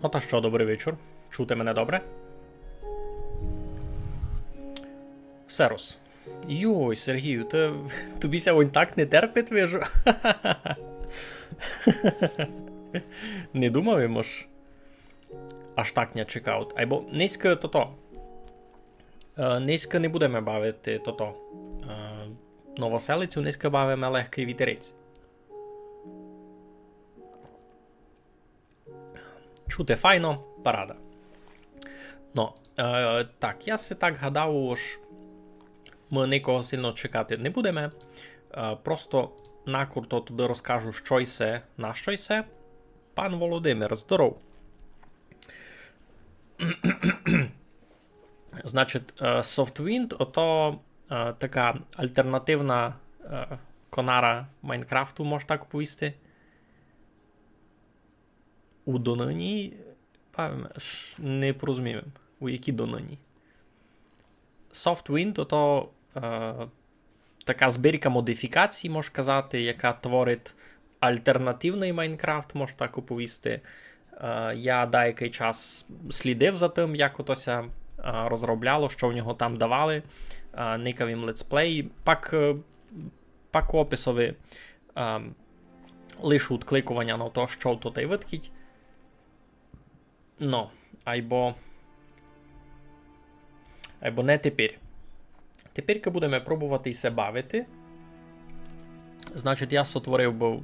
Ну та що, добрий вечір. Чути мене добре? Серус. Йой, Сергію, тобі сьогодні так не терпить, вижу. Не думав, і мож аж так не чекав. Або низько то-то. Низько не будемо бавити то-то. Новоселицю низько бавимо легкий вітерець. Чути файно, парада. Ну, так, я си так гадав, що ми нікого сильно чекати не будемо. Просто накурто туди розкажу, що йсе, на що йсе. Пан Володимир, здоров. Значить, SoftWind, ото така альтернативна конара Майнкрафту, можна так повісти. У донині, не порозуміємо, у які донині. SoftWind, ото така збірка модифікацій, можна казати, яка творить альтернативний Майнкрафт, можна так оповісти. Я деякий час слідив за тим, як отося розробляло, що в нього там давали, никав їм летсплей, пак описові лише відкликування на те, що тут і виткіть. Ну, або не тепер. Тепер будемо пробувати і се бавити. Значить, я сотворив би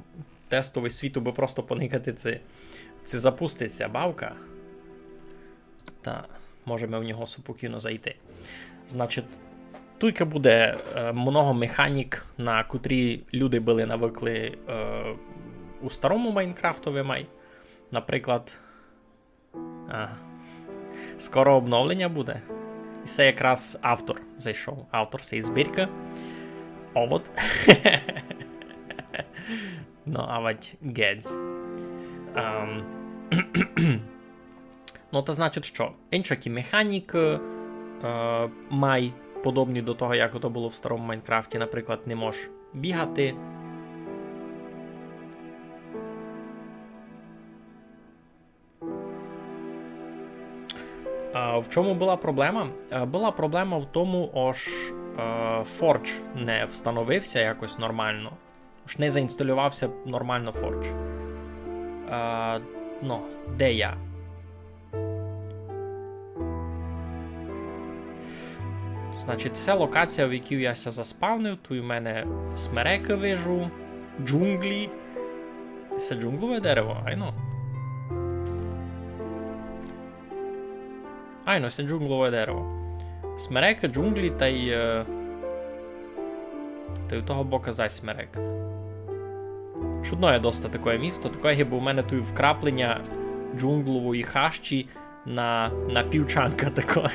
тестовий світ, би просто поникати це запуститься бавка. Та можемо в нього спокійно зайти. Значить, тут буде много механік, на котрі люди були навикли у старому Майнкрафтові май. Наприклад, скоро обновлення буде. І це якраз автор зайшов. Автор цієї збірки. Овод. Ну, авать гедз. Ну, то значить що? Іншакі механіки май подобні до того, як то було в старому Майнкрафті. Наприклад, не можеш бігати. В чому була проблема? Була проблема в тому, що Forge не встановився якось нормально. Не заінсталювався нормально Forge. Ну, де я? Значить, це локація, в якій я ся заспавнив. Тут у мене смереки вижу, джунглі. Це джунглове дерево, айно. Айно, це джунглове дерево. Смереки, джунглі та й у того бока зась смерек. Чудно є досить таке місто. Таке, бо у мене тут вкраплення джунглової хащі на півчанка такої.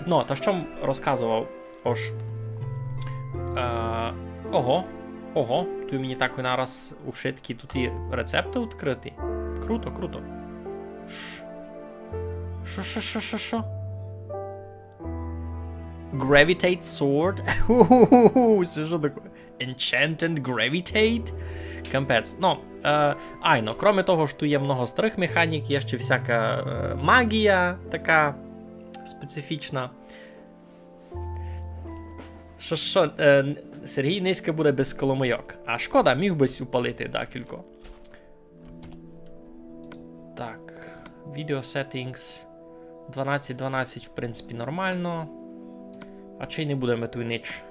Ну, та що розказував? Ого, тут мені так нараз у шитки тут і рецепти відкриті. Круто. Що? Gravitate Sword? Це що таке? Enchanted Gravitate? Кампець. Ну, айно, кроме того, що тут є много старих механік, є ще всяка магія така специфічна. Що, Сергій низько буде без коломийок. А шкода, міг би упалити декілько. Так, Video Settings 12.12, в принципі, нормально. А чи не будемо ту ніч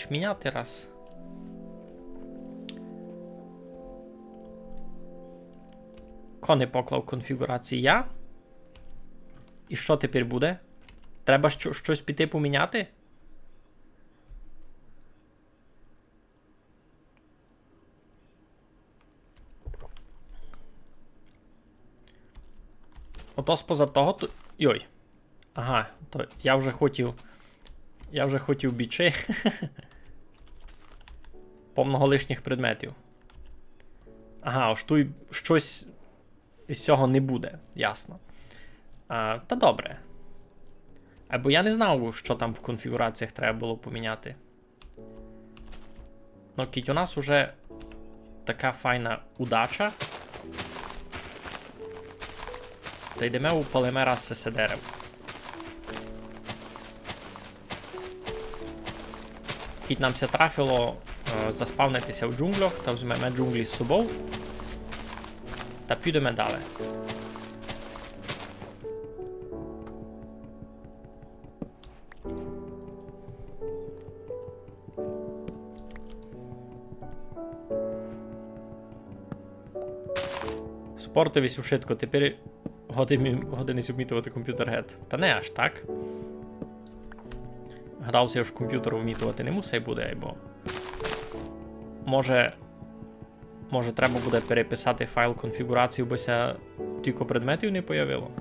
міняти раз? Кони поклав конфігурації я. І що тепер буде? Треба щось піти поміняти? Ото споза того тут... Йой. Ага, то я вже хотів бічи. Повного лишніх предметів. Ага, ось тут щось із цього не буде, ясно. Та добре. Або я не знав, що там в конфігураціях треба було поміняти. Ну, кіть, у нас уже така файна удача. Та йдемо у полимера з ССДР. Кіть нам ся трафило заспавнитися в джунглях, та візьмемо джунглі з собою. Та підемо далі. Спортовість у швидко, тепер години вмітувати комп'ютер гет. Та не аж так. Грався я ж комп'ютер вмітувати не мусить буде, бо може треба буде переписати файл конфігурацію, бо ся тільки предметів не появило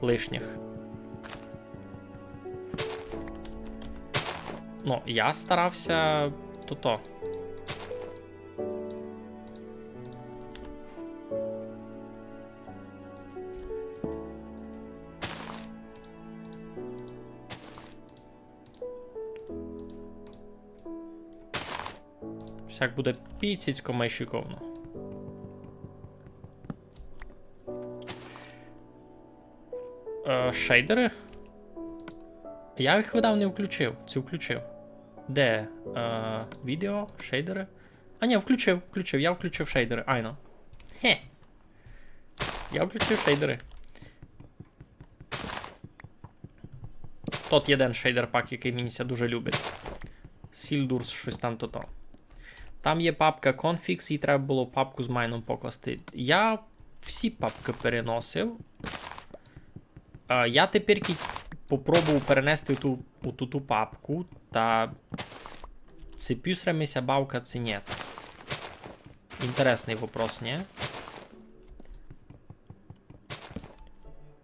лишніх. Ну, я старався то-то. Всяк буде піцицько майшиковно. Шейдери? Я їх видав не включив. Це включив. Де? Відео? Шейдери? А ні, включив. Я включив шейдери. Айно. Хе. Я включив шейдери. Тут є один шейдер пак, який мені дуже любить. Сільдурс, щось там то-то. Там є папка config, і треба було папку з майном покласти. Я всі папки переносив. Я тепер попробував перенести у ту папку, та це пюсрамися бавка, це ні. Інтересний вопрос, ні?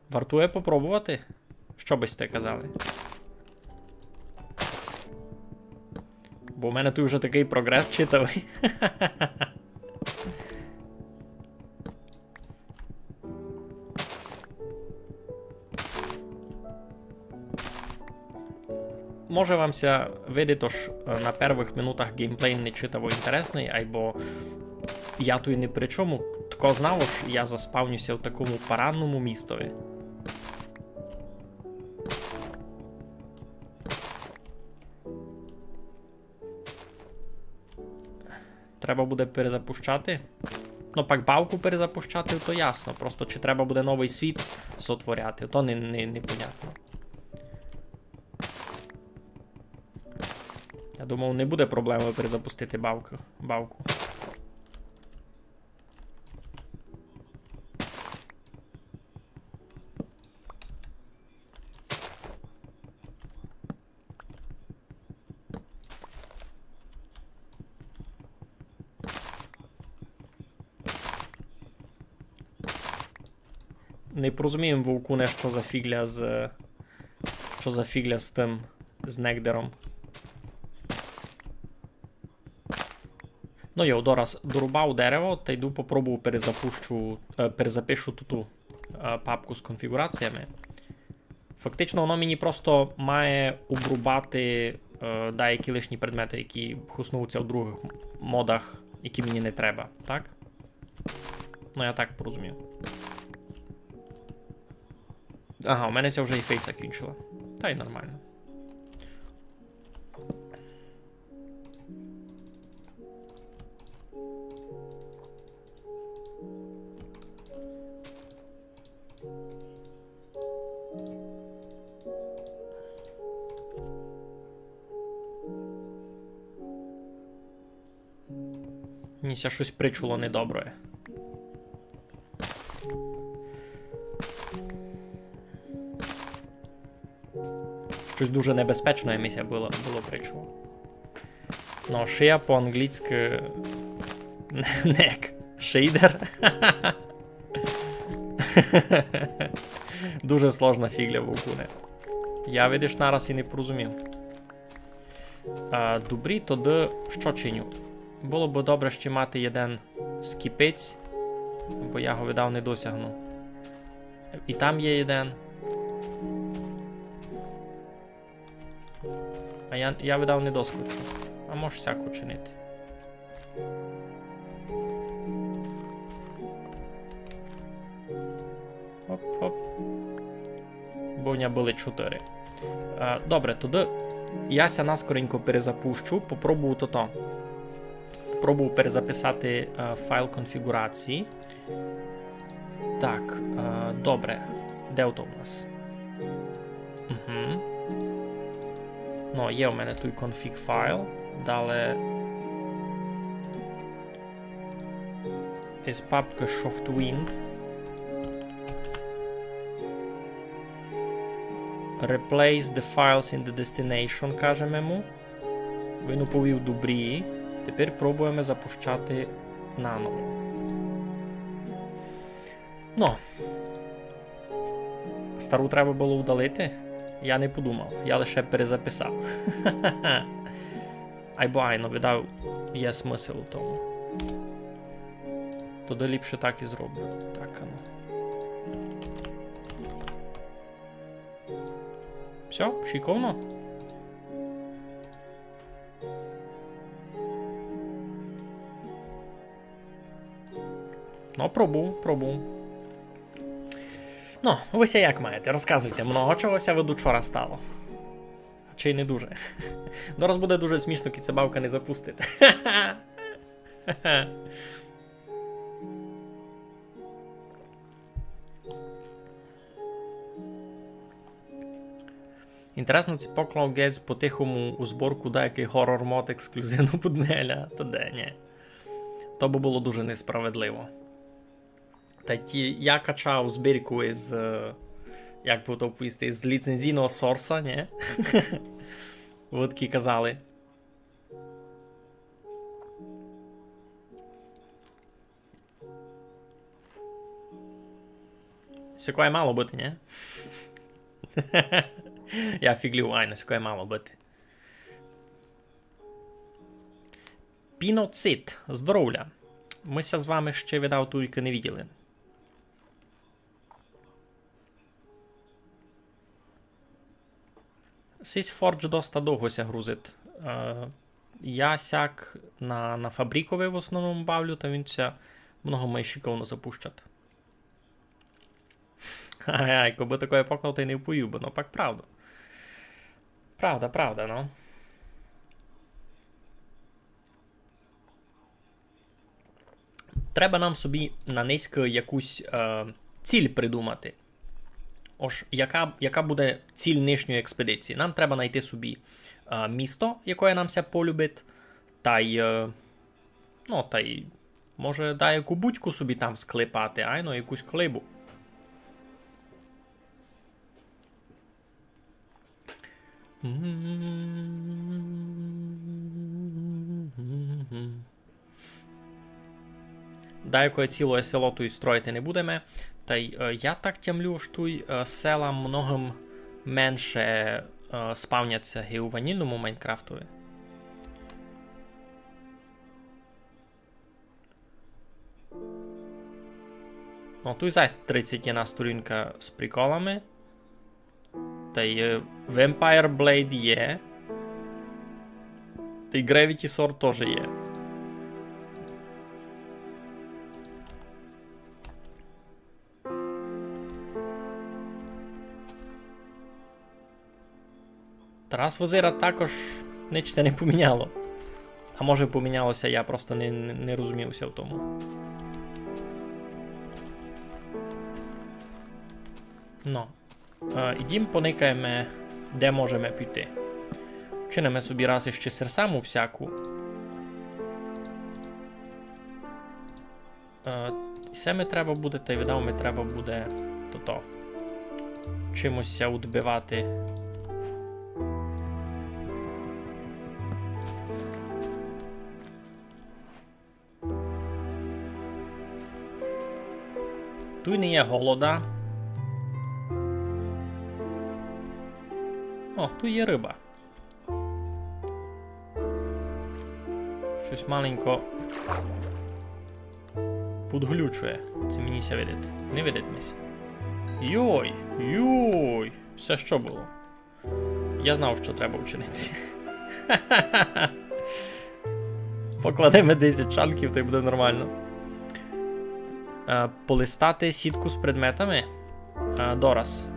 Вартує попробувати? Що би сте казали? Бо в мене тут вже такий прогрес читавий. Може вам ся види, ж на перших минутах геймплей не читаво інтересний, або я тут не при чому. Тако знав, що я заспавнюся в такому паранному містові. Треба буде перезапущати. Ну, пак бавку перезапущати, то ясно. Просто чи треба буде новий світ сотворяти, то непонятно. Я думав, не буде проблеми перезапустити бавку. Не порозуміємо, Вовкуне, що за фігля з тим, з Негдером. Ну, я одораз дорубав дерево, та йду попробую перезапишу ту папку з конфігураціями. Фактично, воно мені просто має обрубати деякі лишні предмети, які хуснуться в других модах, які мені не треба, так? Ну, я так порозумів. Ага, у мене ця вже і фейса кінчила. Та й нормально. Мені ся щось причуло недобре. Щось дуже небезпечне місія було причуло. Ну, шия по-англійськи... Нек. Шейдер. Дуже сложна фігля, Вовкуне. Я, видиш, нараз і не порозумів. Добрі, тоді що чиню? Було б добре ще мати один скіпець, бо я його видав не досягну. І там є один. А я видав не доскочу. А можеш всяку чинити. Хоп-хоп. Бо в нього були 4. Добре, тоді я наскоренько перезапущу. Попробую то. Попробую перезаписати файл конфігурації. Так, добре. Де ото в нас? Угу. Ну, є у мене той config файл. Далі із папки SoftWind. Replace the files in the destination, кажемо йому. Він уповів добрі. Тепер пробуємо запущати наново. Ну. Стару треба було удалити? Я не подумав, я лише перезаписав. Айно, видав, є смисл у тому. Тоді ліпше так і зроблю. Так, ну. Все, шиковно. Ну, пробув. Ну, вися як маєте, розказуйте, много чогося від учора стало. Чи й не дуже. Зараз буде дуже смішно, кіцебавка не запустить. Інтересно, ці Poklon Gates по-тихому у зборку деякий хоррор-мод ексклюзивно пуднеля. То де, ні. То би було дуже несправедливо. Та я качав збірку із, як би то повісти, з ліцензійного сорса, ні? Водки казали. Сякое мало бути, ні? Я фіглів, айно, сякое мало бути. Піноцит, здоровля. Мися з вами ще видав тільки не виділи. SysForge доста довго ся грузить. Я сяк на фабрикове в основному бавлю, та він ся много має шиковно запущати. Ай, коби такое поклав, та й не впою, бо ну пак правда. Правда, ну. Треба нам собі на низьку якусь ціль придумати. Ось, яка буде ціль нинішньої експедиції? Нам треба знайти собі місто, яке нам ся полюбить, та й, може, яку будьку собі там склепати, айно, якусь колибу. Якое ціле село тут строїти не будемо. Та й я так тямлю, що села многим менше спавняться і у ванільному Майнкрафтові. Ну, тут зась 31 сторінка з приколами. Та й Vampire Blade є. Та й Gravity Sword теж є. Тарас Возира також нічого не поміняло. А може помінялося, я просто не розумівся в тому. Ну. Ідім поникаємо, де можемо піти. Чинимо собі раз іще серсаму всяку. Семе треба буде, та й видав, треба буде то-то. Чимося відбивати. Тут не є голода. О, тут є риба. Щось маленько подглючує. Це мені ся видить. Не видить мені. Йой! Все що було? Я знав, що треба вчинити. Покладемо 10 шанків, то й буде нормально. Полистати сітку з предметами. Дорас.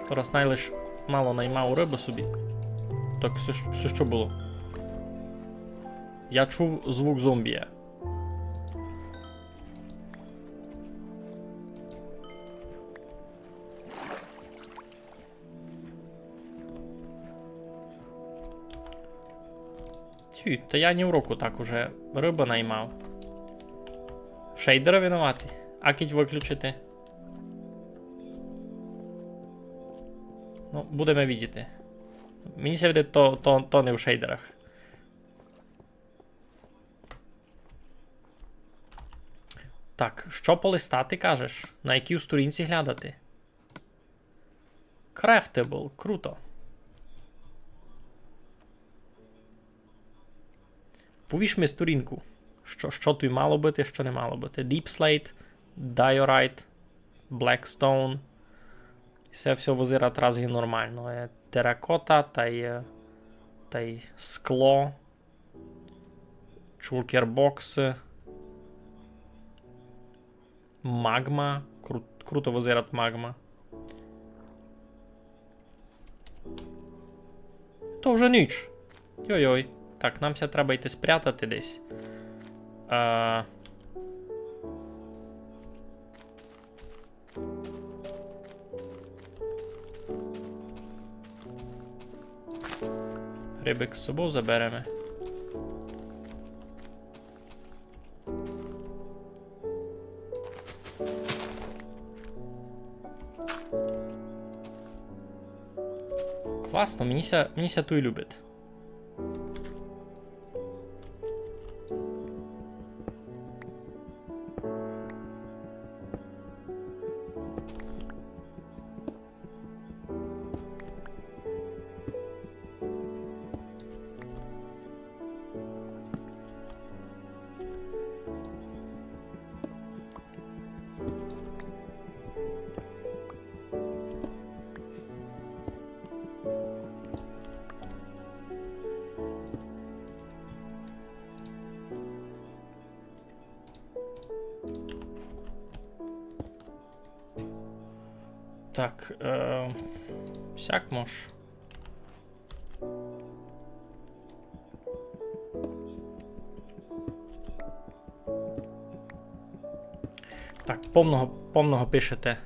Дорас найлиш мало наймав риби собі. Так, все що було? Я чув звук зомбія. Тю, та я ні в року так уже риба наймав. Шейдера винувати? Акіть виключити? Ну, будемо видіти. Мені се видить, то не в шейдерах. Так, що полистати, кажеш? На якій сторінці глядати? Craftable, круто. Повіж ми сторінку. Що тут мало бути, що не мало бути. Deep Slate, Diorite, Blackstone. Це все визирать разги нормально. Теракота та й скло. Чулкербокси. Магма. Круто визирать магма. То вже ніч. Йой-йой. Так, нам ся треба йти спрятати десь. Рибик з собою заберемо. Класно, мені ся той любить. Так, сяк мож. Так, повного пишете.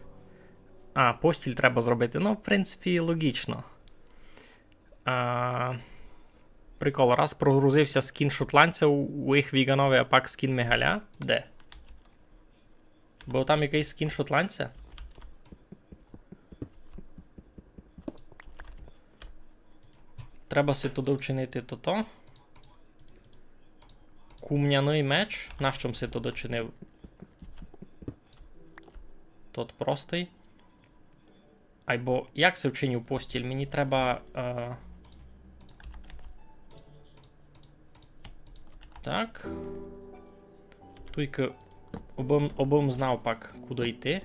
Постіль треба зробити. Ну, в принципі, логічно. Прикол, раз прогрузився скін шотландця у їх віганові, а пак скін мегаля. Де? Бо там якийсь скін шотландця? Треба си туди вчинити то-то. Кумняний меч. Нащо си туди чинив? Тот простий. Айбо, як се вчинив постіль? Мені треба... Так. Тільки обом знав пак, куди йти.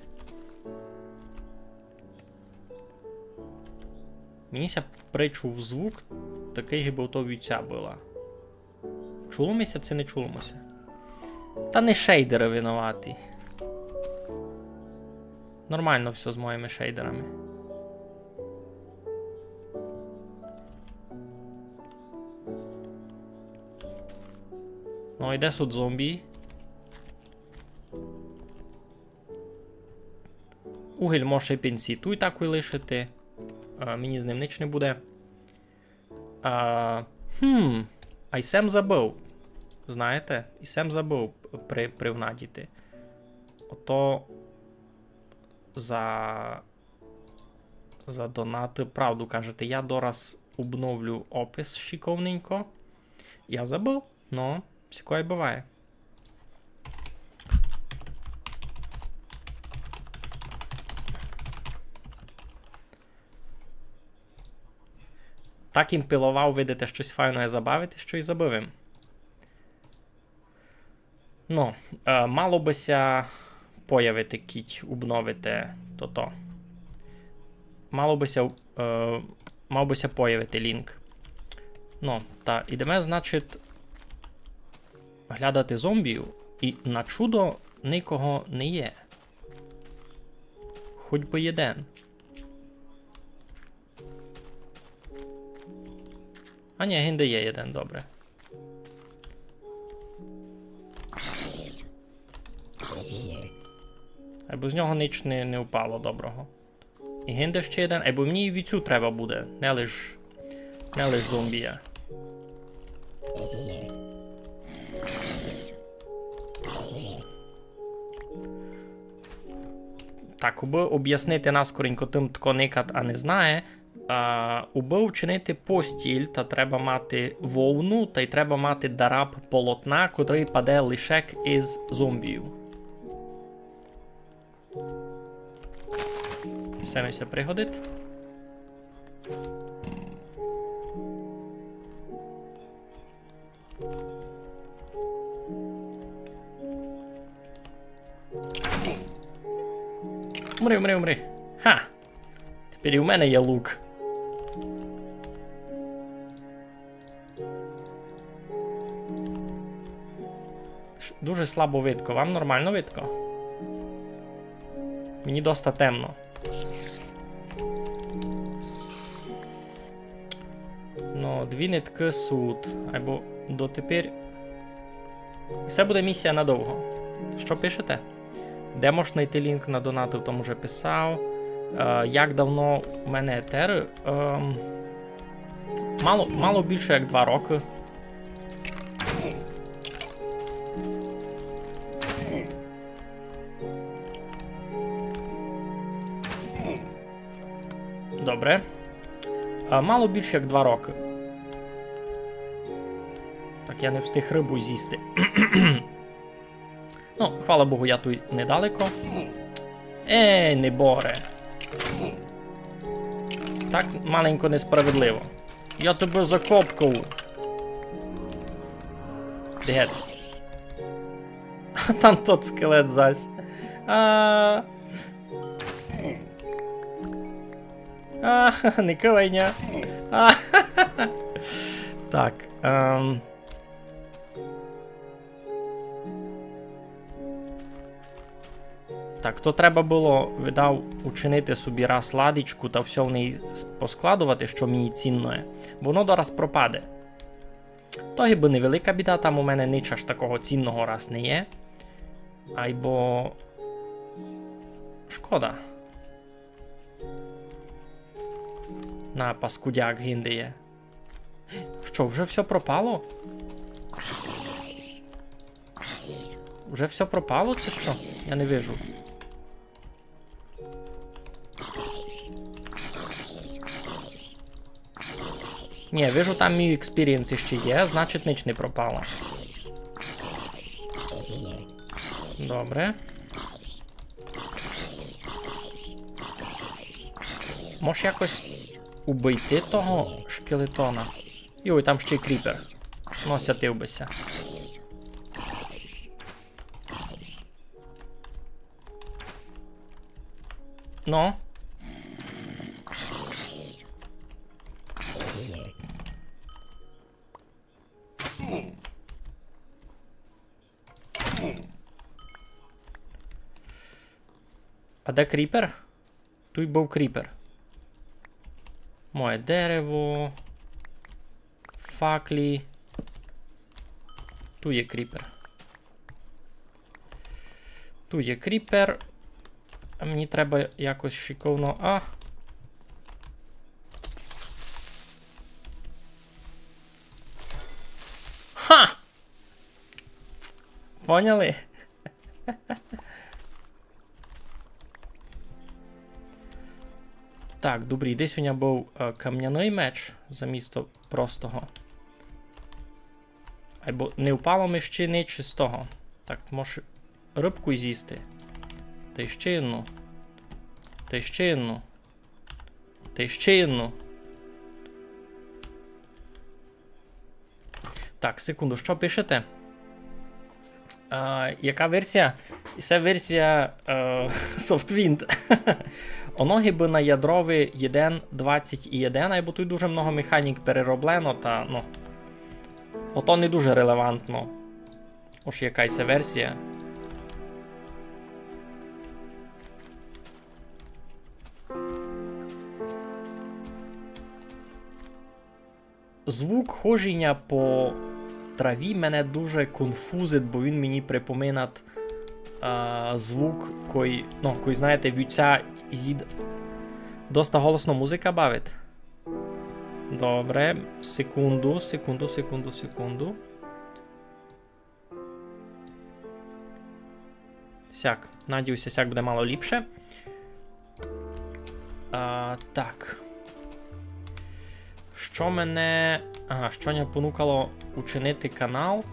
Мені ся причув звук, такий гиби то вівця була. Чуломося чи не чуломося? Та не шейдери винуваті. Нормально все з моїми шейдерами. Ну, йде тут зомбі. Угіль може пенсії ту і так лишити. Мені з ним ніч не буде. А й сем забув. Знаєте? І сем забув привнадіти. Ото за донати правду кажете. Я дораз обновлю опис шиковненько. Я забув, но всякое буває. Так їм пилував, видите, щось файне забавити, що й забивим. Ну, мало бися появити кіть, обновити то-то. мав бися появити лінк. Ну, та, ідемо, значить, глядати зомбію, і на чудо нікого не є. Хоч би єден. А ні, гінде є єден, добре. Або з нього ніч не впало доброго. І гінде ще один, або мені і віцю треба буде, не лиш зомбія. Так, уби об'яснити наскоренько тим, хто никат, а не знає. Уби вчинити постіль, та треба мати вовну, та й треба мати дараб полотна, котрий паде лишек із зомбію. Все мися пригодить. Умри. Ха! Тепер і в мене є лук. Дуже слабо видко. Вам нормально видко? Мені доста темно. Ну, 2 нитки суд. Або дотепер. І це буде місія надовго. Що пишете? Де можна знайти лінк на донати, там уже писав. Як давно в мене етер? Мало більше як 2 роки. Добре. Мало більше як 2 роки. Так, я не встиг рибу з'їсти. Ну, хвала Богу, я тут недалеко. Не боре. Так маленько несправедливо. Я тебе закопкав. Де? А там тот скелет зась. Не кивайня. Так. Так, то треба було, видав, учинити собі раз ладичку та все в неї поскладувати, що мені цінне, бо воно дораз пропаде. То гіби невелика біда, там у мене нічого ж такого цінного раз не є. Айбо... Шкода. На, паскудяк гінде є. Що, вже все пропало? Вже все пропало, це що? Я не вижу. Ні, вижу, там мій експірієнс ще є, значить ніч не пропало. Добре. Можеш якось убити того шкелетона? Йой, там ще й кріпер. Ну, сятив бися. Ну? А де кріпер? Тут був кріпер. Моє дерево. Факлі. Тут є кріпер. Тут є кріпер. А мені треба якось шиковно. Ха! Поняли? Так, добрий, десь у мене був кам'яний меч замісто простого. Або не впало ми ще не чистого. Так, може рибку з'їсти. Та ще одну. Та ще одну. Та ще одну. Так, секунду, що пишете? Яка версія? Це версія SoftWind. Оноги би на ядрові 1.20 і 1, бо тут дуже много механік перероблено, та, ну, ото не дуже релевантно. Ось якась версія. Звук хожіння по траві мене дуже конфузить, бо він мені припоминає звук, кой, знаєте, вівця зід... Доста голосно музика бавить. Добре, секунду. Сяк, надіюся, сяк буде мало ліпше. Так. Що мене... що мене понукало учинити канал?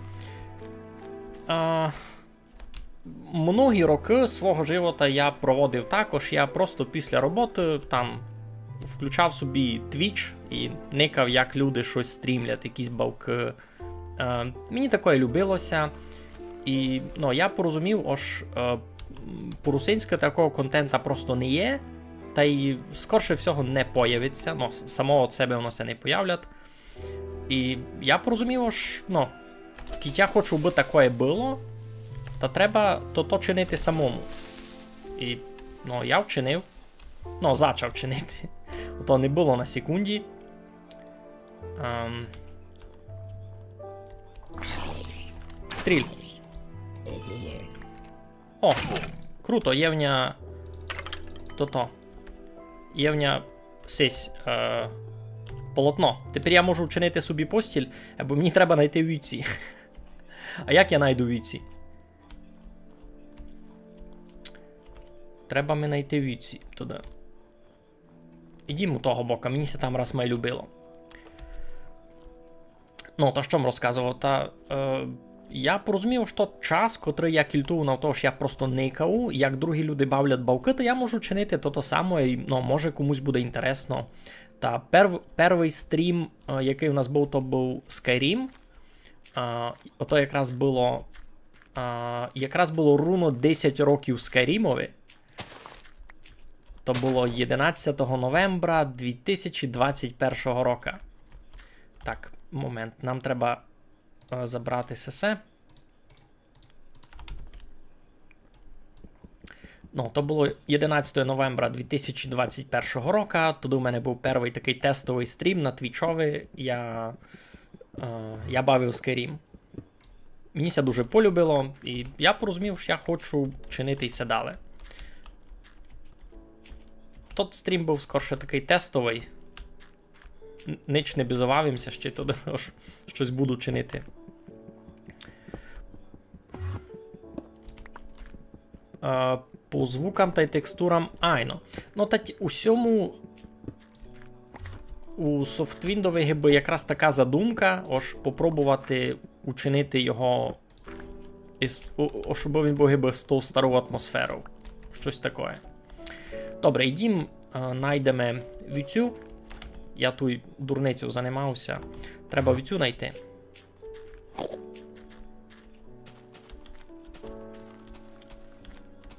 Многі роки свого живота я проводив також. Я просто після роботи там включав собі Twitch і никав, як люди щось стрімлять, якісь бавки. Мені таке любилося. І я порозумів, ось по-русинськи такого контента просто не є. Та й скорше всього не появиться. Само від себе воно все не появлять. І я порозумів, що я хочу, би таке було, та треба то чинити самому. І я вчинив. Зачав чинити. То не було на секунді. Стріль. О, круто, євня... Євня сись полотно. Тепер я можу вчинити собі постіль, бо мені треба знайти вівці. А як я знайду вівці? Треба мені знайти вівці туди. Ідімо того бока, мені се там раз май любило. Та що вам розказував? Я порозумів, що час, котрий я кільтував на того, що я просто никав, як другі люди бавлять бавки, то я можу чинити то саме, і може комусь буде інтересно. Та перший стрім, який у нас був, то був Skyrim. Ото якраз було руно 10 років Скайрімові. То було 11 новембра 2021 року. Так, момент, нам треба забрати СС. То було 11 новембра 2021 року. Тоді у мене був перший такий тестовий стрім на твічові. Я бавив Skyrim. Мені це дуже полюбило, і я порозумів, що я хочу чинитися далі. Тот стрім був скорше такий тестовий. Ніч не бізувавимося, ще туди щось буду чинити. По звукам та й текстурам айно. Усьому у софтвіндові би якраз така задумка, попробувати учинити його, щоб він був з ту стару атмосферу. Щось таке. Добре, йдім, знайдемо вівцю. Я тут дурницю займався. Треба вівцю знайти.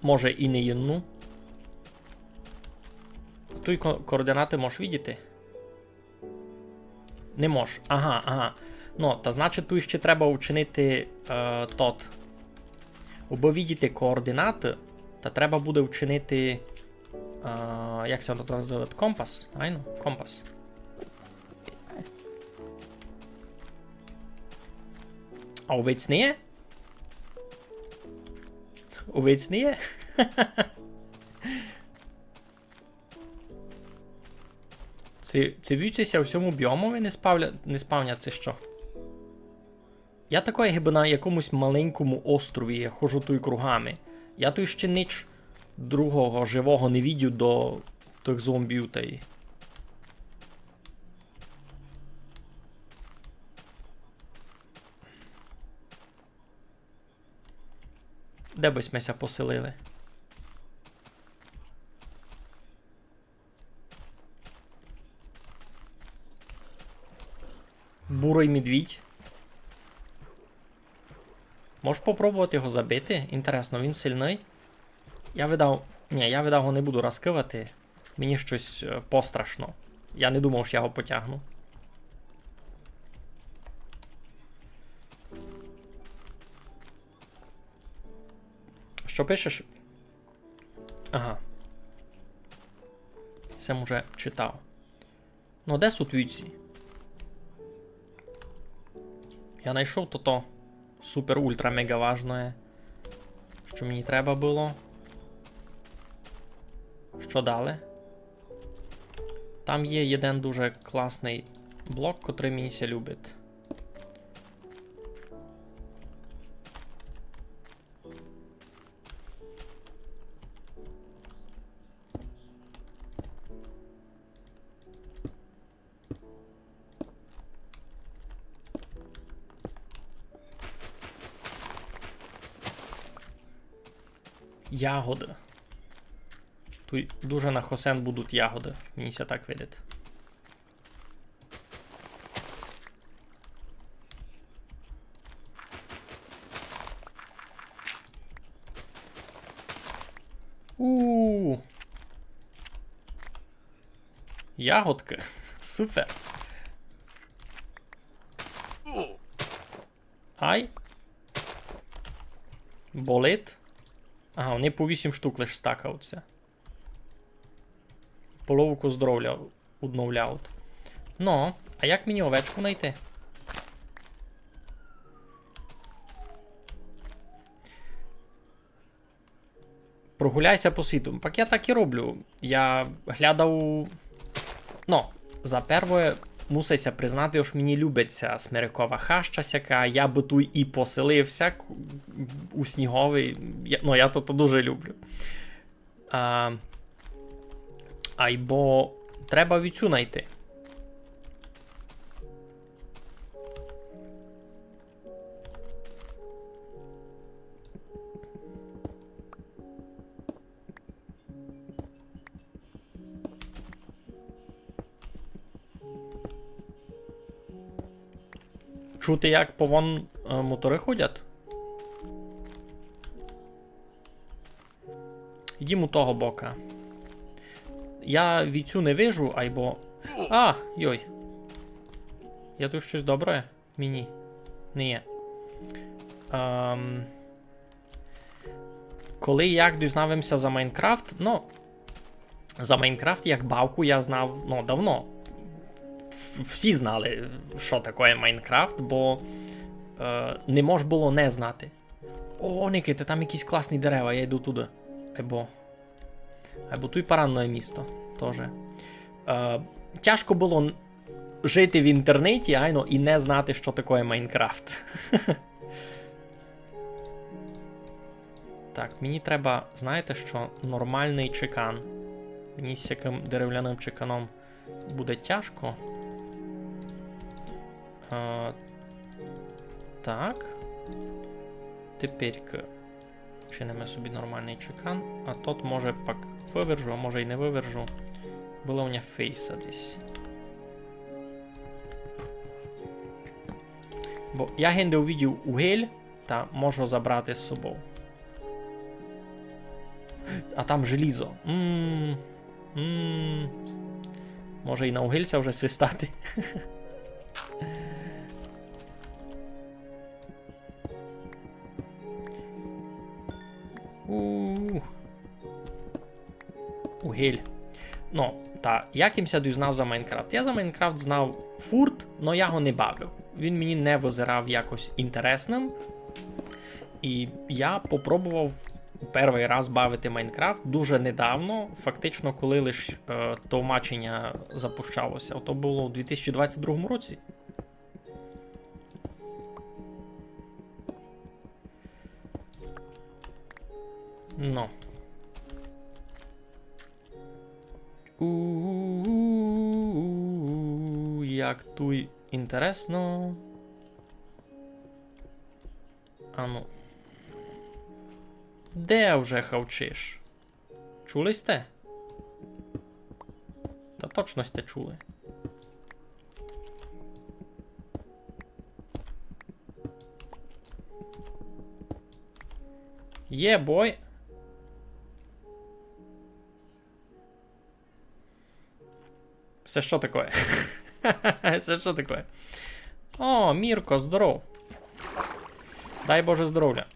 Може і не єдну. Тут координати можеш бачити? Не можеш. Ага. Та значить тут ще треба вчинити тот. Аби бачити координати, та треба буде вчинити як це воно називає? Компас? Айно? Компас. А овець не є? Овець не є? Це вівця в всьому біомові не спавнять, це що? Я такий гиби на якомусь маленькому острові, я ходжу тут кругами. Я тут ще ніч другого живого не відів до тих зомбів та й. Де бись ми ся поселили? Бурий медвідь. Можеш попробувати його забити? Інтересно, він сильний? Я видав його не буду розкривати. Мені щось пострашно. Я не думав, що я його потягну. Що пишеш? Ага. Сам уже читав. Ну, де сутвіці? Я знайшов то супер-ультра-мега важне, що мені треба було. Що далі? Там є один дуже класний блок, котрий мені ся любить. Ягоди. Тут дуже на хосен будуть ягоди. Мені ся так видить. Ягодки. Супер. Ай. Болить. Ага, вони по 8 штук лише стакаються. Половку здоров'я відновляють. Ну, а як мені овечку знайти? Прогуляйся по світу. Так я так і роблю. Я глядав... Ну, за перше, мусися признати, що мені любиться смирикова хаща сяка, я би тут і поселився у сніговий. Я то дуже люблю. Айбо треба віцю знайти. Чути, як повон мотори ходять? Йдім у того бока. Я віцю не вижу, айбо... Йой. Я тут щось добре? Мені. Не є. Коли як дізнався за Майнкрафт, за Майнкрафт як бавку я знав, давно. Всі знали, що таке Майнкрафт, бо не мож було не знати. О, Никите, там якісь класні дерева, я йду туди. Або тут паранне місто теж. Тяжко було жити в інтернеті, і не знати, що таке Майнкрафт. Так, мені треба, знаєте що, нормальний чекан. Мені з яким дерев'яним чеканом буде тяжко. Так. Тепер чинимо собі нормальний чекан. А тут може пак вивержу, а може і не вивержу. Було у мене фейса десь. Бо я генде увидів угіль, та можу забрати з собою. А там желізо. Може і на угільця вже свистати. Угіль. Як їмся дізнав за Майнкрафт? Я за Майнкрафт знав фурт, но я його не бавив. Він мені не визирав якось інтересним. І я попробував перший раз бавити Майнкрафт дуже недавно, фактично, коли лише тлумачення запущалося. То було у 2022 році. Як тут інтересно. Де вже хавчиш? Чули сте? Та точно сте чули. Є, бой. Це що таке? Це що таке? О, Мірко, здоров. Дай Боже здоров'я.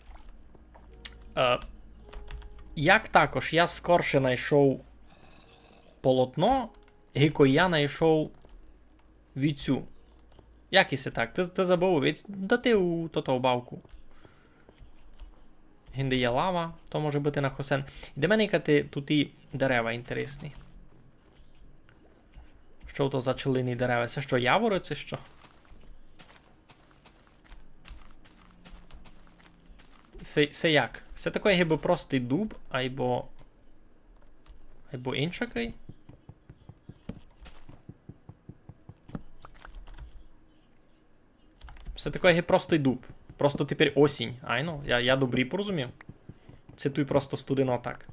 Як також я скорше знайшов полотно, гіко я знайшов віцю. Як ісе так? Ти забув віць? Да ти у тото бавку. Гінде є лава, то може бути на хосен. І до мене якати тут і дерева інтересні. Що то за чолині дерева? Це що, явори, це що? Це як? Це такий гіби простий дуб, або іншакий? Це такий гіби простий дуб. Просто тепер осінь. Айно, я добрі порозумів. Це тут просто студено так.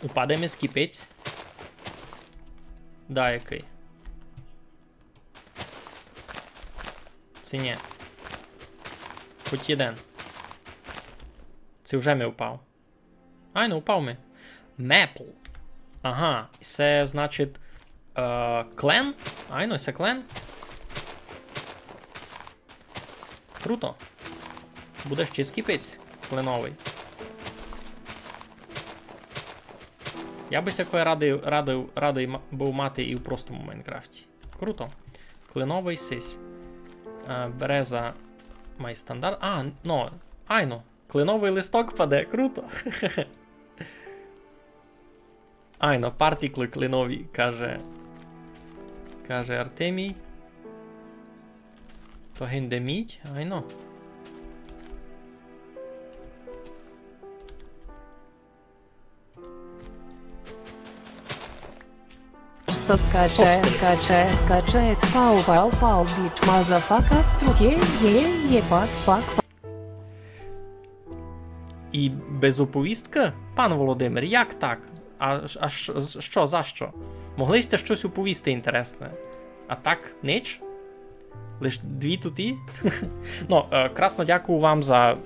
Упадемо скіпець. Да, який. Це ні. Хоч один. Це вже ми впав. Ай, ну впав ми. Мепл. Ага, це значить клен? Ай, ну це клен. Круто. Буде ще скіпець кленовий. Я би сякої радий був мати і в простому Майнкрафті. Круто. Кленовий сись. Береза має стандарт. Айно. Кленовий листок паде. Круто. Айно, партикли кленові, каже Артемій. То гінде мідь, айно. Стоп, качает, пау, бич, мазафака, струке, ебать, фак. І без оповістки? Пан Володимир, як так? Що, за що? Могли сте щось оповісти інтересне? А так, нич? Лиш дві туті? Красно дякую вам за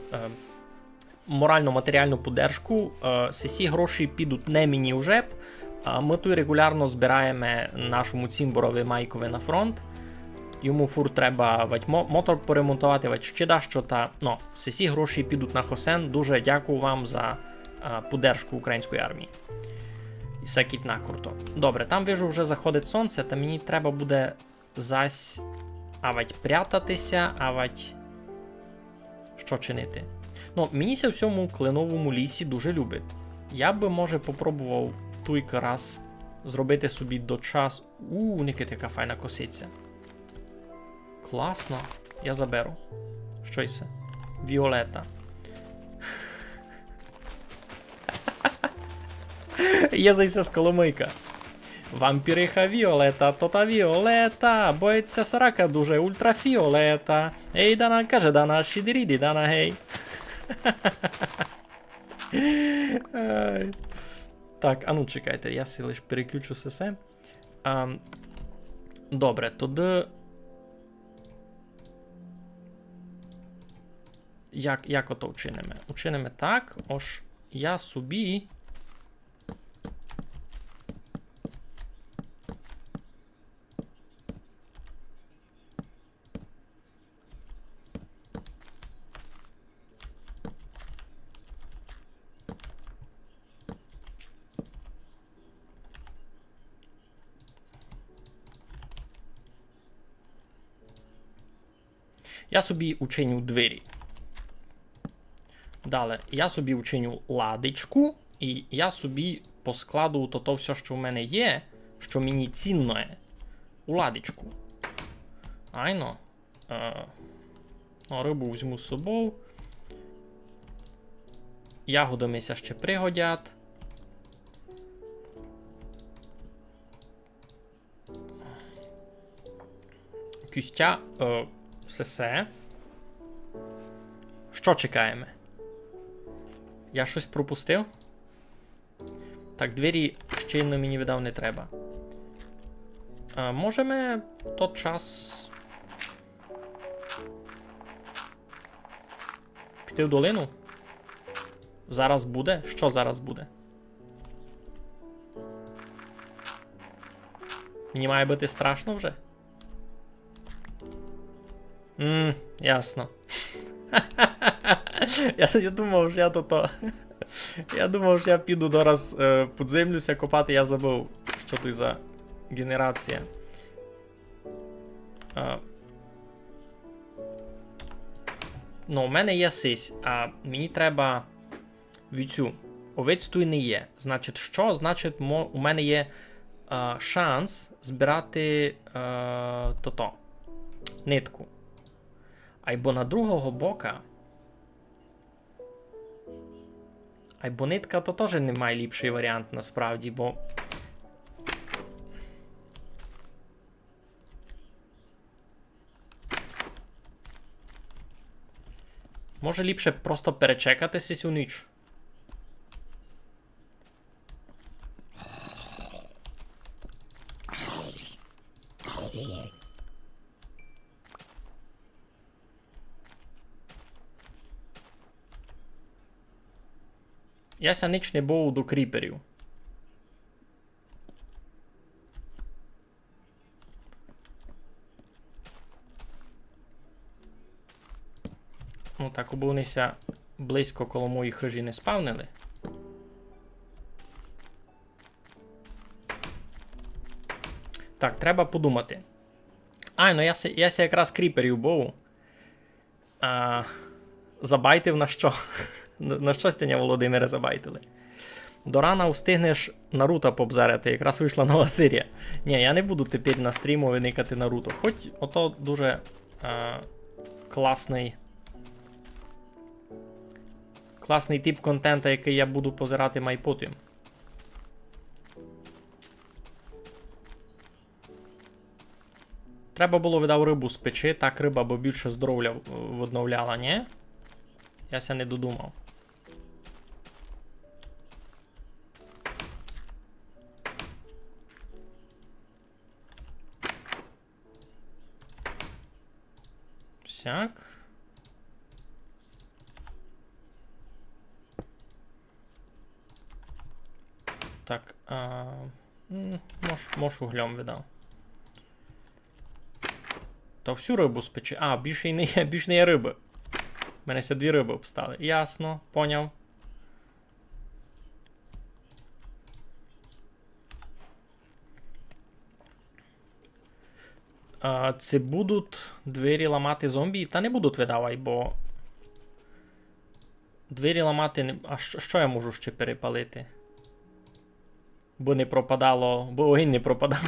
морально-матеріальну поддержку. Сесі гроші підуть не мені в жеп. Ми тут регулярно збираємо нашому Цімборові Майкові на фронт. Йому фур треба мотор поремонтувати, ще дещо. Сесі гроші підуть на хосен. Дуже дякую вам за поддержку української армії. І секіть на круто. Добре, там вижу вже заходить сонце, та мені треба буде прятатися, що чинити. Мені ся в цьому кленовому лісі дуже любить. Я би, може, попробував туйка раз зробити собі до часу. Никита, яка файна косиця. Класно. Я заберу. Що це? Віолета. Є зайся з Коломийка. Вампіриха Віолета, тота Віолета, боїться срака дуже ультрафіолета. Ей, дана, каже дана, шідіріді дана, гей. Так, а ну чекайте, я си лиш переключу все. Добре, тоді... Як ото вчинимо? Вчинимо так, ось я собі... Я собі учиню двері. Далі, я собі учиню ладичку, і я собі поскладу то все, що в мене є, що мені цінно, у ладичку. Айно. Рибу візьму з собою. Ягодами ся ще пригодять. Кюстя, все. Що чекаємо? Я щось пропустив? Так, двері щільно мені видав не треба. Можемо тот час... Піти в долину? Зараз буде? Що зараз буде? Мені має бути страшно вже? Ясно. Я думав, що я то. Я думав, що я піду зараз подземлюся копати, я забув, що тут за генерація. Ну, у мене є сись, а мені треба віцю. Овець тут не є. Значить, що? Значить, у мене є шанс збирати нитку. Айбо на другого бока. Айбо нитка то теж не найліпший варіант насправді, бо. Може ліпше просто перечекатися цю ніч. Я ся ніч не був до кріперів. Ну так, аби вони ся близько коло моїх хижі не спавнили. Так, треба подумати. Ну я ся якраз кріперів був. Забайтив на що? На що стеня Володимире забайтили? До рана встигнеш Наруто побзерати, якраз вийшла нова серія. Ні, я не буду тепер на стріму виникати Наруто. Хоч ото дуже класний тип контента, який я буду позирати майпотім. Треба було видав рибу з печі, так риба бо більше здоров'я відновляла, ні? Я ся не додумав. Сяк. Так, мож углем видав. Та всю рибу спечи. Більше не є риби. У мене ся 2 риби обстали. Ясно, поняв. Це будуть двері ламати зомбі? Та не будуть видавай, бо... Двері ламати не... А що я можу ще перепалити? Бо не пропадало... Бо огінь не пропадав.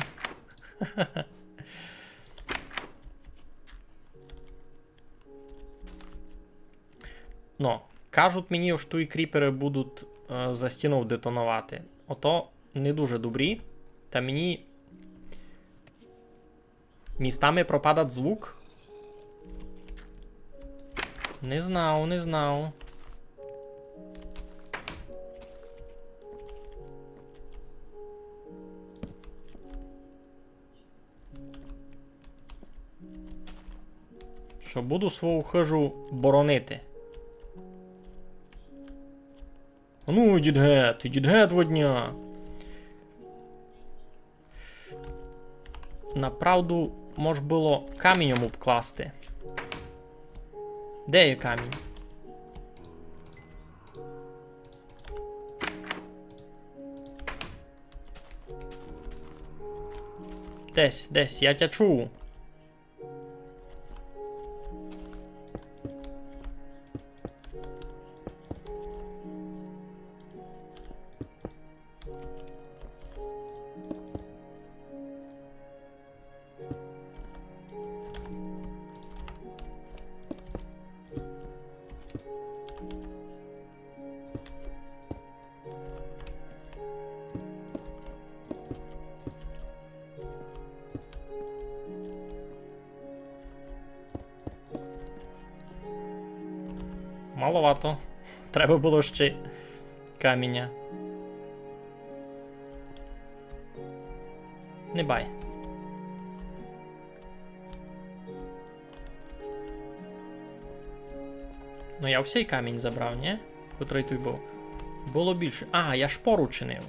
Ну, кажуть мені, що і кріпери будуть за стіну детонувати. Ото не дуже добрі. Та мені містами пропадать звук. Не знав. Що буду свою хижу боронити. Ну, ідіть гет водня. Направду, може було камінням обкласти. Де є камінь? Десь, я тя чув. Маловато. Треба було ще каміння. Не бай. Ну я всій камінь забрав, ні? Котрий тут був. Було більше. А, я шпору чинив.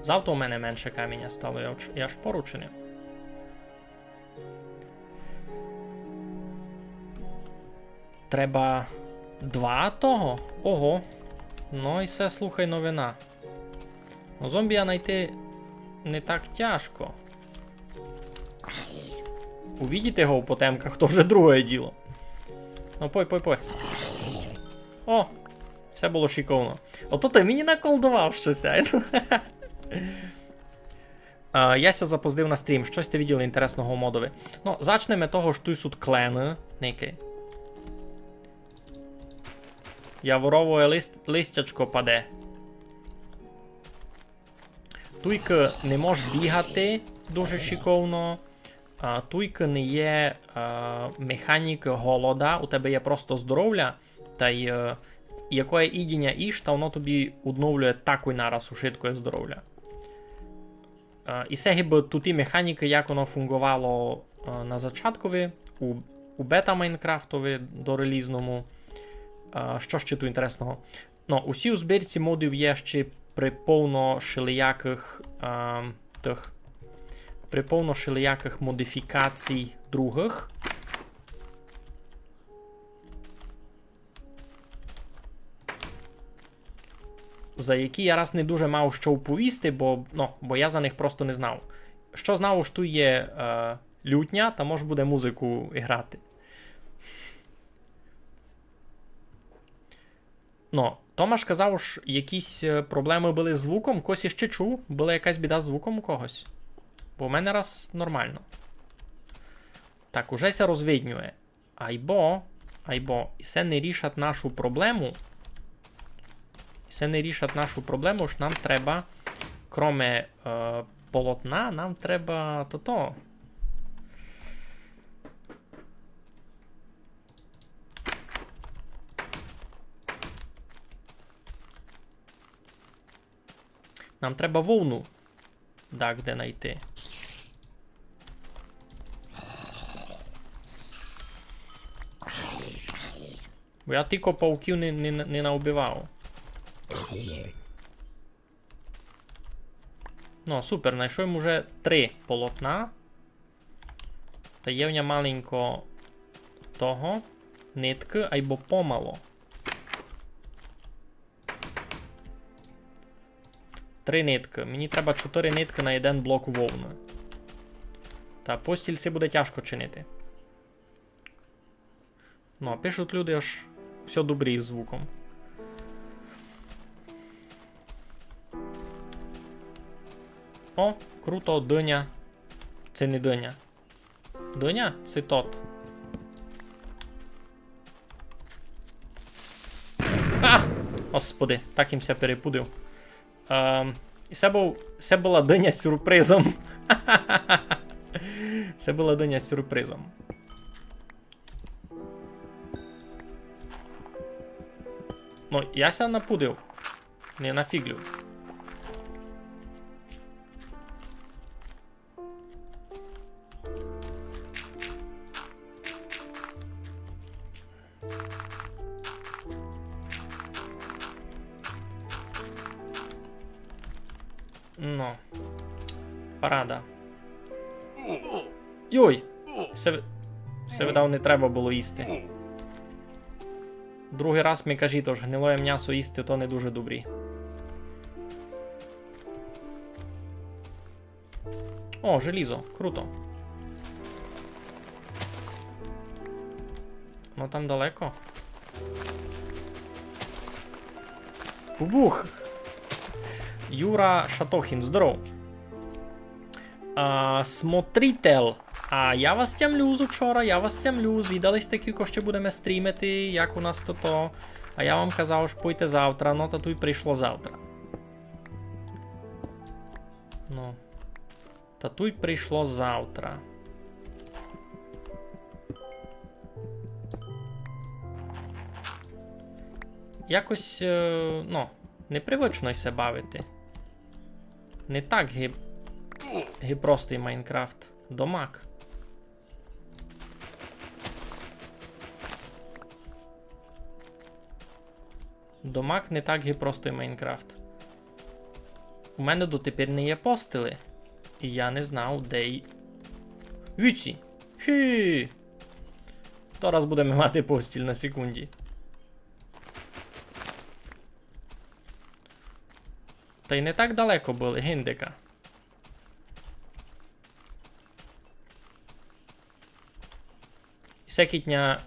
Завтра у мене менше каміння стало, я шпору чинив. Треба 2 того? Ого. Ну і все, слухай, новина. Ну, зомбія знайти не так тяжко. Увидіти його в потемках, то вже друге діло. Ну, пой. О! Все було шиковно. Ото ти мені наколдував щось. Яся запоздив на стрім. Щось ти виділи інтересного у модові. Ну, зачнемо того, що тут суть клени. Некий. Яворове листячко паде. Туйка не може бігати дуже шиковно. Туйка не є механік голода. У тебе є просто здоров'я. Та й яке ідіння іш, та воно тобі відновлює такий нараз у швидкої здоров'я. І сегіби тут і механіки, як воно фунгувало на зачаткові, у бета Майнкрафтові до релізному. Що ще тут інтересного? Ну, усі у збірці модів є ще при повношиліяких модифікацій других. За які я раз не дуже мав що оповісти, бо я за них просто не знав. Що знав, що тут є лютня, та може буде музику грати. Ну, Томаш казав, що якісь проблеми були з звуком, когось іще чув, була якась біда з звуком у когось. Бо в мене раз нормально. Так, уже ся розвиднює. Айбо, і це не рішать нашу проблему. Що нам треба, кроме полотна, нам треба то. Нам треба вовну. Так, де знайти. Бо я тільки пауків не наубивав. Ну, супер, знайшов йому вже 3 полотна. Та є в нього маленько того. Нитки, або помало. 3 нитки. Мені треба 4 нитки на 1 блок вовни. Та постіль це буде тяжко чинити. Ну, пишуть люди, аж все добре із звуком. О, круто, диня. Це не диня. Диня? Це тот. А! Господи, так їм ся перепудив. І це була диня з сюрпризом. Це була диня з сюрпризом. Ну, я ся напудив. Не нафіглю. Ну. Парада. Йой! Це видав, не треба було їсти. Другий раз ми кажіть, тож гнилое м'ясо їсти, то не дуже добрі. О, желізо, круто. Ну там далеко. Бубух! Юра Шатохін, здоров. Смотритель. А я вас тямлю з учора, звідались такі, що будемо стрімити, як у нас то. А я вам казав, що пойте завтра, ну та тут прийшло завтра. Ну. Та тут прийшло завтра. Якось, ну, непривично се бавити. Не так простий Майнкрафт. Домак. Домак не так і простий Майнкрафт. У мене дотепер не є постели. І я не знав, де й... Віці! Хі! Зараз будемо мати постіль на секунді. Та й не так далеко були, гіндика. Секітня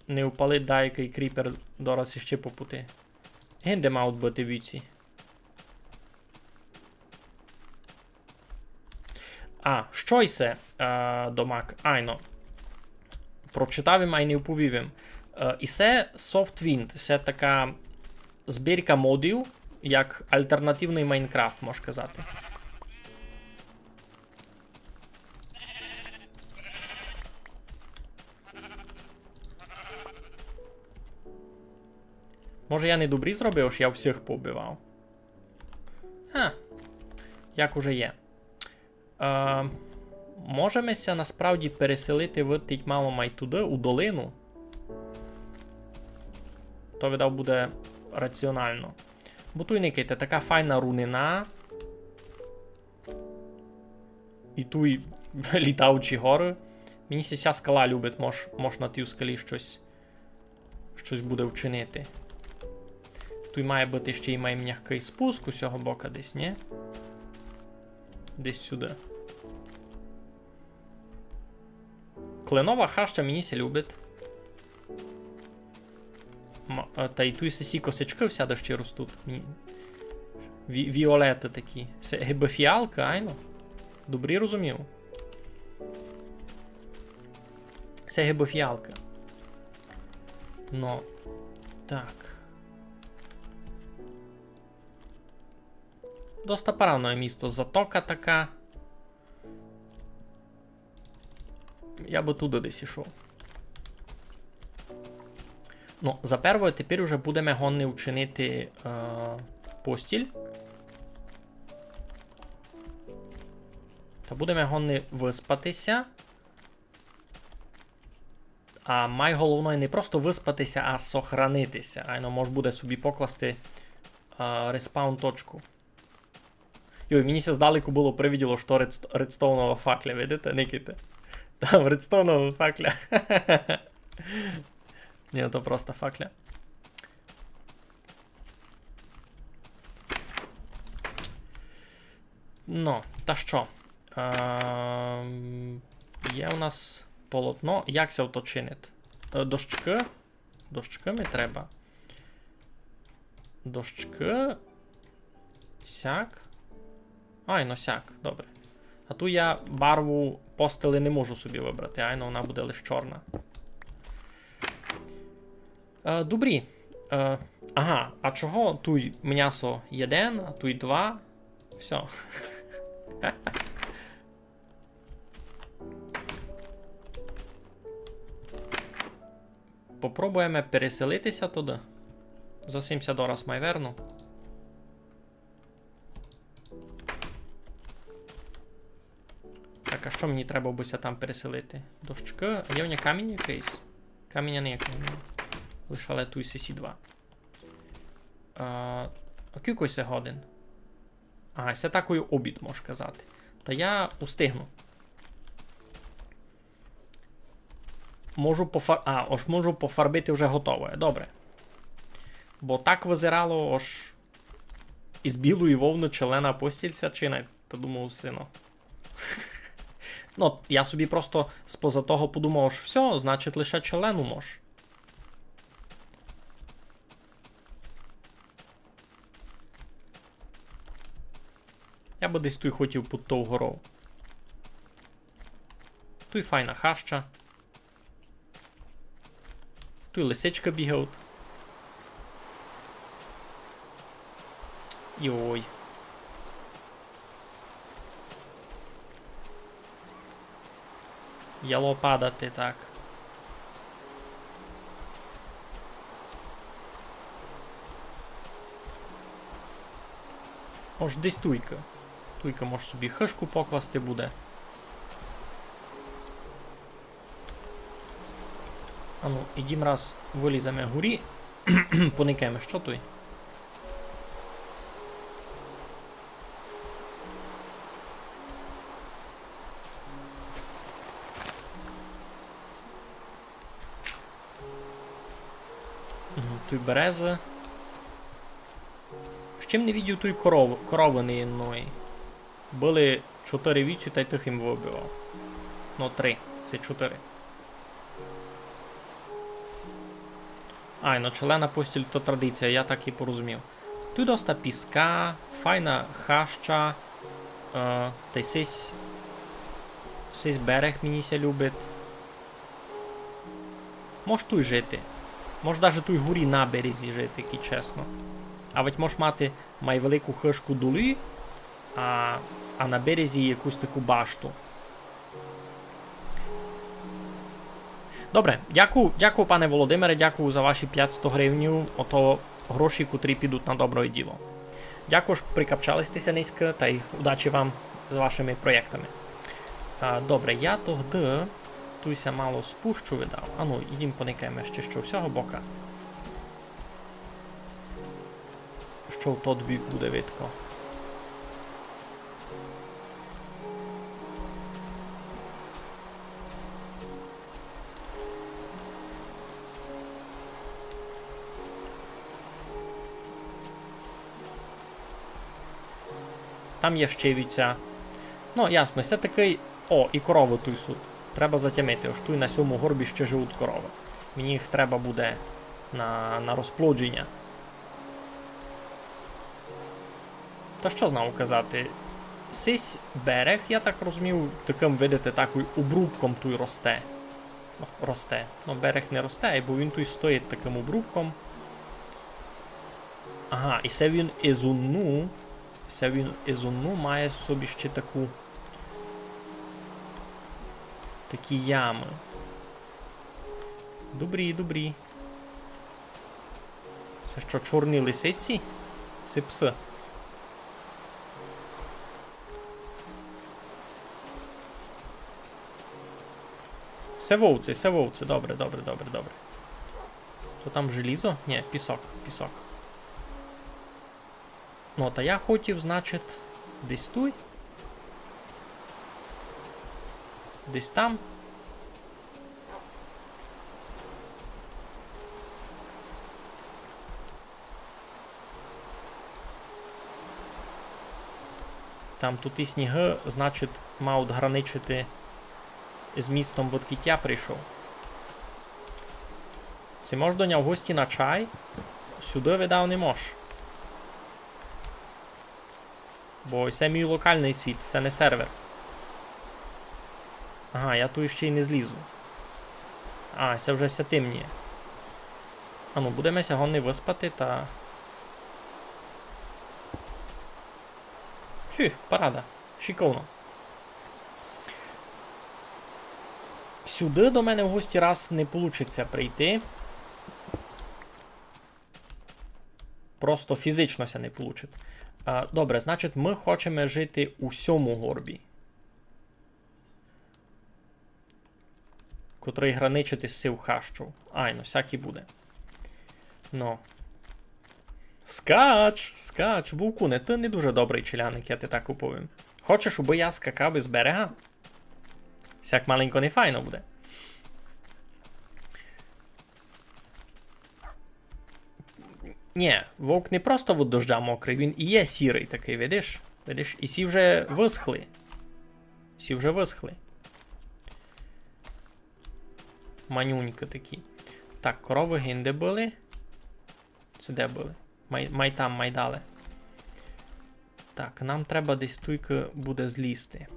не впалить деякий кріпер дораз іще по пути. Гінде мають бути віці. А, що йсе, домак? Айно. Прочитав їм, а й не вповів їм. Ісе SoftWind. Це така збірка модів, як альтернативний Майнкрафт, можна казати. Може я не добрі зробив, що я всіх побивав. Як уже є. Можемося насправді переселити в Тітьмало май туди, у долину. То, видав, буде раціонально. Бо тут, никайте, така файна рунина. І тут літаючі гори. Мені ця скала любить, мож на тій скалі щось буде вчинити. Тут має бути ще й має м'який спуск у цього бока десь, ні? Десь сюди. Кленова хаща мені ся любить. Та й тут сі косички вся дощі ростуть. Віолети такі. Це гиби фіалка, айно? Добрі розумів. Це гиби фіалка. Ну, так. Доста паравне місто. Затока така. Я би туди десь ішов. Ну, за первою тепер вже будемо гонни вчинити постіль. Та будемо гонни виспатися. А найголовніше не просто виспатися, а сохранитися. Айно, може буде собі покласти респаун точку. Йой, мені ся здалеку було привиділо, що редстоунова факля, видите, Никите? Там редстоунова факля. Ні, то просто факля. Ну, та що? Є у нас полотно. Як це ото чинить? Дощки. Дощками треба. Дощки. Сяк. Айно, сяк, добре. А тут я барву постели не можу собі вибрати, айно вона буде лише чорна. Добрі. Ага, а чого тут м'ясо 1, а тут 2? Все. Попробуємо переселитися туди. За $70 май верну. Так, а що мені треба бися там переселити? Дощки? А є в нього камінь якийсь? Каміння ніякого немає. Лише але тут CC2. А кількось годин? Ага, це такою обід, можеш казати. Та я устигну. Можу можу пофарбити вже готове. Добре. Бо так визирало аж із білої вовни челена постільця чинить. Та думав, сино. Ну, я собі просто споза того подумав, що все, значить лише челену мож. Я би десь тут хотів під ту гору. Тут файна хаща. Тут лисичка бігають. Йой. Яло падати, так. Може десь туйка. Туйка може собі хишку покласти буде. А ну, ідім раз виліземо горі. Поникаємо, що той? Той берези. З чим не відділ той корови не інної? Були 4 віці, та й тих їм вибивав. Ну, 3. Це 4. Ай, ну челена постіль то традиція, я так і порозумів. Тут доста піска, файна хаща, та й сись берег мені ся любить. Мож тут жити. Мож навіть тут горі на березі жити, які чесно. А ведь мож мати велику хишку долі, а на березі якусь таку башту. Добре, дякую, пане Володимире, дякую за ваші 500 гривень. Ото гроші, котрі підуть на добре діло. Дякую, що прикапчалися низько, та й удачі вам з вашими проєктами. Добре, я тоді туйся мало спущу видав. А ну, ідім поникаємо ще що всього бока. Що в тот бік буде видко. Там є щевиця. Ну, ясно, це такий... О, і корови туй суд. Треба затямити. Ось туй на сьому горбі ще живуть корови. Мені їх треба буде на розплодження. Та що знав казати? Сись берег, я так розумів, таким, видите, такою обрубком туй росте. Ну, росте. Ну, берег не росте, бо він туй стоїть таким обрубком. Ага, і це він ізуну. Це він ізуну має в собі ще такі ями. Добрі. Це що, чорні лисиці? Це пси. Це вовці. Добре. То там желізо? Ні, пісок. Ну, та я хотів, значить, десь туй. Десь там. Там тут і сніги, значить, мав граничити з містом, водкіт я прийшов. Це мож до нього в гості на чай? Сюди, видав, не мож. Бо це мій локальний світ, це не сервер. Ага, я тут ще й не злізу. А, це вже ся темніє. А ну, будемо сьогодні виспати та... Фу, парада. Шиковно. Сюди до мене в гості раз не вийде прийти. Просто фізично ся не вийде. Добре, значить, ми хочемо жити у сьому горбі. Котрий граничити з Сивхащу. Ай, ну, всякий буде. Ну. Скач, вовкуне, ти не дуже добрий челяник, я ти так уповім. Хочеш, аби я скакав із берега? Сяк маленько не файно буде. Ні, вовк не просто від дождя мокрий, він і є сірий такий, видиш? І сі вже висхли. Манюнька такі. Так, корови гінде були. Це де були? Майдали. Так, нам треба десь туйка буде злізти.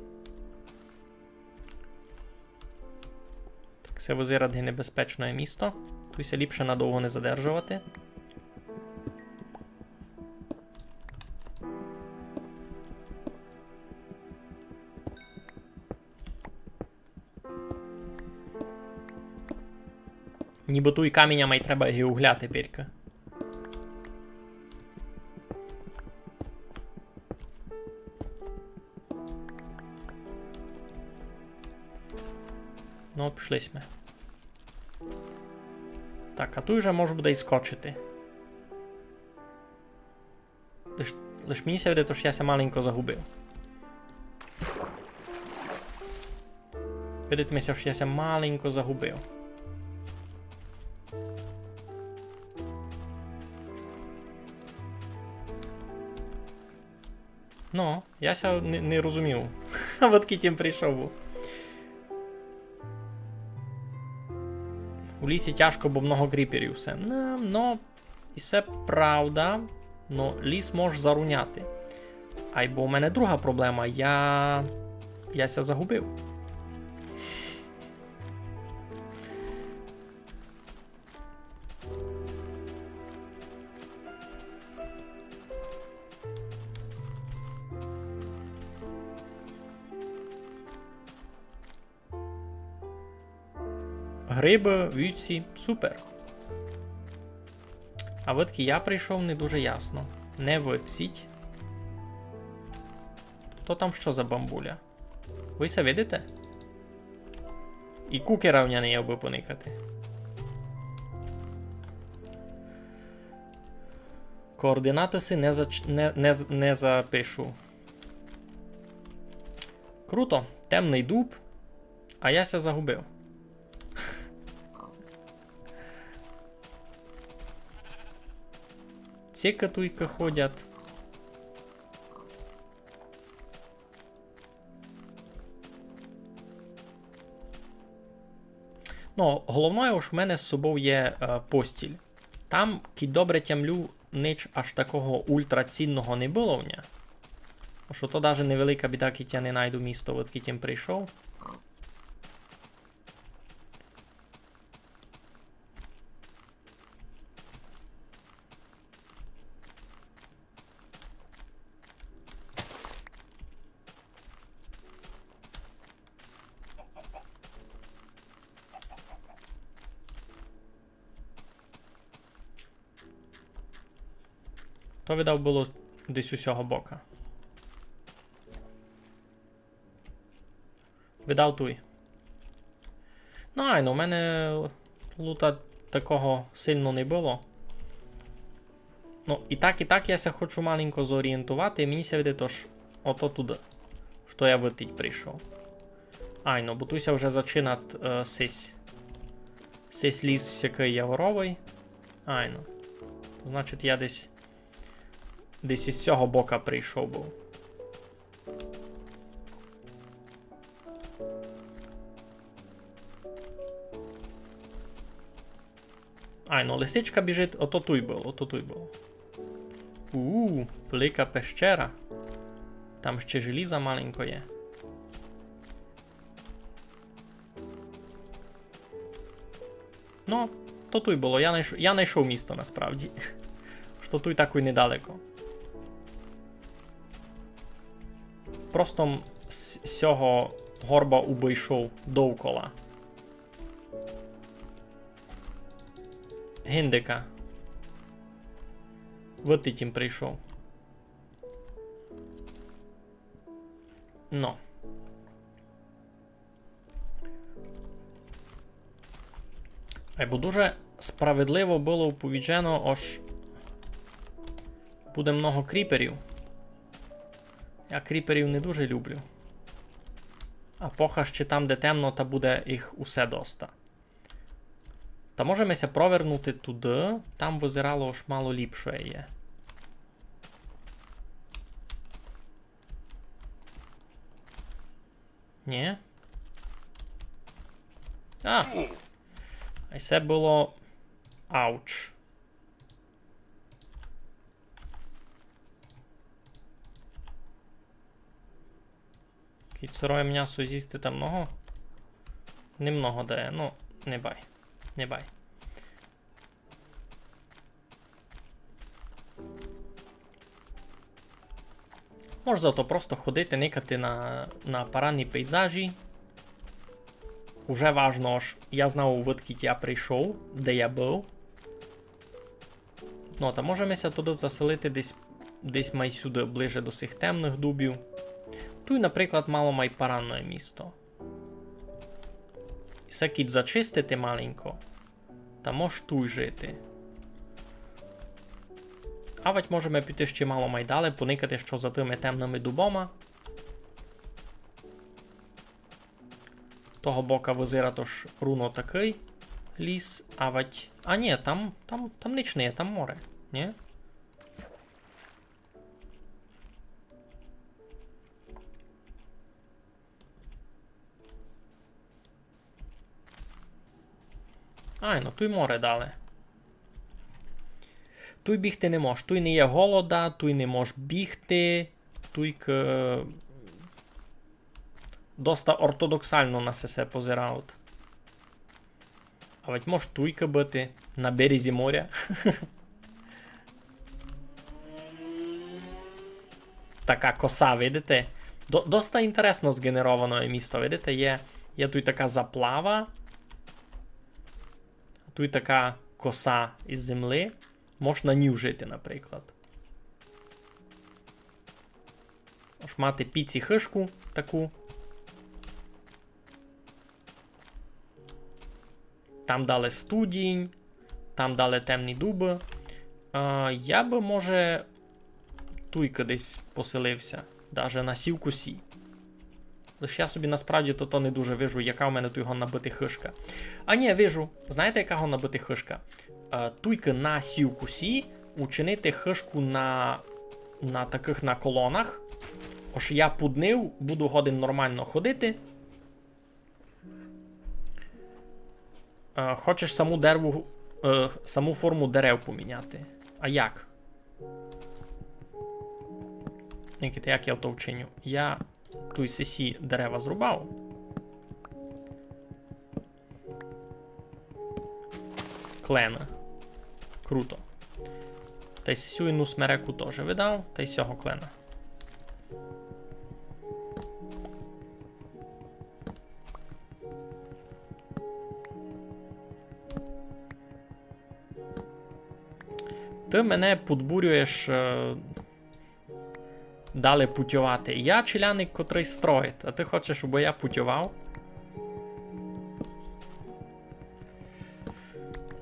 Так, це визиради небезпечне місто. Туйся ліпше надовго не задержувати. Ніби туй каміння май треба геугля теперка. Ну, пішлись ми. Так, а тут вже можу буде і скочити. Лиш мені ся видає, що я ся маленько загубив. Видите, що я ся маленько загубив. Ну, яся не розумів. А от кітім прийшов. У лісі тяжко, бо много кріперів все. Ну, і це правда. Ну, ліс може заруняти. Ай, бо у мене друга проблема. Яся загубив. Гриби, вівці, супер. А видки я прийшов не дуже ясно. Не виціть. То там що за бамбуля? Ви це видите? І кукера в не би поникати. Координати си не запишу. Круто. Темний дуб. А я ся загубив. Ці катуйки ходять. Ну, головною ж в мене з собою є постіль. Там, кі добре тямлю, ніч аж такого ультрацінного не було в ня. Що то навіть невелика біда, кі я не найду місто, от кітім прийшов. То, видав, було десь усього бока. Видав туй. Ну, у мене лута такого сильно не було. Ну, і так я ся хочу маленько зорієнтувати, і мені ся видить, тож ото туди, що я витить прийшов. Ну, бо туся вже зачинат сесь ліс всякий яворовий. Ну. То, значить, я десь із цього бока прийшов був. Ну, лисичка біжить, ото туй було. Велика пещера. Там ще желіза маленько є. Ну, то туй було. Я знайшов місто насправді. Що туй так і недалеко. Просто з цього горба обійшов довкола. Гіндика. Вититім прийшов. Ну. Бо дуже справедливо було оповіджено, аж буде много кріперів. Я кріперів не дуже люблю. А поки ще там, де темно, та буде їх усе доста. Та можемося провернути туди, там визирало аж мало ліпше є. Ні? А це було... Ауч. Кіт сироє м'ясо з'їсти там много? Немного дає, ну, не бай. Не бай. Можеш зато просто ходити, никати на парадні пейзажі. Уже важно, аж я знав, звідки я прийшов, де я був. Ну, та можемося туди заселити десь май сюди, ближе до цих темних дубів. Тут, наприклад, мало май паранне місто. І се кіт зачистити маленько, та мож тут жити. А ведь можемо піти ще мало май далі, поникати, що за тими темними дубома. Того бока визира тож руно такий ліс, а ведь... А ні, там ніч не є, там море, ні? Ай, ну туй море дали. Туй бігти не мож. Туй не є голода, туй не мож бігти. Туй доста ортодоксально на сесе позираут. А ведь мож туйка бити на березі моря. Така коса, видите? Доста інтересно згенероване місто, видите? Є тут така заплава. Тут така коса із землі. Можна на ній жити, наприклад. Можеш мати піці хишку таку. Там дали студінь. Там дали темні дуби. Я би, може, туйка десь поселився. Даже на сівкусі. Лише я собі насправді то не дуже вижу, яка в мене туйго набити хишка. А ні, вижу. Знаєте, яка го набити хишка? Туйка на сівкусі учинити хишку на таких на колонах. Ось я пуднив, буду годин нормально ходити. Хочеш саму форму дерев поміняти. А як? Никите, як я то вчиню? Я туй сесі дерева зрубав. Клена. Круто. Та й сесю іну смереку теж видав, та й сього клена. Ти мене подбурюєш далі путювати. Я челяник, котрий строїть, а ти хочеш, щоб я путював?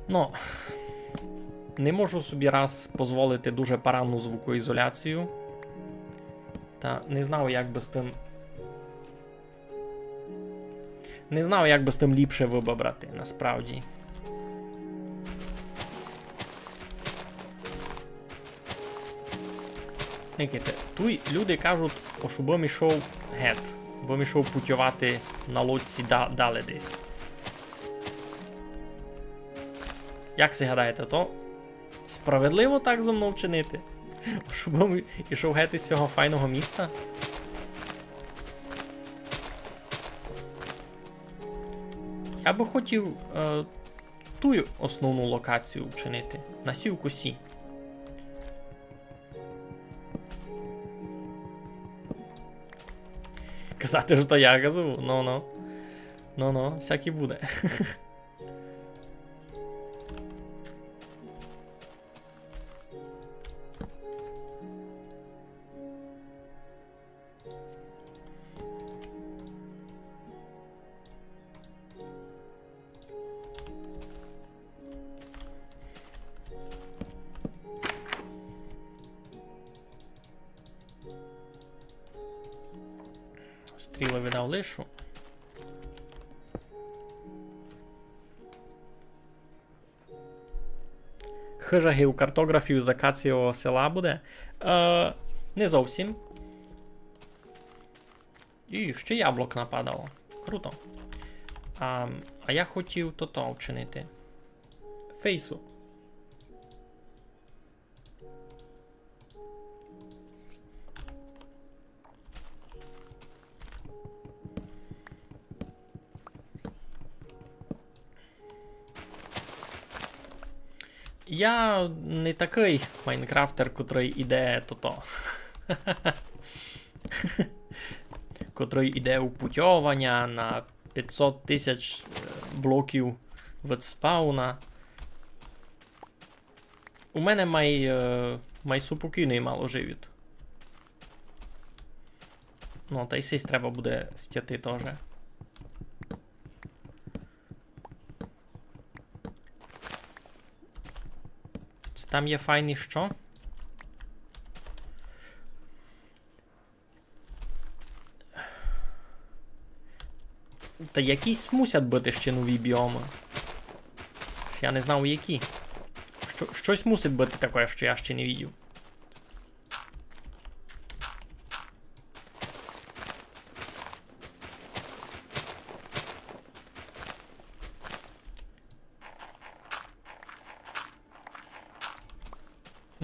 Ну, не можу собі раз дозволити дуже погану звукоізоляцію. Та не знав, як би з тим... Не знав, як би з тим ліпше вибрати, насправді. Никите, тут люди кажуть, щоб бо йшов гет, бо йшов путювати на лодці далі десь. Як си гадаєте, то справедливо так зо мною вчинити? Щоб йшов гет із цього файного міста? Я би хотів ту основну локацію вчинити, на сівкусі. Казати, що то я казав? Ну, всякі буде. Стріли видав лишу. Хижа геокартографію з акацієвого села буде? Не зовсім. І ще яблук нападало. Круто. А я хотів то вчинити. Фейсу. Я не такий майнкрафтер, котрий іде то-то. Котрий іде у путьовання на 500 тисяч блоків від спауна. У мене май супокійний мало живіт. Ну, та й сись треба буде стяти теж. Там є файні що? Та якісь мусять бути ще нові біоми. Я не знав які. Щось мусить бути таке, що я ще не бачив.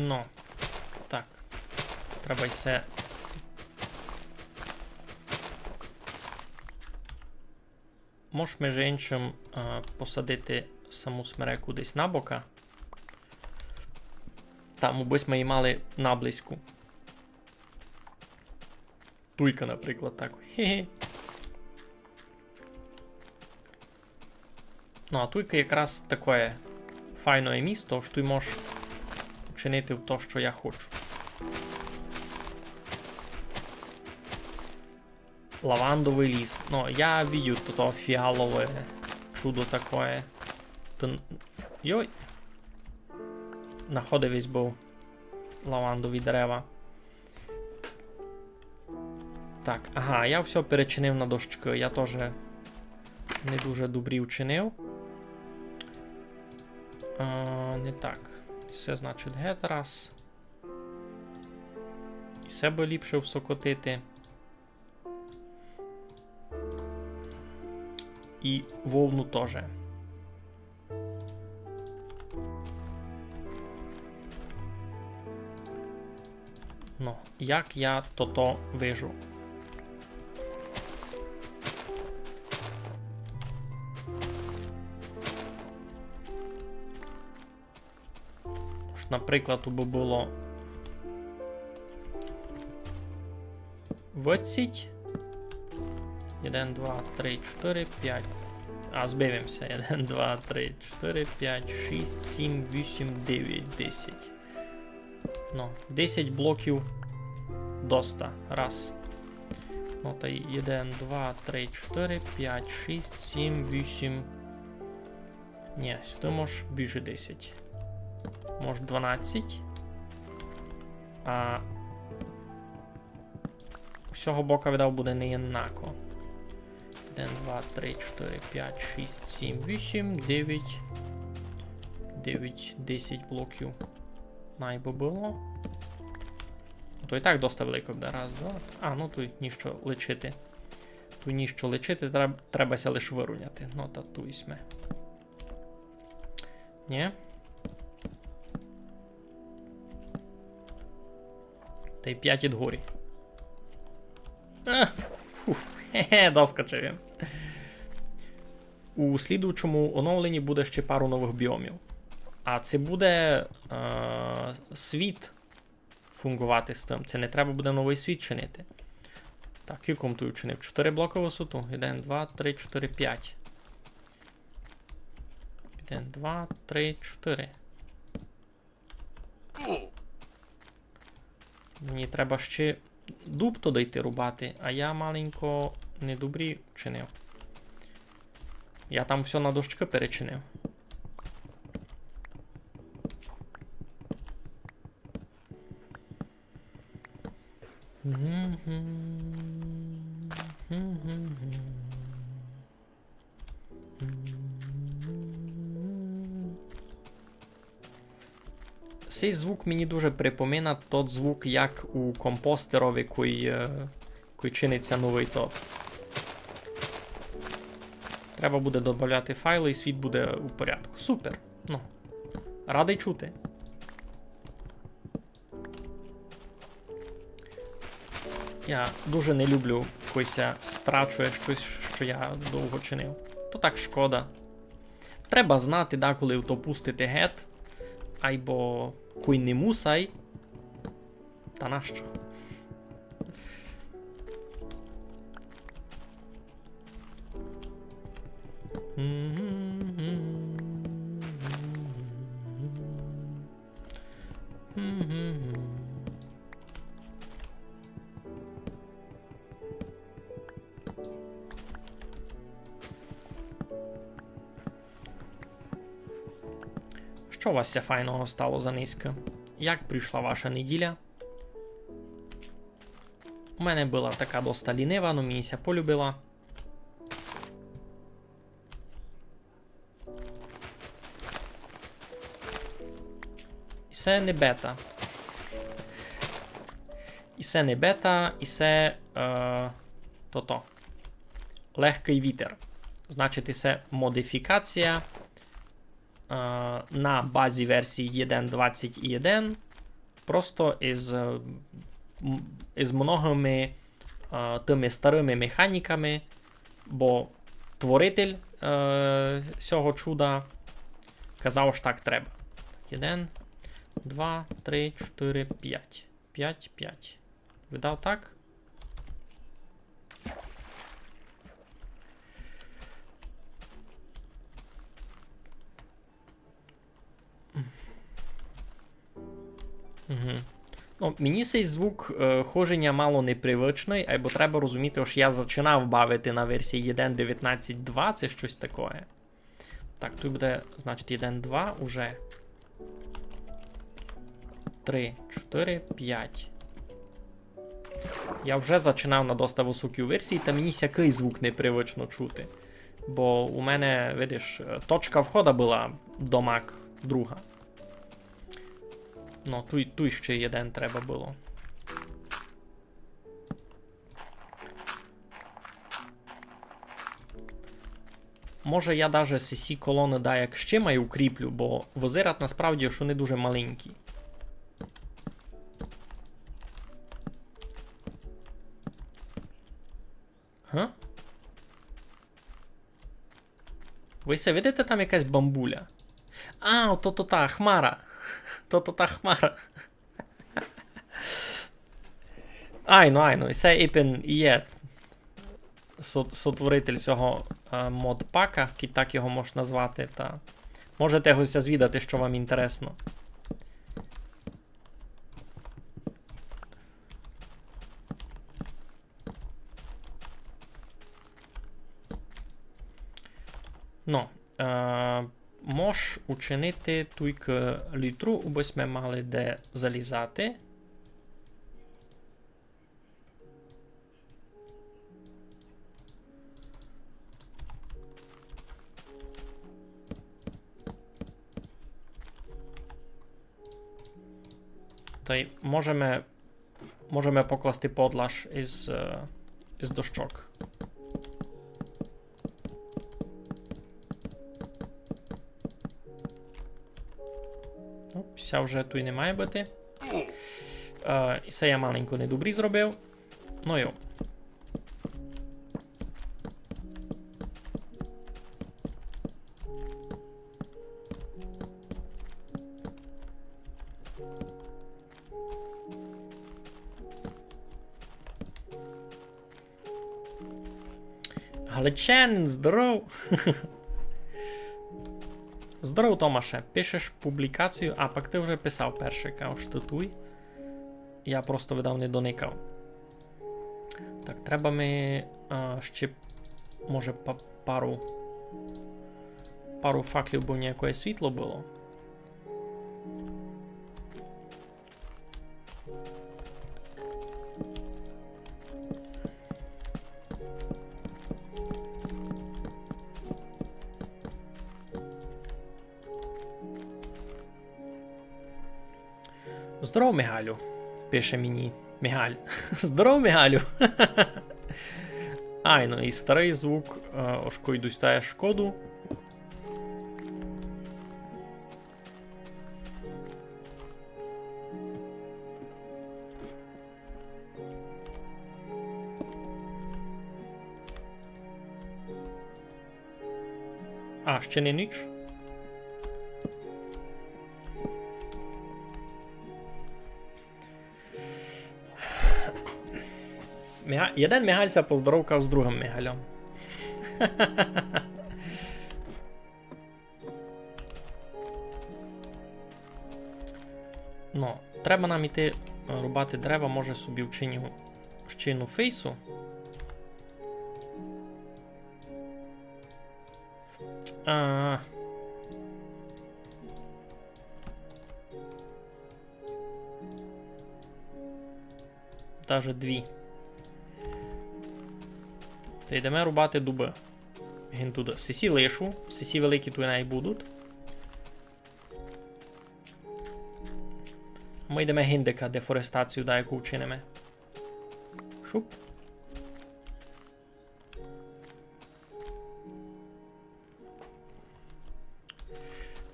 Ну, так. Треба й все. Можеш, між іншим, посадити саму смереку десь на бока. Там, аби ми її мали наблизьку. Туйка, наприклад, так. Хе-хе. Ну, а туйка якраз таке файне місто, що ти можеш чинити в те, що я хочу. Лавандовий ліс. Ну, я видел то фіалове чудо такое. Йой. Находивись був лавандові дерева. Так, ага, я все перечинив на дощки. Я теж не дуже добрі вчинив. Не так. Все, значить, гет раз. І себе ліпше всокотити. І вовну теж. Ну, як я то вижу? Наприклад, би було 20. 1, 2, 3, 4, 5. А, збивимося. 1, 2, 3, 4, 5, 6, 7, 8, 9, 10. Ну, 10 блоків доста. Раз. Ну, та 1, 2, 3, 4, 5, 6, 7, 8. Ні, сюди можеш більше 10. Може 12. А всього бока видав буде не однаково. 1, 2, 3, 4, 5, 6, 7, 8, 9. 9, 10 блоків. Найбо було. То і так доста велико буде. Раз, два. А, ну тут ніщо лечити. Тут ніщо лечити, требася лише вирівняти. Ну, та ту і сме. Ні? Та й 5 відгорі. Хе-хе, доскочив він. У слідуючому оновленні буде ще пару нових біомів. А це буде світ фунгувати з тим. Це не треба буде новий світ чинити. Так, кільком тут чинив? 4 блоки висоту. 1, 2, 3, 4, 5. 1, 2, 3, 4. Мені треба ще дуб туди йти рубати, а я маленько недобрі чинив. Я там все на дощки перечинив. Цей звук мені дуже припомина тот звук, як у компостерові, кой чиниться новий топ. Треба буде додати файли і світ буде у порядку. Супер. Ну, радий чути. Я дуже не люблю, койся страчує щось, що я довго чинив. То так шкода. Треба знати, да, коли то пустити гет. Айбо кой не мусай. Та нащо? Що у вас ся файного стало за низько? Як прийшла ваша неділя? У мене була така доста лінива, но мені ся полюбила. І це не бета. І це не бета, і це то-то. Легкий вітер. Значить, і це модифікація на базі версії 1.20 і 1 просто із многими тими старими механіками, бо творитель цього чуда казав, що так треба. 1, 2, 3, 4, 5. 5, 5. Видав так? Угу. Ну, мені цей звук ходження мало непривичний, або треба розуміти, що я починав бавити на версії 1.19.2, це щось таке. Так, тут буде, значить, 1.2 уже. 3, 4, 5. Я вже починав на доста високій версії, та мені сякий звук непривично чути. Бо у мене, видиш, точка входу була до Mac друга. Ну, тут ще один треба було. Може я даже CC колони да як ще маю укріплю, бо визират насправді, що не дуже маленький. Га? Ви все видите, там якась бамбуля? А, то та хмара. То та хмара. Айно, і це Іпен і є сотворитель цього модпака, так його можна назвати, та можете його звідати, що вам інтересно. Ну, мож учинити тільки літру, бо ми мали де залізати. Та й можемо покласти подлаж із дощок. Ся вже тут не має бути. І це я маленько недобрі зробив. Ну йо. Галичанин, здоров! Здоров, Томаше, пишеш публікацію, а пак ти вже писав перший, штитуй. Я просто видав не доникав. Так, треба ми ще, може, пару факлів, бо ніякое світло було. Здоров, Мигалю, пише мені Мигаль. Здоров, Мигалю. Ай, ну і старий звук ошко йдуть стає шкоду. А, ще не ніч? Jeden Michal sa pozdоровкав з другим Михалем. Ну, треба нам іти рубати дерева, може собі вчину фейсу. Даже дві. Та йдемо рубати дуби. Він туди. Сисі лишу. Сисі великі тут не будуть. Ми йдемо гіндика, дефорестацію, да, яку вчинимо. Шуп.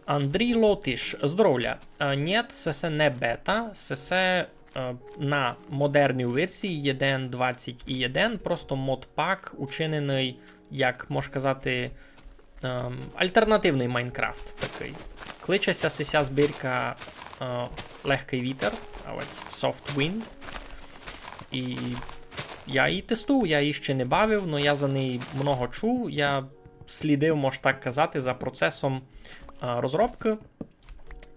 Андрій Лотиш, здоров'я. Нет, сесе не бета, сесе на модерній версії 1.20.1, просто модпак учинений, як можна казати, альтернативний Майнкрафт такий. Кличеся сися збірка Легкий вітер, Soft Wind. І я її тестую, я її ще не бавив, але я за неї много чув, я слідив, можна так казати, за процесом розробки.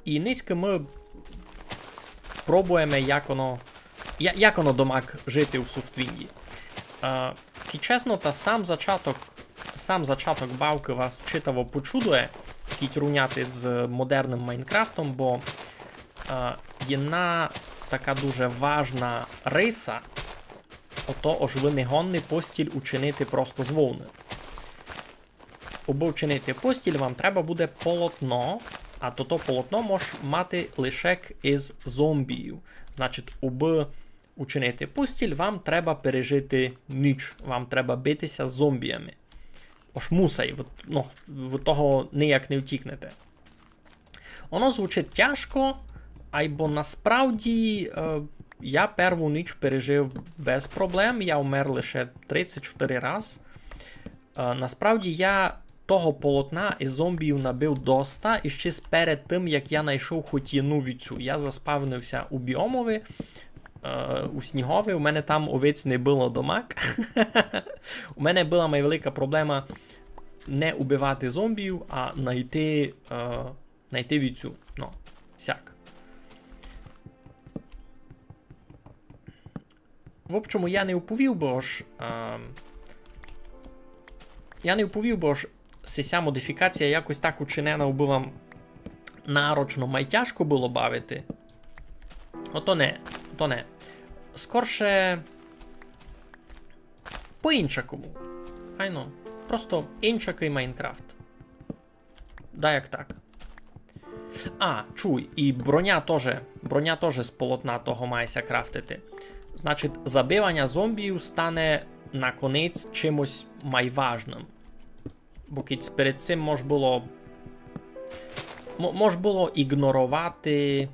І низько ми пробуємо, як воно домак жити у софтвінді. І чесно, та сам зачаток бавки вас читаво почудує, кіть руняти з модерним Майнкрафтом, бо єна така дуже важна риса, ото ож ви не гонний постіль учинити просто з вовни. Аби учинити постіль, вам треба буде полотно, а то полотно може мати лише із зомбіїв. Значить, аби учинити постіль, вам треба пережити ніч, вам треба битися з зомбіями. Ож мусай, ви того ніяк не втікнете. Воно звучить тяжко, або насправді я перву ніч пережив без проблем, я вмер лише 34 раз. Насправді я того полотна із зомбіїв набив доста, і ще перед тим, як я знайшов хоч єну віцю. Я заспавнився у біомові, у снігові, у мене там овець не було домак. У мене була найвелика проблема не убивати зомбіїв, а знайти віцю. Ну, сяк. В общому, я не уповів, бо ж ця модифікація якось так учинена, аби вам нарочно майтяжко було бавити. Ото не. Скорше по-іншакому. Айно. Просто іншакий Майнкрафт. Да, як так. Чуй, і броня теж з полотна того мається крафтити. Значить, забивання зомбіїв стане на конець чимось майважним. Бо кіць перед цим мож було ігнорувати...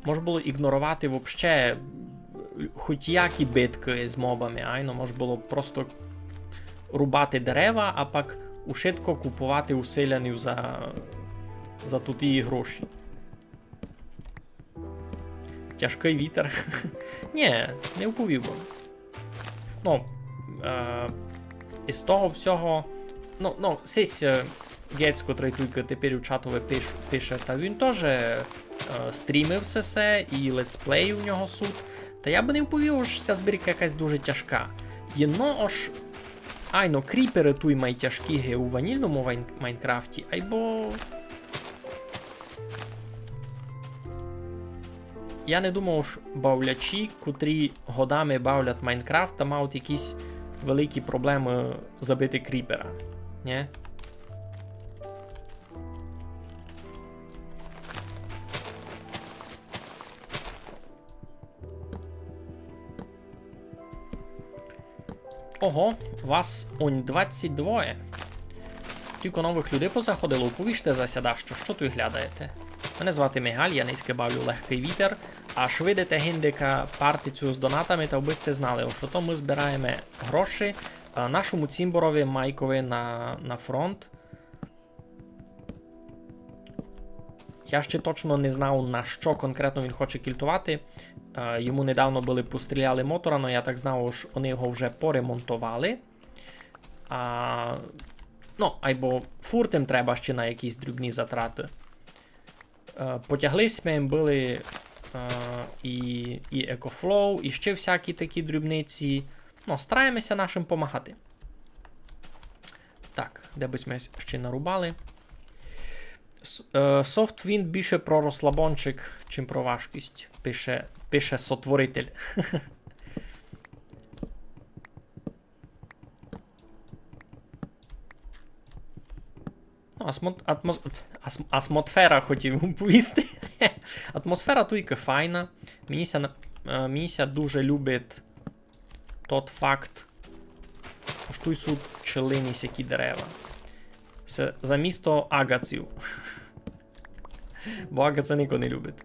Мож було ігнорувати вообще хоч які битки з мобами, айно, мож було просто рубати дерева, а пак ушитко купувати усилянів за туті гроші. Тяжкий вітер. Ні, не вповів би. Із того всього... Сись Гець, котрий тільки тепер у чатове пише, та він теж стрімив все і летсплей у нього суд. Та я би не вповів, що ця збірка якась дуже тяжка. Єно аж... кріпери туй май тяжкі у ванільному Майнкрафті, айбо... Я не думав, що бавлячі, котрі годами бавлять Майнкрафт, та мають якісь великі проблеми забити кріпера. Ні? Ого, вас онь 22. Тільки нових людей позаходило, повіжте засяда, що тут глядаєте. Мене звати Мигаль, я низьки бавлю Легкий вітер, а швидите гіндика партицю з донатами, та ви сте знали, що то ми збираємо гроші нашому цімборові Майкові на фронт. Я ще точно не знав, на що конкретно він хоче кільтувати. Йому недавно були постріляли мотора, але я так знав, що вони його вже поремонтували. Або фуртим треба ще на якісь дрібні затрати. Потяглись ми їм були і EcoFlow, і ще всякі такі дрібниці. Стараємося нашим допомагати. Так, де бись ми ще нарубали. Softwind більше про розслабончик, чим про важкість, пише сотворитель. Атмосфера хотів повісти. Атмосфера тільки файна. Мені дуже любить тот факт, що тут суть пчелині всякі дерева. Це за місто агаців. Бо агаца ніхто не любить.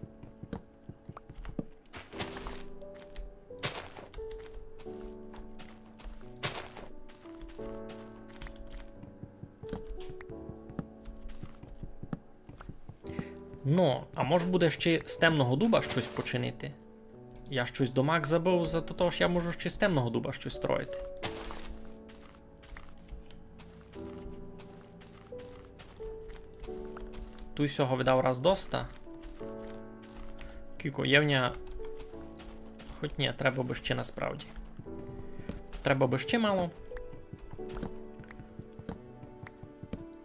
Ну, а може буде ще з темного дуба щось починити? Я щось до Мак забув, за того що я можу ще з темного дуба щось строїти. Tu всього видав раз доста. Кіко, євня. Хоч ні, треба би ще насправді. Треба би ще мало.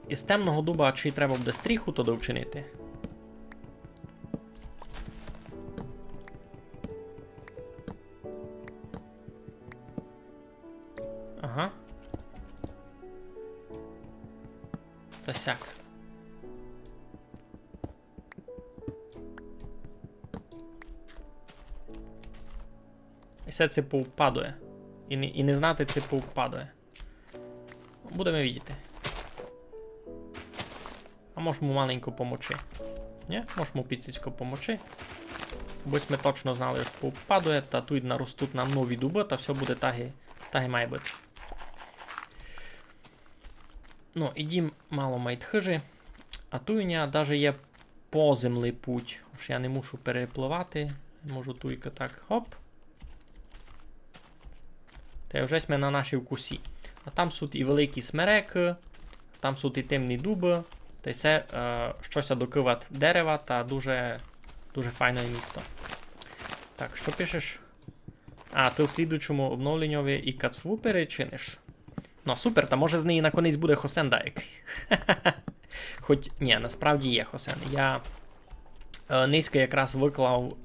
Із темного дуба, чи треба буде стріху то довчинити? Ага. Та сяк. І все це повпадує. І не знати це повпадує. Будемо видіти. А можемо маленько помочи. Ні? Можемо піцицько помочи. Бо ми точно знали, що повпадує, та тут наростуть нам нові дуби, та все буде так і має бути. Ну, ідім мало мають хижі. А тут у мене навіть є поземний путь. Що я не мушу перепливати. Можу туйка так, хоп. Та вже ми на нашій вкусі. А там суть і великі смереки, там суть і темні дуби, та й все щось докивати дерева та дуже, дуже файне місто. Так, що пишеш? А, ти у слідуючому обновленню і кацву перечиниш? Ну, супер, та може з неї наконець буде Хосен який. Хоч, ні, насправді є Хосен. Я низько якраз виклав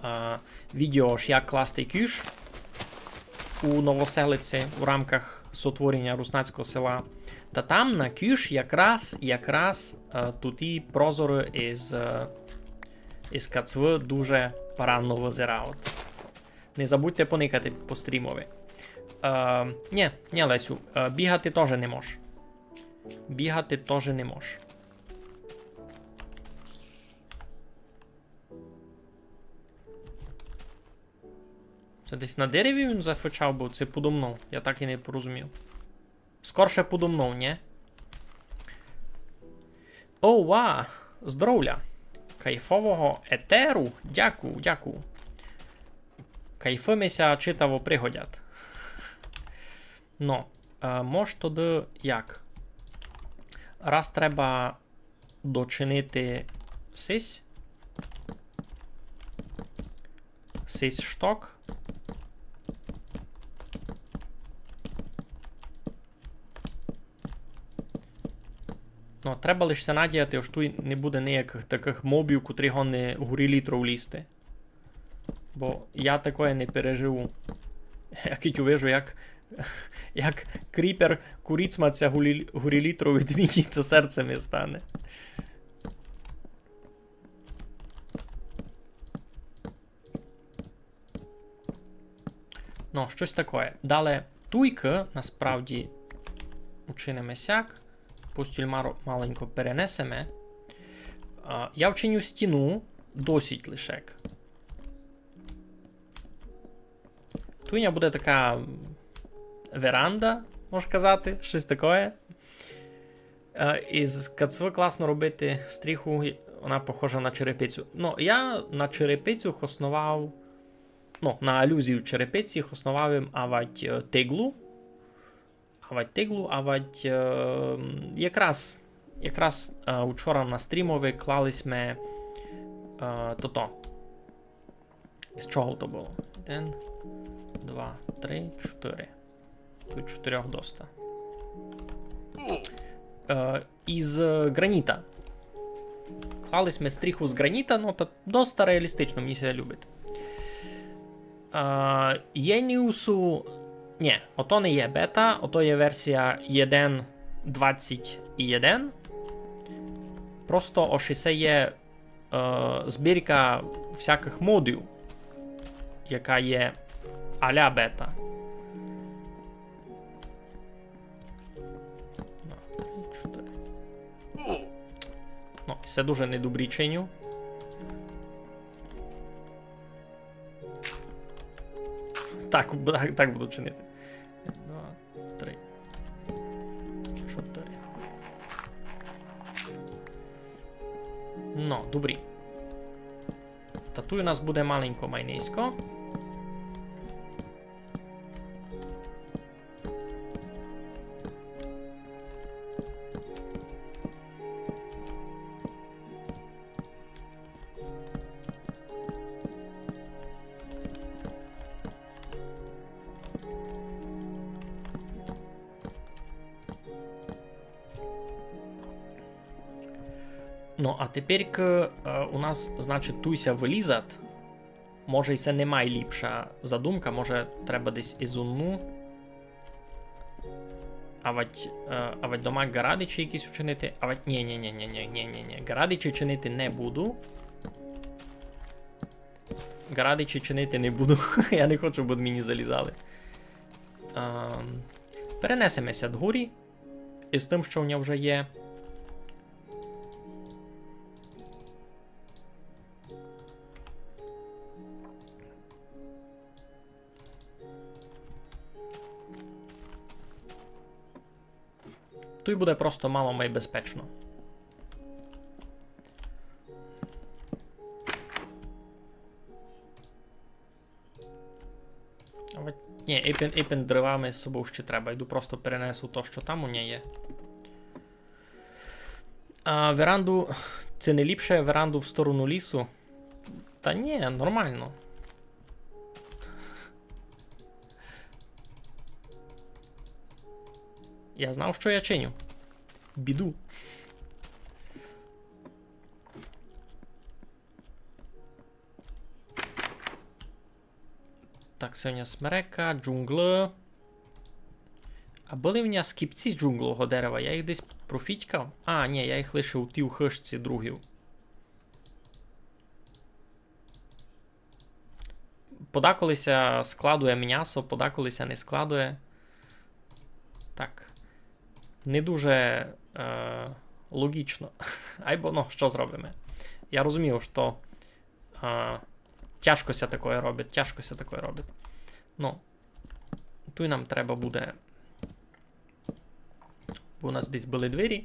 відео, як класти кюш у Новоселиці в рамках сотворення Руснацького села. Та там на кюш якраз тут і прозори із кацви дуже паранно визирають. Не забудьте поникати по стрімові. Ні, Лесю, бігати теж не можеш. Бігати теж не можеш. Це десь на дереві він зафичав, бо це подумнув. Я так і не порозумів. Скорше подумнув, ні? О, ва! Здоровля! Кайфового етеру! Дякую. Кайфимися читаво пригодять. Ну, може тоді як? Раз треба дочинити сись шток. Ну, треба лише надіяти, що тут не буде ніяких таких мобів, котрі гонять горі літру лізти. Бо я такое не переживу. Я кітю вижу, як кріпер куріцматься горі літру відміні, то серце не стане. Ну, щось таке. Далі туйки, насправді, учинимо сяк. Постіль маленько перенесемо. Я вчиню стіну досить лишек. Тут буде така веранда, можна казати, щось таке. Із кацви класно робити стріху, вона похожа на черепицю. Ну, я на черепицю основав, ну, на алюзію черепиці основав їм авать теглу. Якраз вчора на стрімові клались ми то. Із чого то було? 1, 2, 3, 4. Тут 4 доста. Із граніта. Клались ми стріху з граніта, ну то доста реалістично, мені це любить. Єніусу... Ні, ото не є бета, ото є версія 1.21. Просто ось це є збірка всяких модів, яка є а-ля бета. 2, 3, 4. Це дуже недобрі чиню. Так буду чинити. 2, 3, 4. Ну, добрі. Та тут у нас буде маленько майнисько. Ну, а тепер у нас, значить, туйся вилізат. Може, і це не найліпша задумка, може, треба десь ізунну. А вать дома гарадичі якісь вчинити. А вать ні. Гарадичі чинити не буду. Гарадичі чинити не буду. Я не хочу, щоб мені залізали. Перенесемося дгорі. Із тим, що у нього вже є. Тут буде просто мало май безпечно. Ні, іпен деревами з собою ще треба. Йду просто перенесу то, що там у неї є. А веранду... Це не ліпше веранду в сторону лісу? Та ні, нормально. Я знав, що я чиню. Біду. Так, сьогодні смерека, джунгли. А були в мене скіпці джунглового дерева? Я їх десь профітькав? А, ні, я їх лишив у тій хишці другів. Подаколися складує м'ясо, подаколися не складує. Так. Не дуже логічно. Айбо, ну, що зробимо? Я розумію, що тяжкося такое робить. Ну, тут нам треба буде. Бо у нас десь були двері.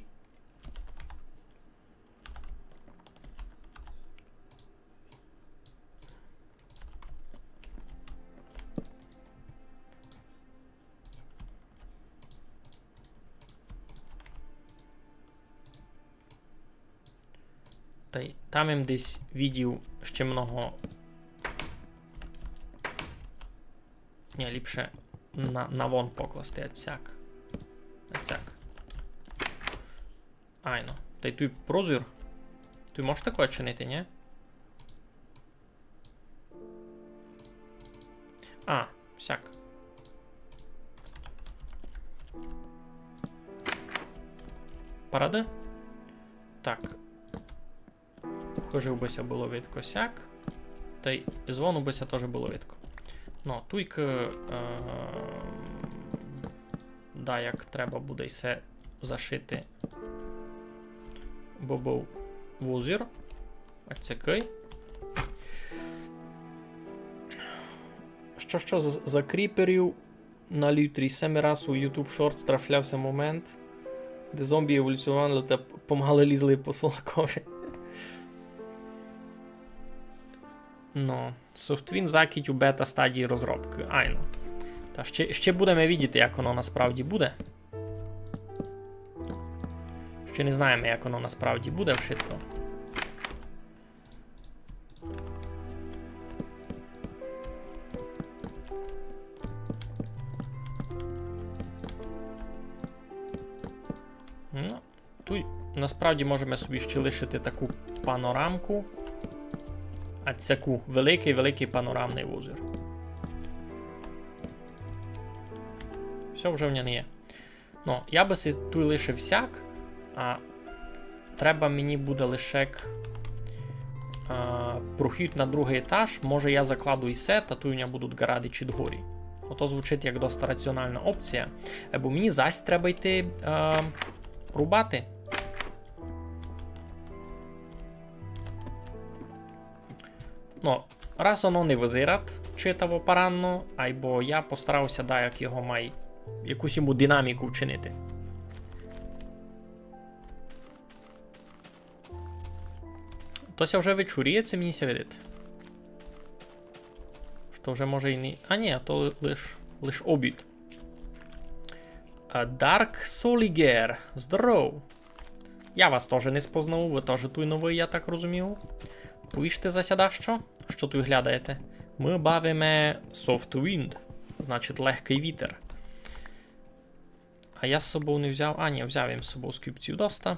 Та й там їм десь відів ще много. Ні, ліпше на вон покласти отсяк. Айно. Та й тут прозір. Ти можеш такое чинити, ні? А, всяк. Паради? Так. Хожив бися було видко сяк. Та й звону бися теж було видко. Ну, туйка. Да, як треба буде все зашити. Бо був вузір. Оцякий. Що за кріперів на літрі 7 раз у YouTube Shorts трафлявся момент, де зомбі еволюціонували та помагали лізли по Солакові. Ну, Softwin закіть у бета-стадії розробки. Айно. Та ще будемо бачити, як воно насправді буде. Ще не знаємо, як воно насправді буде вшитко. Ну, тут насправді можемо собі ще лишити таку панорамку. А цяку великий панорамний вузір. Все вже в нього не є. Ну, я би тут лишив всяк, а треба мені буде лише прохід на другий етаж. Може я закладу і сет, а тут у мене будуть гарадичі дгорі. Ото звучить як досить раціональна опція. Бо мені зась треба йти рубати. Ну, раз воно не визират читаво поранно, айбо я постарався, да, як його має, якусь йому динаміку вчинити. Тося вже вечоріється, мені ся видить. Що вже може і не... А ні, то лиш обід. Dark Soliger, здоров. Я вас теж не спознав, ви теж той новий, я так розумів. Повіжте засяда, що? Що тут глядаєте? Ми бавимо Soft Wind, значить легкий вітер. А я з собою не взяв... А, ні, взяв їм з собою скрипців доста.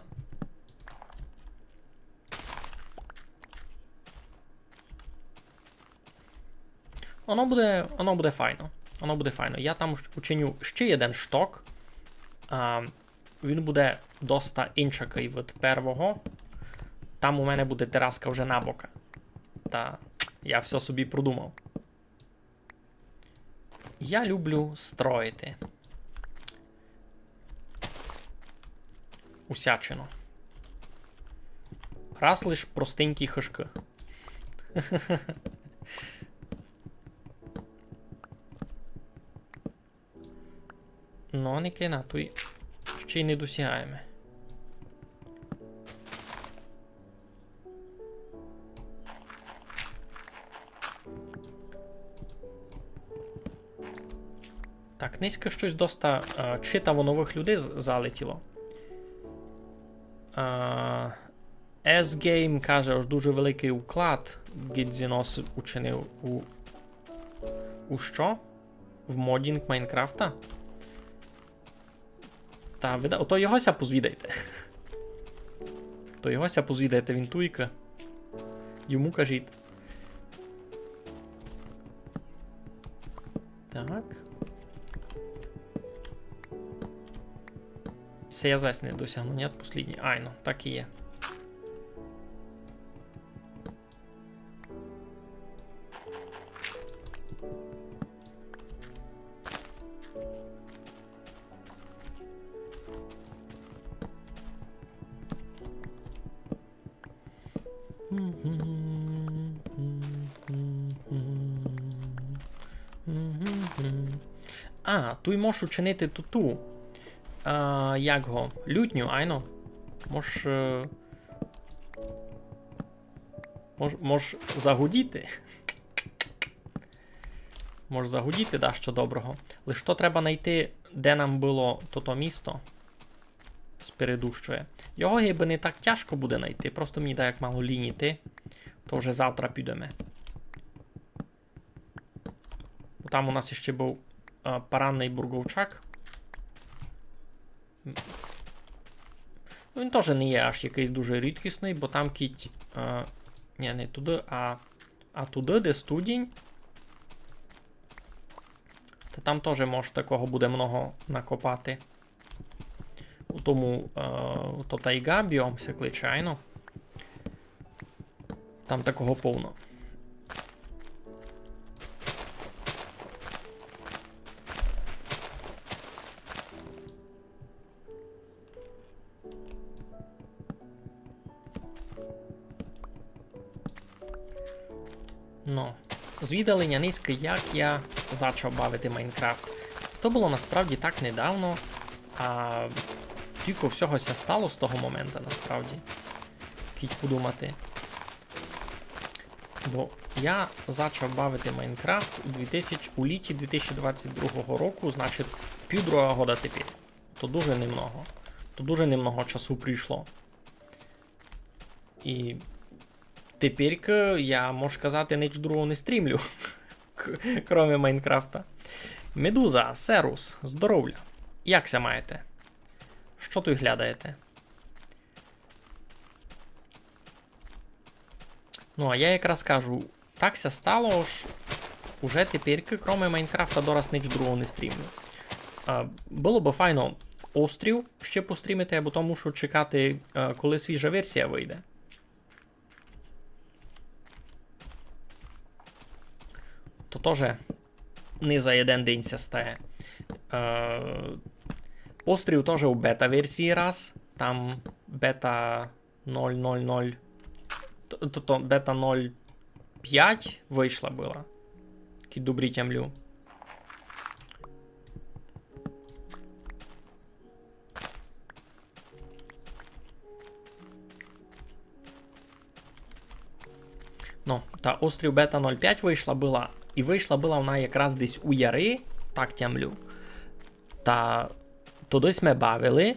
Воно буде файно. Воно буде файно. Я там учиню ще один шток. Він буде доста іншакий від первого. Там у мене буде тераска вже набока. Та я все собі продумав. Я люблю строїти. Усячину. Раз лиш простенькі хишки. Ну, не кина, то й ще й не досягаємо. Так, низько щось доста читаво нових людей залетіло. S-Game каже, аж дуже великий уклад Гідзінос учинив у що? В модінг Майнкрафта? Та, ото йогося позвідайте. То йогося позвідайте, він туйка. Йому кажіть. Так. Це я зась не досягну, ні, послідній. Ай, ну, так і є. А, тут можеш учинити туту. Як го? Лютню, айно. Мож загудіти. Мож загудіти, да, що доброго. Лиш то треба знайти, де нам було то місто. Спередущое. Його гиби не так тяжко буде знайти, просто мені дай як мало лініти, то вже завтра підемо. Бо там у нас ще був паранний бурговчак. Він теж не є аж якийсь дуже рідкісний, бо там кіть... Ні, не туди, а туди, де студінь. Та там теж може такого буде много накопати. У тому то тайга біом се кличайно. Там такого повно. Ну, звідалення низько, як я почав бавити Майнкрафт. То було насправді так недавно, а тільки всього ся стало з того моменту, насправді. Кіть подумати. Бо я почав бавити Майнкрафт у літі 2022 року, значить, півдруга года тепер. То дуже немного. То дуже немного часу прийшло. І тепер я, можу сказати, ніч другого не стрімлю. Кроме Майнкрафта. Медуза, Серус, здоров'я. Якся маєте? Що тут глядаєте? Ну, а я якраз кажу, такся стало ж, уже тепер, кроме Майнкрафта, дораз ніч другого не стрімлю. Було б файно острів ще пострімити, або то мушу чекати, коли свіжа версія вийде. То теж не за один день ся стає. Острів теж у бета-версії раз. Там бета 0.0.0. Тобто бета 0.5 0,5 вийшла була. Такі добрі тямлю. Ну, та острів Бета 0,5 вийшла була. І вийшла була вона якраз десь у яри, так тямлю. Та туди ми бавили.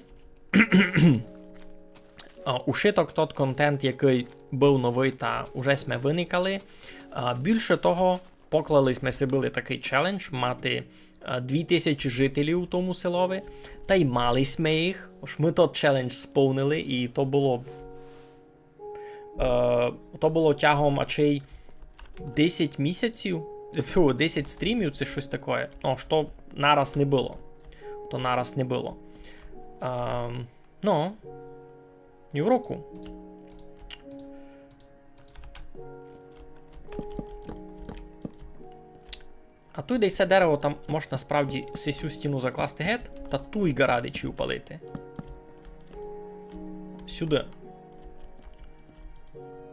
Ушиток тот контент, який був новий, та уже ми виникали. Більше того, поклались ми собі такий челендж мати 2000 жителів у тому селові. Та й мали ми їх. Ось ми тот челендж сповнили, і то було тягом ачей 10 місяців, 10 стрімів, це щось таке. Ну, що нараз не було. То нараз не було. Ну, ні в року. А тут десь дерево, там можна насправді сесю стіну закласти гет, та ту й гарадичі упалити. Сюди.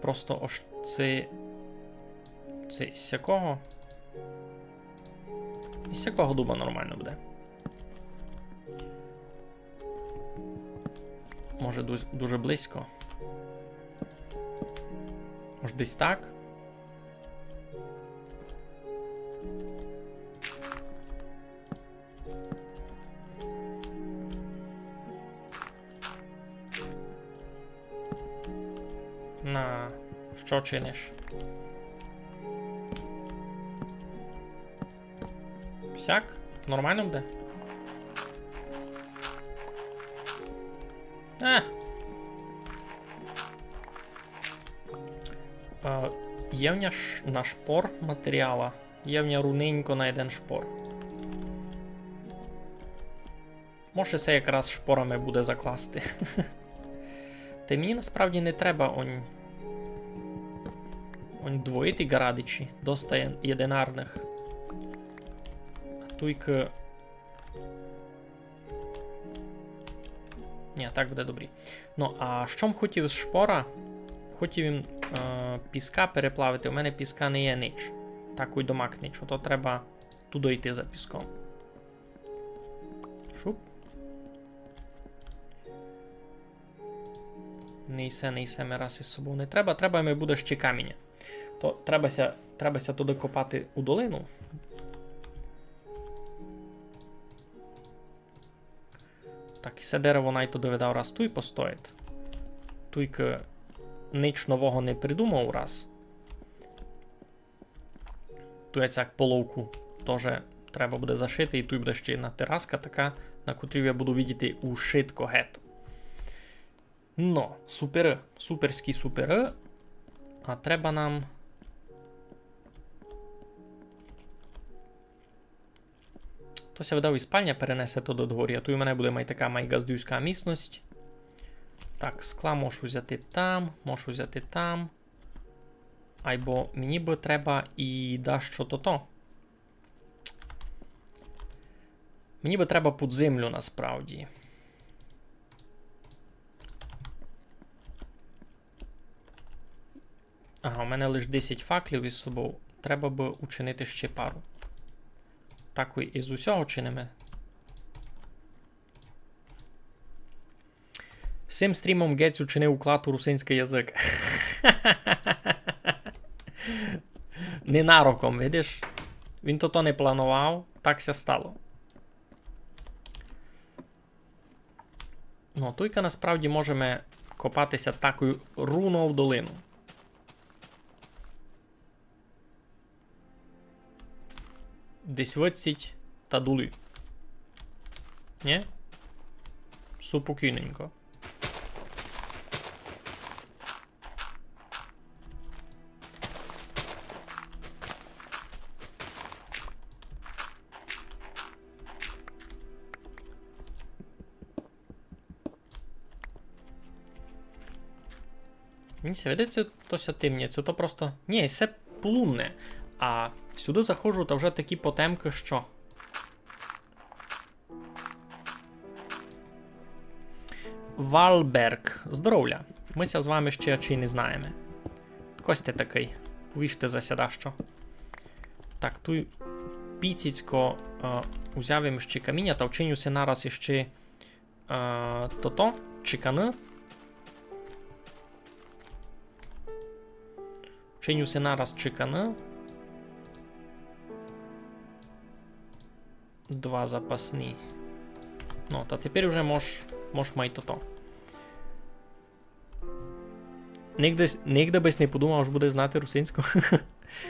Просто ось це з сякого. Із сякого дуба нормально буде. Може дуже близько. Ось десь так. На, що чиниш? Сяк? Нормально буде? Є в на шпор матеріала. Є в руненько на один шпор. Може це якраз шпорами буде закласти. Та мені насправді не треба он двоїти гарадичі. Доста єдинарних. А туйка... Ні, так буде добре. Ну, а що хотів з шпора? Хотів він піска переплавити. У мене піска не є ніч. Так уйдомак ніч. Ото треба туди йти за піском. Шуп. Не йсе ми раз із собою не треба. Треба ми буде ще каміння. То требася туди копати у долину. Так, і це дерево най туди видав раз туй постоїть. Туйка ніч нового не придумав раз. Туя ця половку теж треба буде зашити, і тут буде ще одна тераска така, на котрій я буду видіти ушитко гет. Ну, супер, суперський супер. А треба нам... Хтось видав і спальня перенесе то до дворі, а тут у мене буде така майгаздюйська місність. Так, скла можу взяти там, можу взяти там. Айбо мені би треба і що то. Мені би треба під землю насправді. Ага, у мене лише 10 факлів із собою. Треба би учинити ще пару. Так і із усього чинимо. Цим стрімом Гець учинив уклад у русинський язик. Ненароком, видиш? Він то не планував, так ся стало. Ну, туйка насправді можемо копатися такою руно в долину. Десь виціть та дули. Ні? Супокійненько. Мені се видиться, то ся темніє, це то просто... Ні, це полунне. А сюди заходжу, та вже такі потемки, що... Валберг. Здоровля. Ми ся з вами ще чи не знаємо. Ось ти такий. Повіжте засяда, що. Так, тут піціцько узявим ще каміння та вчинюся нараз іще то чекани. Вчинюся нараз чекани. 2 запасні. Ну, та тепер вже можеш мати то. Нігде бись не подумав, що будеш знати русинську.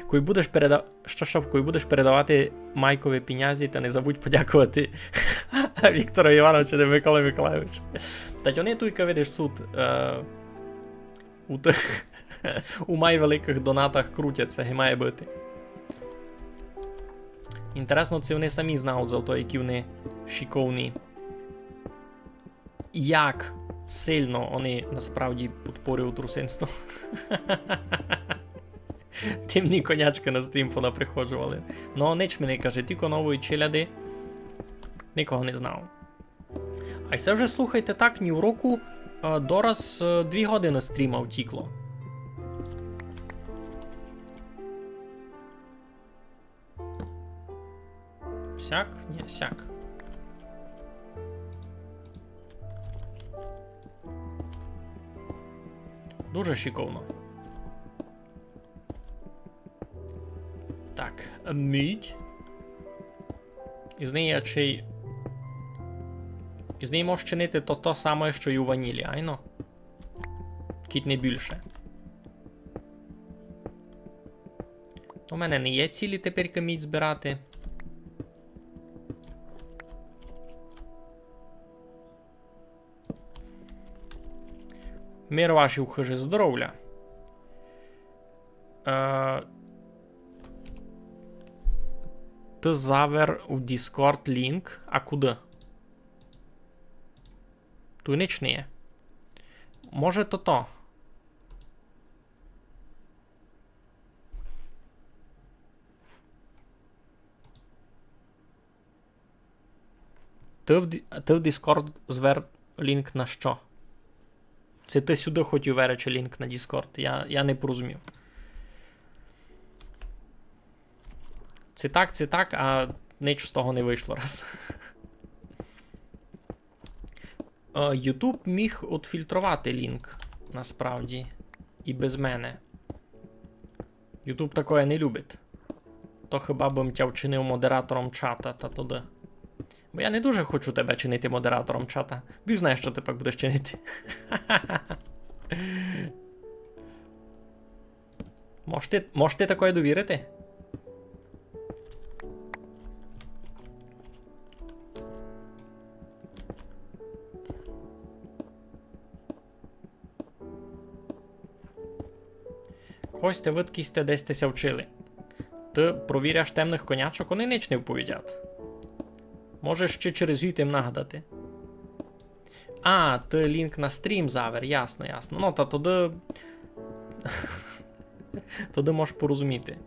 Коли будеш передавати Майкові пінязі, та не забудь подякувати Віктору Івановичу та Миколі Миколайовичу. Та вони туйка, видиш, суд у май великих донатах крутяться, і має бути. Інтересно, це вони самі знають за то, які вони шиковні. Як сильно вони насправді підпорюють русинство. Тим ні конячки на стрім понаприходжували. Ну, ніч мені каже, тільки нової челяди. Нікого не знав. А це вже, слухайте, так, ні в року дораз 2 години стріма втікло. Сяк? Ні, сяк. Дуже шиковно. Так, мідь. Із неї чи... Із неї можеш чинити то саме, що і у ванілі, айно? Кіть не більше. У мене не є цілі тепер мідь збирати. Мир ваші ухижі здоров'я. Ти завер у Discord лінк. А куди? Тут ніч не є. Може то. Ти в Discord звер лінк на що? Це ти сюди хотів верече лінк на Discord. Я не порозумів. Це так, а ніч з того не вийшло раз. YouTube міг отфільтрувати лінк, насправді. І без мене. YouTube такое не любить. То хіба б тя вчинив модератором чата, та туди. Бо я не дуже хочу тебе чинити модератором чата. Біг знаєш, що ти так будеш чинити. Можеш ти такое довірити? Когось ти видкісте десь тися вчили. Ти провіряш темних конячок, вони ніч не вповідять. Можеш ще через ютим нагадати. А, ти лінк на стрім завер, ясно. Ну, та тоді... тоді можеш порозуміти.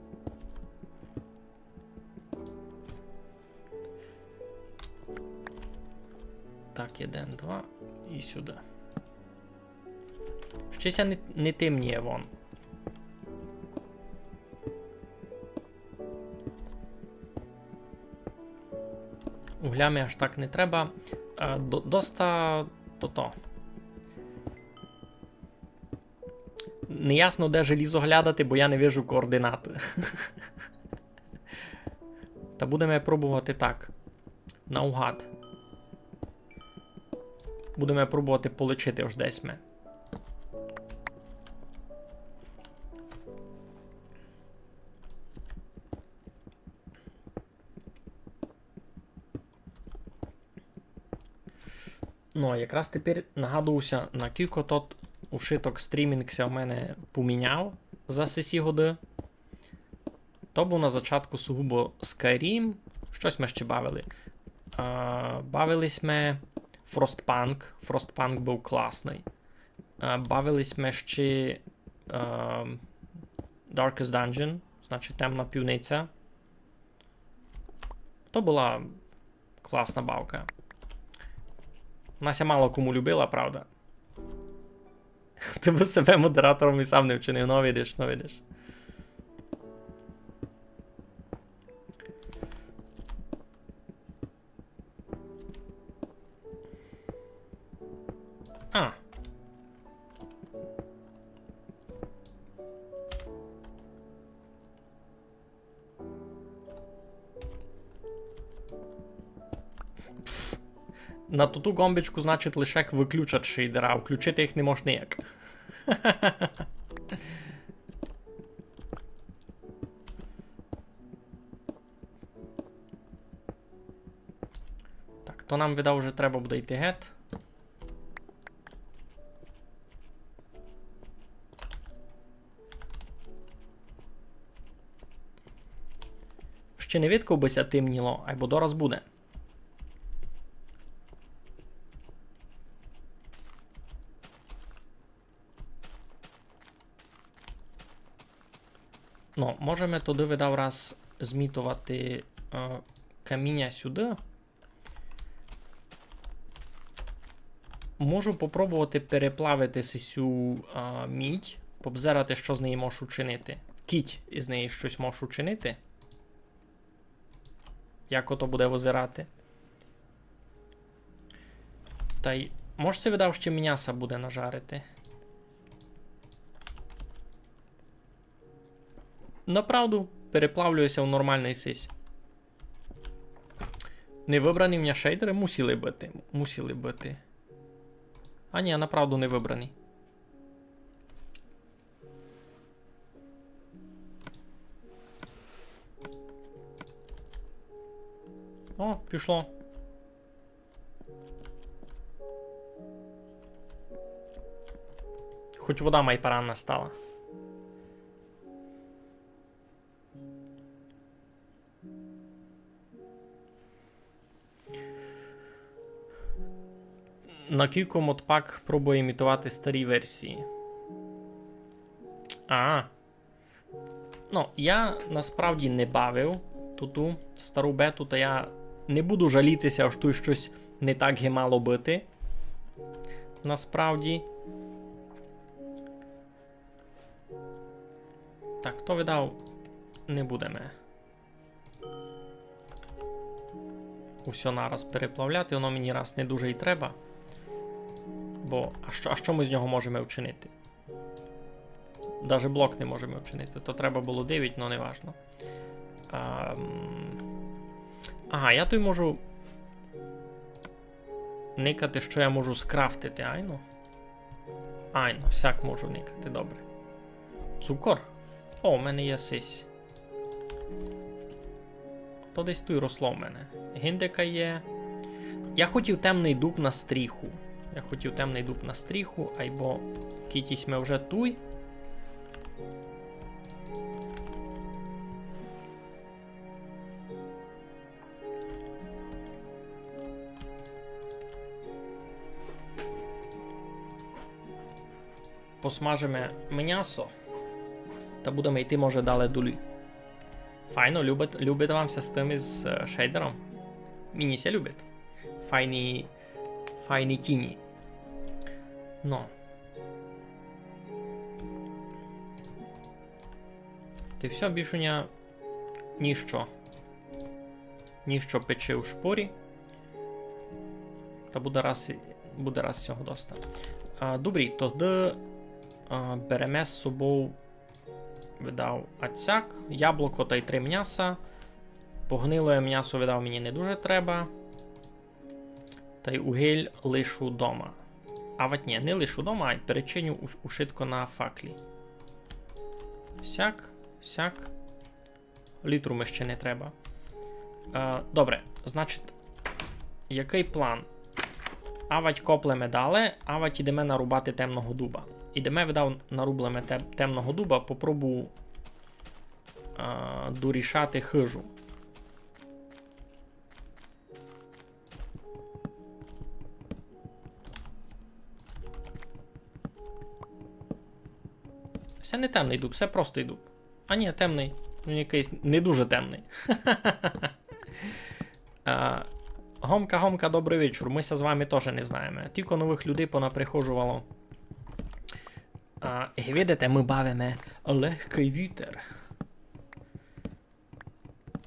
Так, 1, 2 і сюди. Щось не темніє вон. Углями аж так не треба. Доста то. Неясно, де желізо глядати, бо я не вижу координати. Та будемо пробувати так. Наугад. Будемо пробувати полечити аж десь ми. Ну, а якраз тепер нагадувався, на кілько тот ушиток стрімінгся в мене поміняв за сесі годи. То був на зачатку сугубо Skyrim. Щось ми ще бавили. Бавились ми Frostpunk. Frostpunk був класний. Бавились ми ще Darkest Dungeon, значить темна півниця. То була класна бавка. Нася мало кому любила, правда? Ти би себе модератором і сам не вчинив, ну видиш. А. На ту гомбочку, значить, лише виключать шейдера, а включити їх не можна ніяк. Так, то нам, видав, вже треба буде йти гет. Ще не видко бися темніло, або дораз буде. Ну, можемо туди, видав, раз змітувати каміння сюди. Можу попробувати переплавити цю мідь, побзирати, що з неї можу учинити. Кіть із неї щось можу учинити. Як ото буде визирати. Та й, може, це, видав, ще м'яса буде нажарити. Направду, переплавлююся в нормальний сись. Не вибрані в мене шейдери мусили бити. Мусили бити. А ні, направду не вибрані. О, пішло. Хоч вода майпаранна стала. На кілька модпак пробує імітувати старі версії. Ну, я насправді не бавив ту стару бету, та я не буду жалітися, аж тут щось не так ге мало бити. Насправді. Так, то, видав, не будемо усе нараз переплавляти, воно мені раз не дуже і треба. Бо, а що ми з нього можемо вчинити? Даже блок не можемо вчинити. То треба було 9, але не важно. Ага, я тут можу никати, що я можу скрафтити, айно? Айно, всяк можу никати, добре. Цукор. О, у мене є сись. То десь тут росло в мене. Гіндика є. Я хотів темний дуб на стріху. Айбо кітісь ми вже туй. Посмажимо м'ясо. Та будемо йти, може, далі долі. Файно, любить вамся з тим із шейдером? Мініся любить. Файні тіні. Ну. Ти все, більше ніщо пече у шпорі. Та буде раз цього доста. Добрі, тоді беремо з собою, видав, ацяк, яблуко та й 3 м'яса. Погниле м'ясо, видав, мені не дуже треба. Та й угіль лишу дома. А от ні, не лишу дома, а й перечиню ушитко на факлі. Сяк. Літру ми ще не треба. Добре, значить, який план? Авать коплеме далі, авать ідемо нарубати темного дуба. Ідемо, видав, нарублеме темного дуба, попробую дорішати хижу. Це не темний дуб, це простий дуб. А ні, темний. Він якийсь не дуже темний. Гомка, добрий вечір. Ми з вами теж не знаємо. Тільки нових людей понаприходжувало. Видите, ми бавимо легкий вітер.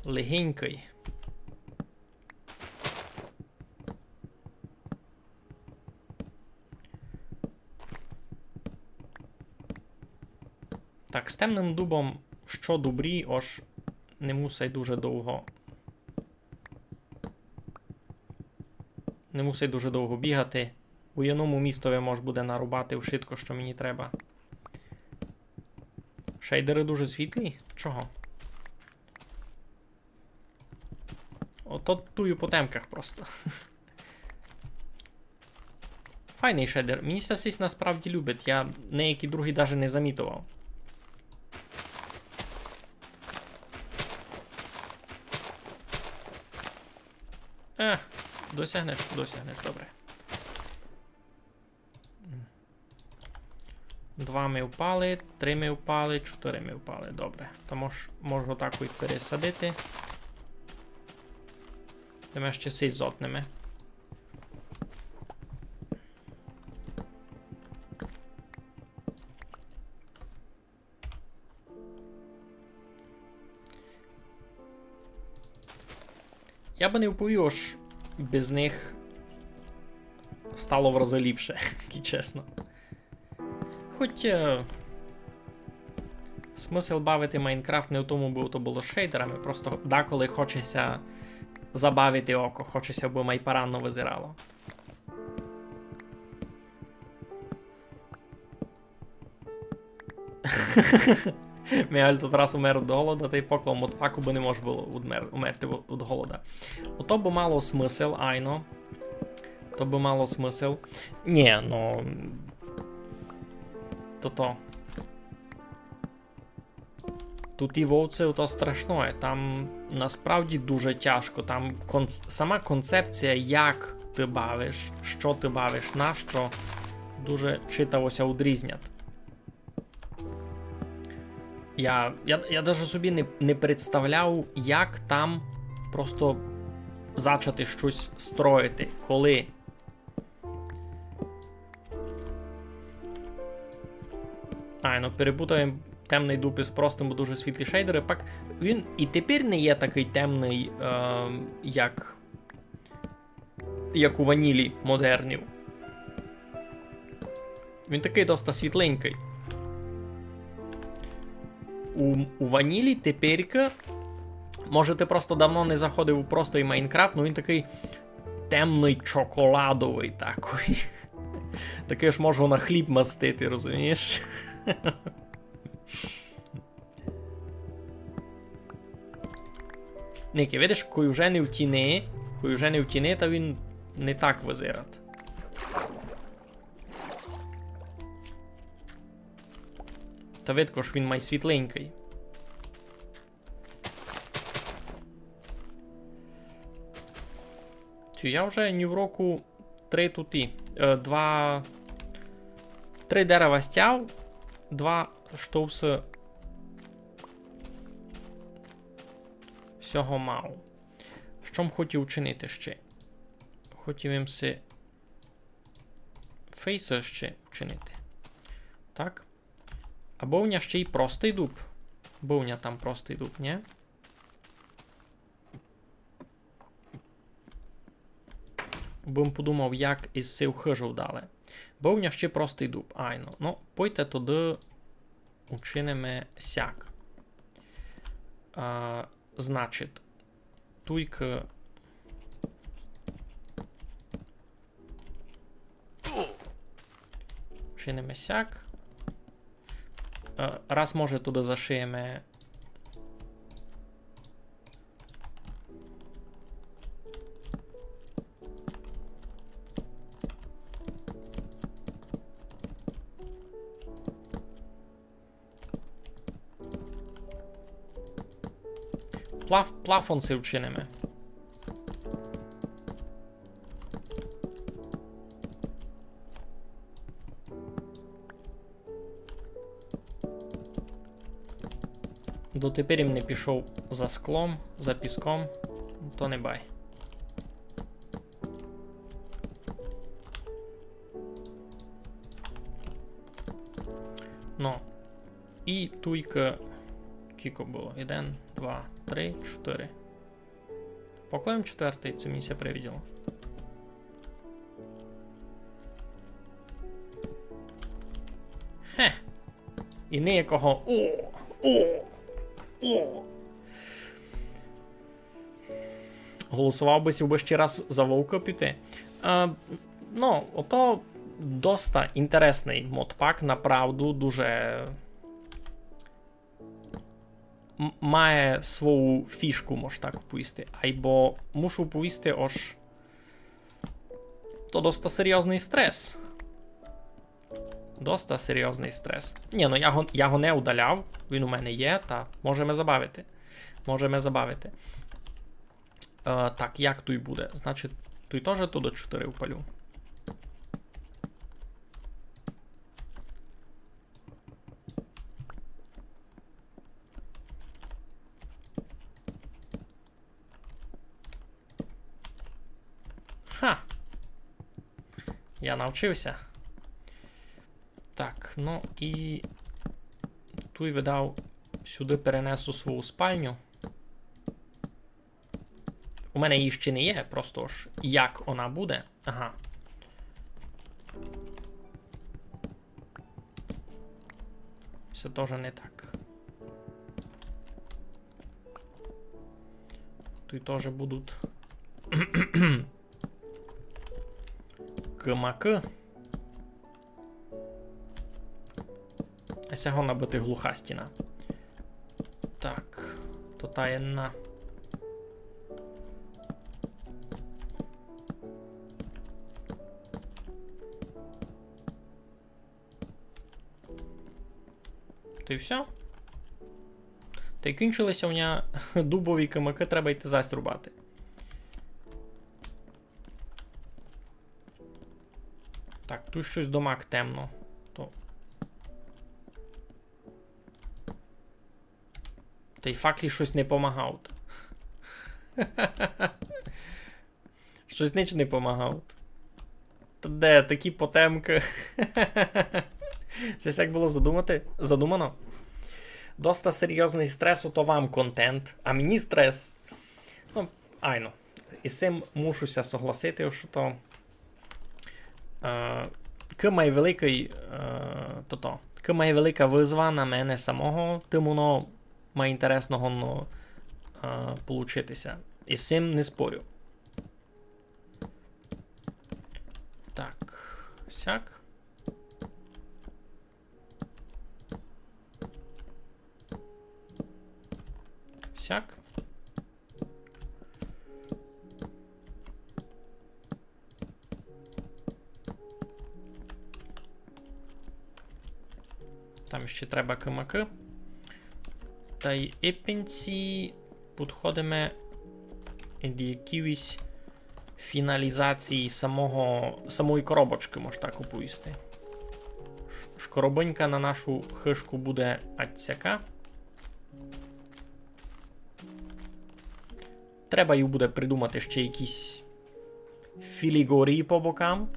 Легенький. Так, з темним дубом, що добрі, ож не мусить дуже довго. Не мусить дуже довго бігати. У яному містові може буде нарубати вшитко, що мені треба. Шейдери дуже світлі? Чого? Ото тую по темках просто. Файний шейдер. Мені сясись насправді любить. Я неякий другий навіть не замітував. Досягнеш, добре. 2 ми впали, 3 ми впали, 4 ми впали. Добре. То можу так і пересадити. Йдемо ще сей зотними. Я би не вповів, аж без них стало в рази ліпше, чесно. Хоч смисл бавити Майнкрафт не в тому, бо то було шейдерами, просто деколи хочеться забавити око, хочеться, аби майпаранно визирало. Мігаль тут раз умер від голода, та й поклав модпаку, бо не може було умерти від голода. Ото би мало смисл, айно. То би мало смисл. Ні, ну... То. Тут і вовці, то страшно. Там насправді дуже тяжко. Там сама концепція, як ти бавиш, що ти бавиш, на що, дуже читалося удрізнят. Я навіть собі не представляв, як там просто зачати щось строїти, коли. Ну перепутаємо темний дуб із простим, бо дуже світлі шейдери. Пак він і тепер не є такий темний, як у ванілі модернів. Він такий досить світленький. У ванілі теперка, може ти просто давно не заходив у простий Майнкрафт, ну він такий темний чоколадовий такий. Такий ж можу на хліб мастити, розумієш? Ніки, видиш, кой вже не в тіни, та він не так визират. Та видко ж він май світленький. Я вже ні в року 3 туті. 3 дерева стяв, 2 штовси всього мав. Що б хотів вчинити ще? Хотів їм си фейса ще вчинити. Так. А бовня ще й простий дуб. Бовня там простий дуб, ні? Бом подумав, як із сив хижу дали. Бовня ще простий дуб. Айно. Ну, пойте туди учинимо сяк. Значить, туйка... Учинимо сяк. Раз може туди зашиємо плафон си вчинимо. Дотепер їм не пішов за склом, за піском, то не бай. Ну, і туйка, кілько було? 1, 2, 3, 4. Поклеїмо 4, це місія привіділо. Хе! І ніякого о. Голосував би ще раз за Вовка піти. Ну, ото доста інтересний модпак, направду, дуже має свою фішку, можна так повісти. Айбо мушу повісти, ож то доста серйозний стрес. Доста серйозний стрес. Ні, ну я го не удаляв, він у мене є, та можемо забавити. Так, як той буде? Значить, той теж тут до 4 впалю. Ха! Я навчився. Так, ну і той видав, сюди перенесу свою спальню. У мене її ще не є, просто ж як вона буде. Ага. Це теж не так. Тут теж будуть кмаки. А сяго набити глуха стіна. Так, то таєнна. То і все. Та й кінчилися у мене дубові камаки, треба йти зась рубати. Так, тут щось домак темно. То... Та й факлі щось не помагав. Щось ніч не помагав. Та де такі потемки? Це як було задумано? Доста серйозний стрес, то вам контент, а мені стрес. Ну, айно. І з цим мушуся согласити, що то має великий має велика визва на мене самого, тим воно має інтересного получитися. І з цим не спорю. Так, сяк. Сяк. Там ще треба кимаки. Та й епінці підходимо до якоїсь фіналізації самої коробочки, можна так оповісти. Коробонька на нашу хишку буде ацяка. Треба їй буде придумати ще якісь філігорії по бокам.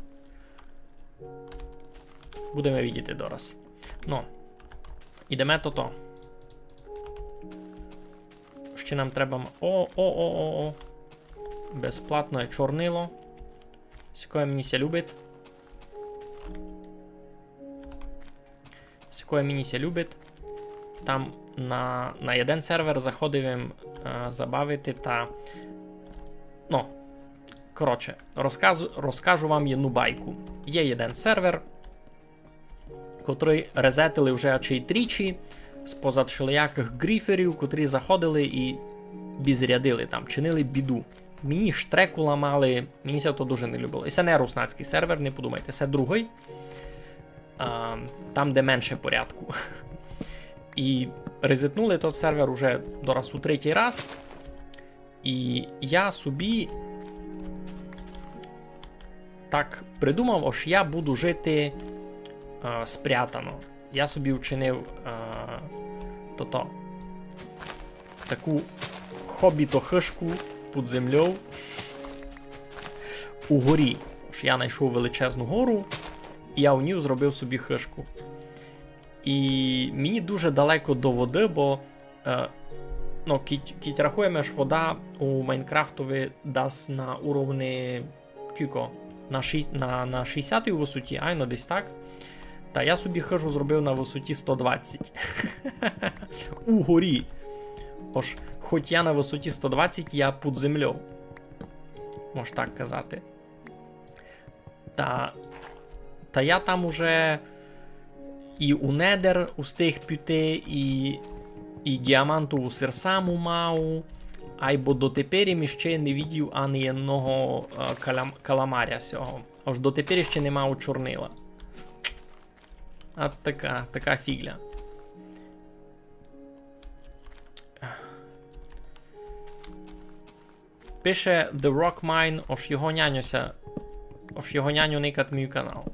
Будемо бачити дораз. Ну, ідемо то. Ще нам треба... О. Безплатне чорнило. Сікоє мені ся любить. Там на один сервер заходив забавити та... Ну, коротше, розкажу вам одну байку. Є один сервер, котрий резетили вже чи тричі з позадшиляких гріферів, котрі заходили і безрядили там, чинили біду. Мені штреку ламали, мені це то дуже не любило. І це не руснацький сервер, не подумайте, це другий. Там, де менше порядку. І резетнули той сервер уже дораз у третій раз. І я собі так придумав, що я буду жити спрятано. Я собі вчинив таку хобіто-хишку під землею у горі. Тож я знайшов величезну гору, і я у ній зробив собі хишку. І мені дуже далеко до води, бо кіть рахуємо, що вода у Майнкрафтові дасть на уровні кілько? На 60-й висоті, айно десь так. Та я собі хижу зробив на висоті 120. У горі. Ож, хоч я на висоті 120, я під землею. Мож так казати. Та я там уже і у недер устиг піти, і діамантову серсаму мав, айбо дотепер ще не видів ані одного каламаря сього. Аж дотепер ще не мав чорнила. А така фігля. Пише The Rock Mine, ож його няню никат мій канал.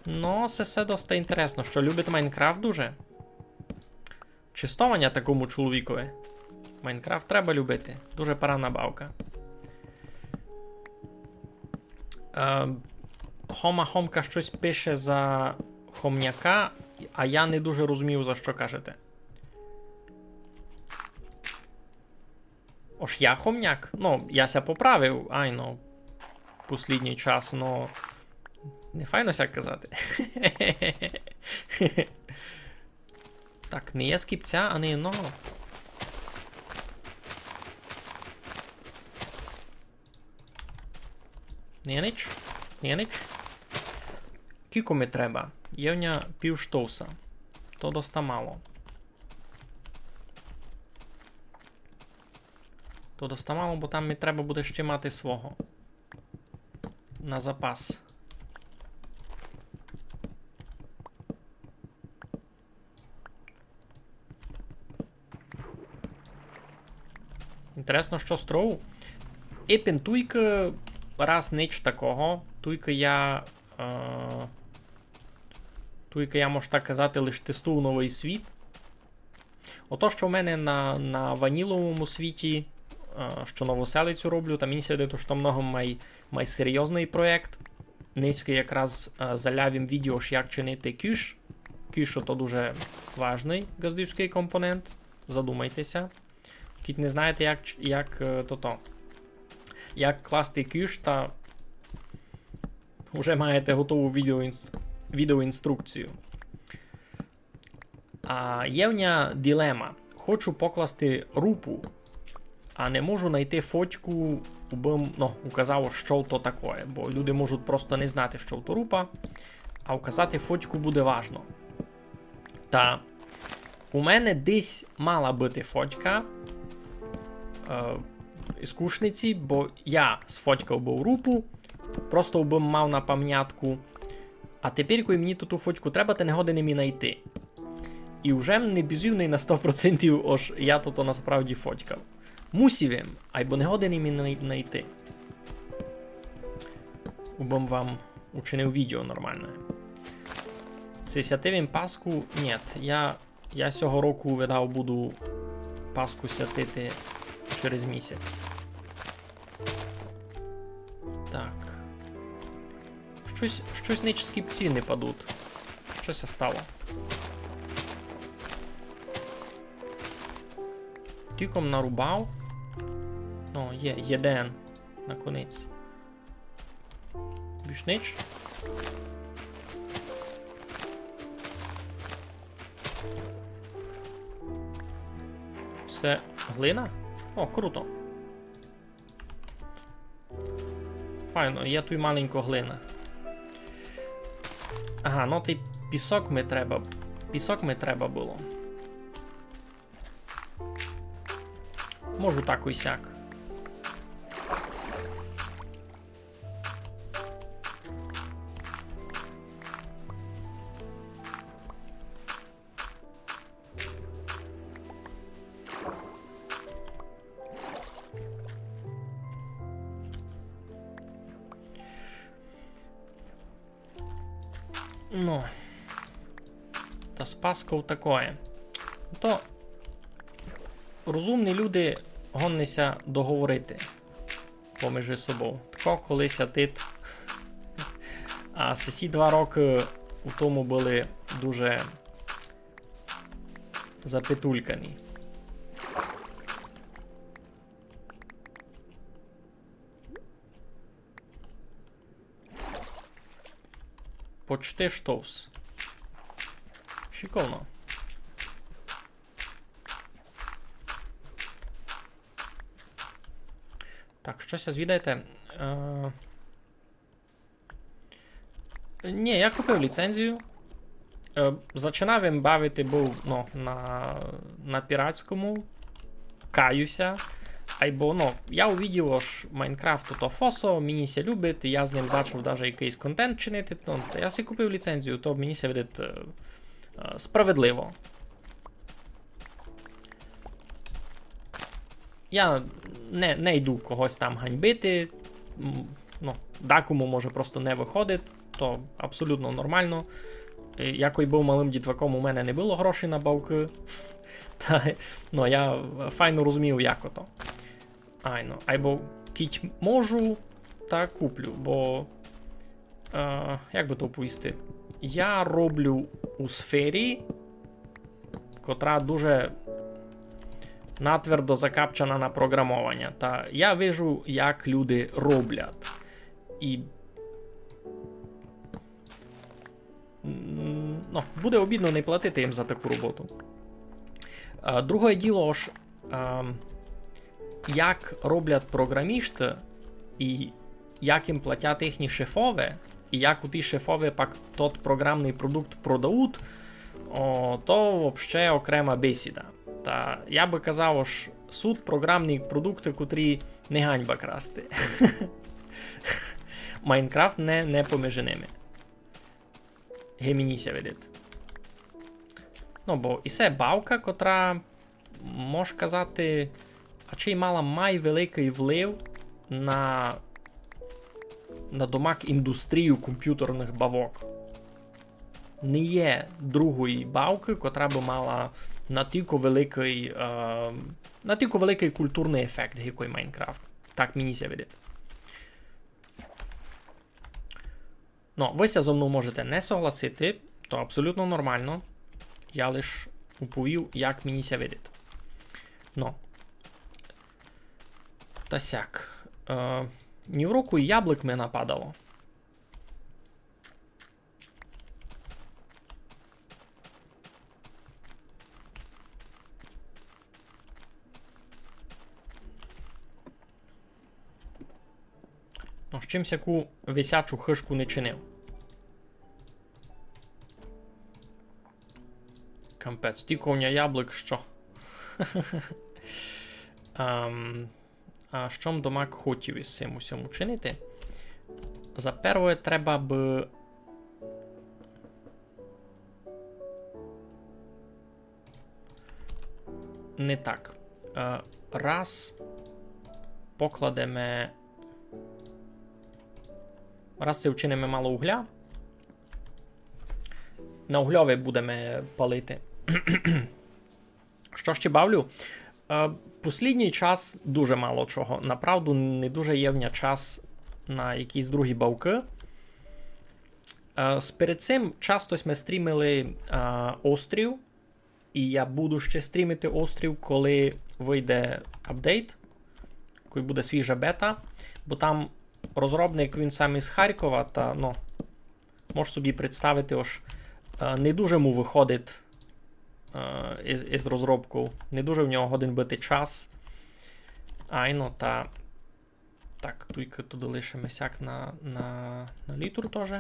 Ну, це доста інтересно, що любить Майнкрафт дуже. Чистовання такому чоловікові. Майнкрафт треба любити. Дуже парана бавка. Хомка щось пише за хомняка, а я не дуже розумів, за що кажете. Ож я хомняк? Ну, я ся поправив, послідній час, не файно сяк казати. Так, не є скіпця, а не одного. Не нич. Кілько ми треба? Є в нього пів штовса. То доста мало. Бо там ми треба буде ще мати свого. На запас. Інтересно, що строу. Епін туйка раз нич такого. Туйка я, можу так казати, лише тестую новий світ. Ото, що в мене на ваніловому світі, що новоселицю роблю, там мені сидить, що много май серйозний проєкт. Низько якраз залявим відео, як чинити кюш. Кюш – то дуже важний газдівський компонент. Задумайтеся. Кіт не знаєте, як класти кюш, та вже маєте готову відеоінструкцію. Є в мене дилема. Хочу покласти рупу, а не можу знайти фотку, указав, що то таке, бо люди можуть просто не знати, що то рупа, а указати фотку буде важно. Та у мене десь мала бути фотка із кушниці, бо я сфоткав був рупу, просто би мав на пам'ятку, а тепер, коли мені ту фотку треба, то не годен мені знайти. І вже не бізівний на 100%, ож я то насправді фоткав. Мусівім, айбо не годен мені знайти. Убом вам учинив відео нормальне. Це сятивим Пасху? Ні, я цього року, видав, буду Пасху святити через місяць. Так. Щось ніч скіпці не падуть. Щось стало. Тюком нарубав. О, є, єден. Наконець. Більш ніч. Це глина? О, круто. Файно, є тут маленько глина. Ага, той пісок ми треба. Пісок ми треба було. Можу так і сяк. Ну, та з Пасков такое. То розумні люди гоннися договорити поміж собою. Тако колись тит. А сесі 2 роки у тому були дуже запитулькані. Почти штовс. Шиковно. Так, щось звідаєте. Ні, я купив ліцензію. Зачинав їм бавити був на піратському. Каюся. Айбо, я увидів, що Майнкрафт то фосо, мені ся любить, і я з ним зачав навіть якийсь контент чинити, то я си купив ліцензію, то мені ся видить справедливо. Я не йду когось там ганьбити, декому може просто не виходить, то абсолютно нормально. Я коли був малим дітваком, у мене не було грошей на бавки, я файно розумів, як ото. Або кіть можу, та куплю, бо, як би то оповісти, я роблю у сфері, котра дуже натвердо закапчана на програмування, та я вижу, як люди роблять. І буде обідно не платити їм за таку роботу. Друге діло ж, як роблять програмісти, і як їм платять їхні шефові, і як у ті шефові пак тот програмний продукт продають, то взагалі окрема бесіда. Та я би казав, що суд програмні продукти, котрі не ганьба красти. Майнкрафт не поміж ними. Гемініся видить. Бо і це бавка, котра, може казати, а чи мала май великий вплив на домак індустрію комп'ютерних бавок. Не є другої бавки, котра би мала натільки великий культурний ефект, який Майнкрафт. Так мені ся видить. Ви ся зо мною можете не согласити, то абсолютно нормально. Я лише уповів, як мені ся видить. Та сяк. Ні в року і яблук мене нападало. З чимсь яку висячу хишку не чинив. Кампець, тіковня яблук, що? А що домак хотів із цим усім учинити? За перше треба б... Не так. Раз покладемо... Раз це вчинимо мало угля, на угльові будемо палити. Що ще бавлю? Послідній час дуже мало чого. Направду не дуже є в мене час на якісь другі бавки. Перед цим часто ми стрімили острів, і я буду ще стрімити острів, коли вийде апдейт, коли буде свіжа бета, бо там розробник, він сам із Харкова, та, можеш собі представити, ось, не дуже йому виходить із розробку, не дуже в нього годин бити час. Так, тільки туди лишимо сяк на літр теж.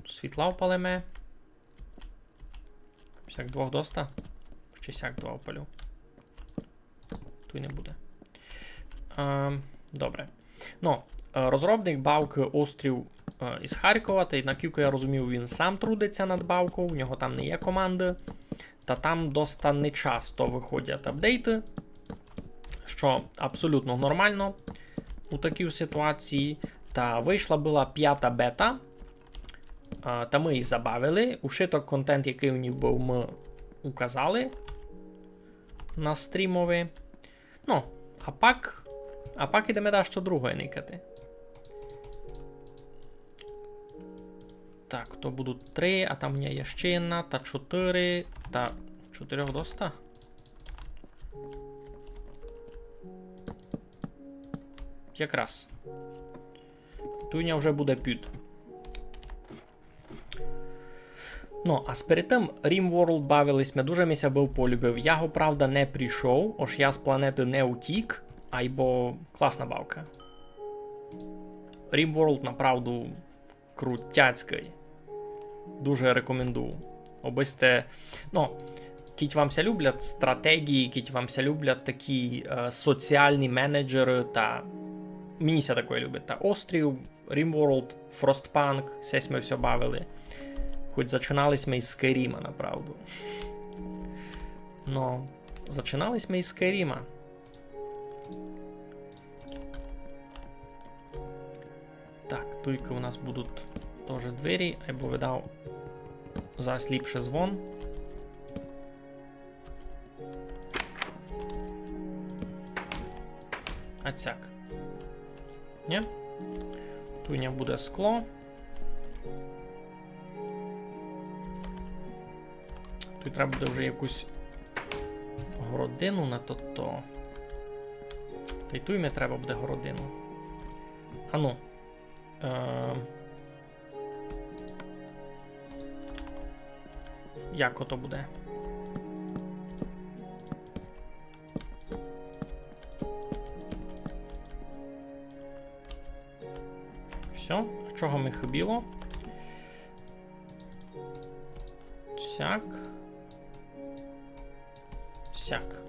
Світла опалимо. Сяк двох доста? Чи сяк два опалю? Тут не буде. Добре. Розробник бавки острів із Харкова, та наскільки я розумів, він сам трудиться над бавкою, у нього там не є команди, та там доста не часто виходять апдейти, що абсолютно нормально у такій ситуації. Та вийшла була 5-та бета, та ми її забавили, ушиток контент, який у них був, ми указали на стрімові. А пак ідемо дещо другої никати. Так, то будуть 3, а там у мене є ще одна, та 4, та 4 доста. Якраз. Тут у мене вже буде 5. Ну, а перед тим RimWorld бавились, ми дуже мися був полюбив. Я го, правда, не прийшов, ож я з планети не утік, айбо класна бавка. RimWorld, направду, крутяцький. Дуже рекомендую. Обисте, ну, кіть вам ся люблять стратегії, кіть вам ся люблять такі соціальні менеджери, та мені ся такое любить. Та Острів, RimWorld, Frostpunk, сесь ми все бавили. Хоч зачинались ми із Скайріма, направду. Но зачинались ми із Скайріма. Так, туйки у нас будуть теж двері, або видав зараз ліпше звон. А цяк. Ні? Туйня буде скло. Тут треба буде вже якусь городину на то-то. Та й туй мені треба буде городину. Ану. Як ото буде? Все, а чого ми хибіло? Сяк. Сяк.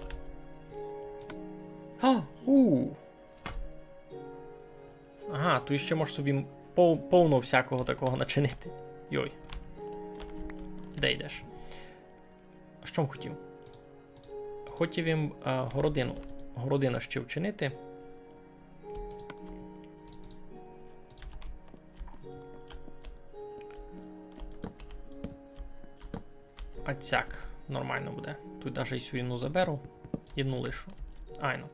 Ага, тут ще можеш собі повно всякого такого начинити. Йой. Де йдеш? Що б хотів? Хотів їм городину. Городину ще вчинити. А цяк. Нормально буде. Тут навіть і свину заберу. Одну лишу. Айно.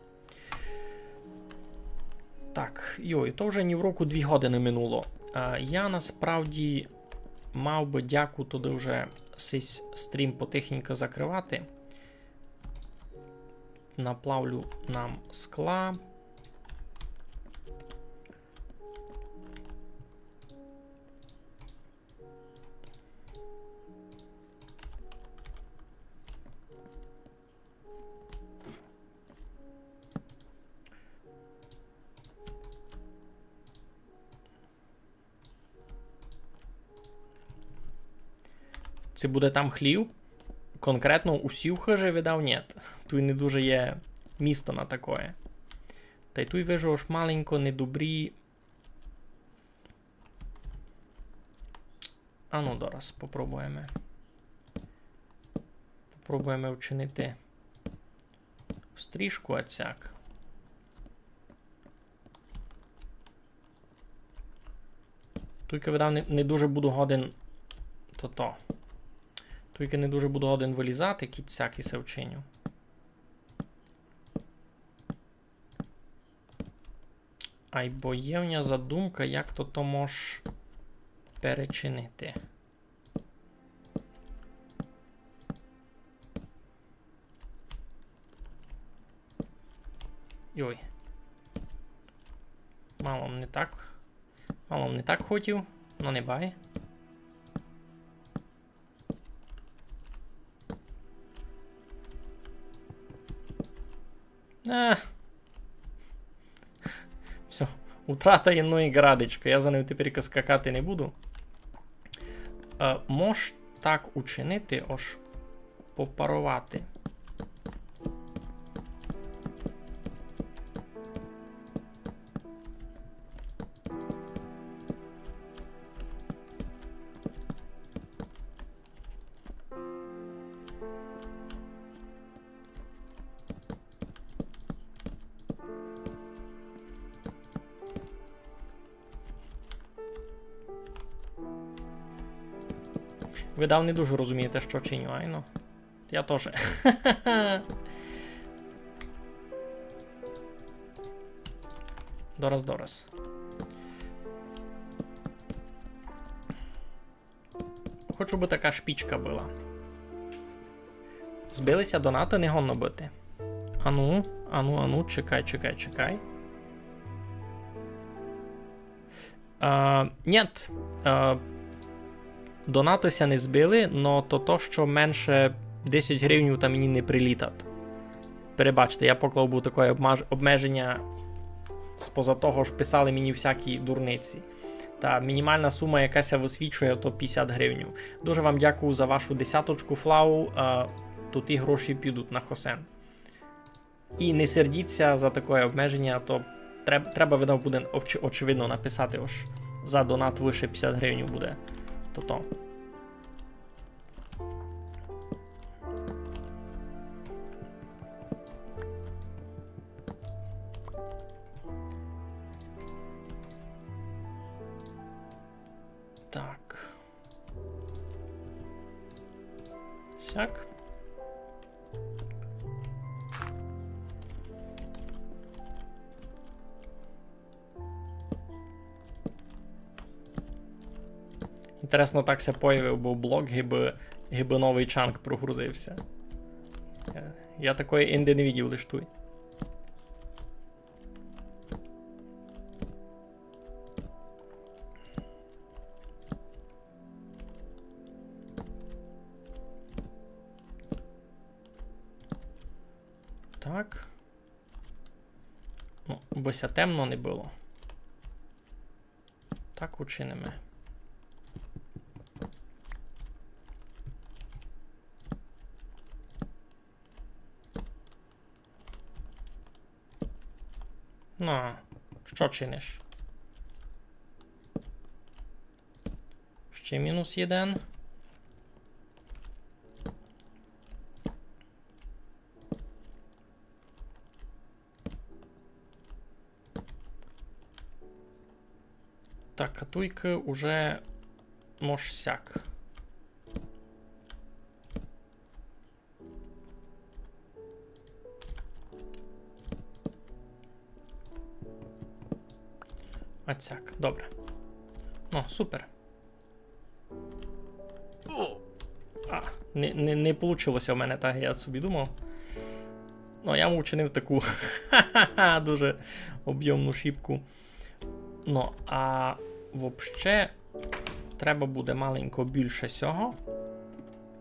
Так, йой, то вже ні в року 2 години минуло. Я насправді мав би дяку туди вже сись стрім потихеньку закривати. Наплавлю нам скла. Це буде там хлів? Конкретно усі хижі видав? Ні. Тут не дуже є місто на такое. Та й тут вижу аж маленько недобрі. А ну, дораз, попробуємо. Попробуємо вчинити стрижку оцяк. Тільки видав не дуже буду годен то-то. Тільки не дуже буду один вилізати, кіцяки се вчиню. Айбо є в мене задумка, як то мож перечинити. Йой. Мало не так хотів, но не бай. Все, утрата одної градочки. Я за нею тепер скакати не буду. Мож так учинити, аж попарувати. Ви дав не дуже розумієте, що чиню, айно. Я теж. Дораз. Хочу, би така шпічка була. Збилися донати, не гонно бити. Ану, чекай. Нет. Донатися не збили, но то, що менше 10 гривень та мені не прилітать. Перебачте, я поклав був таке обмеження, споза того ж писали мені всякі дурниці. Та мінімальна сума, якась висвічує, то 50 гривень. Дуже вам дякую за вашу 10-очку, Флау, то ті гроші підуть на Хосен. І не сердіться за таке обмеження, то треба видно буде очевидно написати ось за донат вище 50 гривень буде. То. Так. Сяк. Інтересно, так ся появив був блок, гиби новий чанк прогрузився. Я такої інди не видів лиш туй. Так. Ну, бося темно не було. Так учинимо. Ну, що чиниш? Ще мінус 1. Так, катуйки уже мож сяк. Отсяк, добре. Ну, супер. Не получилося в мене так, я собі думав. Ну, я вчинив таку дуже об'ємну шибку. Ну, а взагалі треба буде маленько більше сього.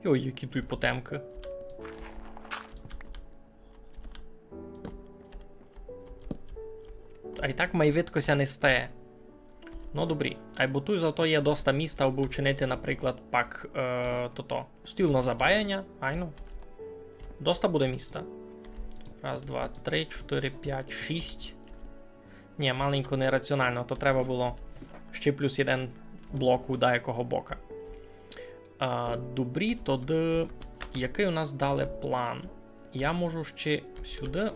Йой, які тут потемки. А і так майвиткося не стає. Ну, добрі. А й бо тут зато є доста міста, аби вчинити, наприклад, пак стіл на забаяння. Айну. Доста буде міста. Раз, два, три, 4, 5, 6. Ні, маленько нераціонально, то треба було ще плюс 1 блок у деякого бока. Добрі, тоді який у нас дали план? Я можу ще сюди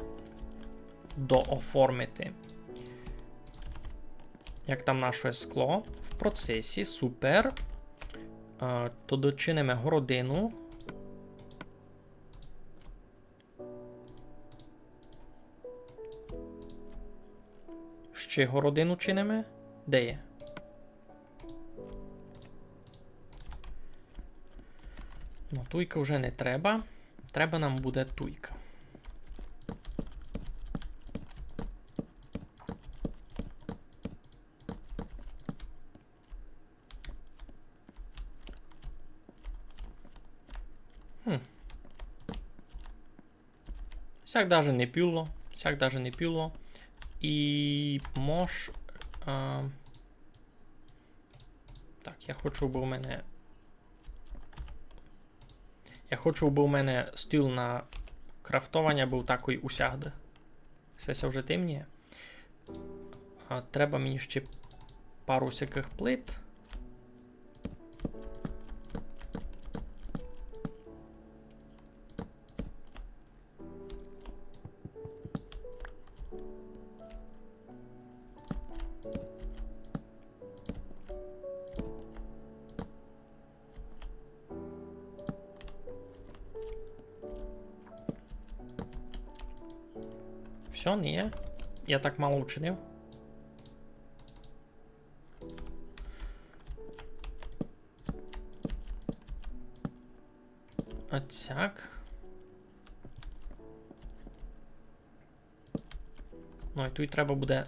дооформити. Як там наше скло? В процесі, супер. Тоді чинимо городину. Ще городину чинимо. Де є? Ну, туйка вже не треба. Треба нам буде туйка. Сяк даже не піло. Сяк даже не піло. І мож... Так, я хочу, бо у мене... Я хочу, бо у мене стіл на крафтування був такий усягде. Все вже темніє. Треба мені ще пару всяких плит. Все, ні. Я так мало вчинив. Отсяк. Ну і тут треба буде...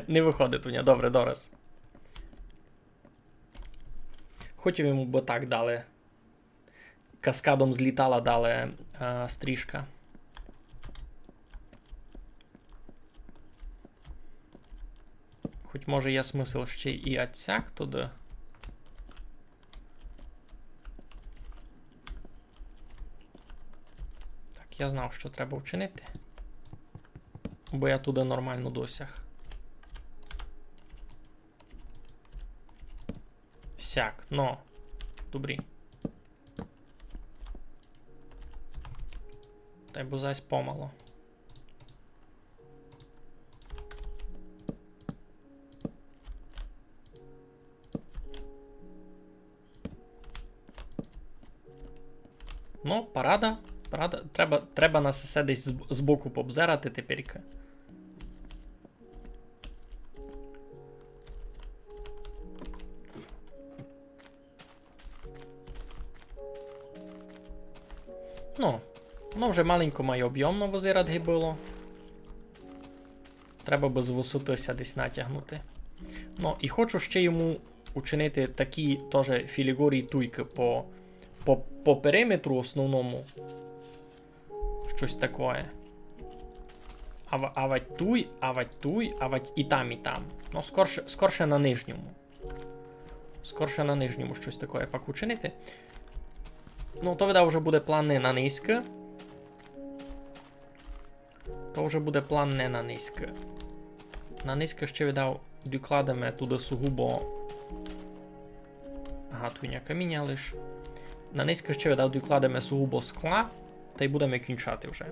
Не виходить у нього. Добре, дораз. Хотів йому б так дали. Каскадом злітала, дали стрижка. Хоч може є смисл ще і отсяк туди. Так, я знав, що треба вчинити. Бо я туди нормально досяг. Сяк, но. Добрі. Та й бо зась помало. Ну, парада. Парада. Треба нас все десь збоку побзерати теперка. Ну, воно вже маленько має об'ємно возирадги було. Треба би з висотися десь натягнути. Ну, і хочу ще йому учинити такі теж філігурі туйки по периметру основному. Щось таке. Авать туй, авать і там, і там. Ну, скорше на нижньому. Скорше на нижньому щось таке пак учинити. Ну, то видав вже буде план не на низьке. То вже буде план не на низьке. На низьке ще видав, докладемо туди сугубо. Ага, туйня каміння лиш. На низьке ще видав, докладемо сугубо скла. Та й будемо кінчати вже.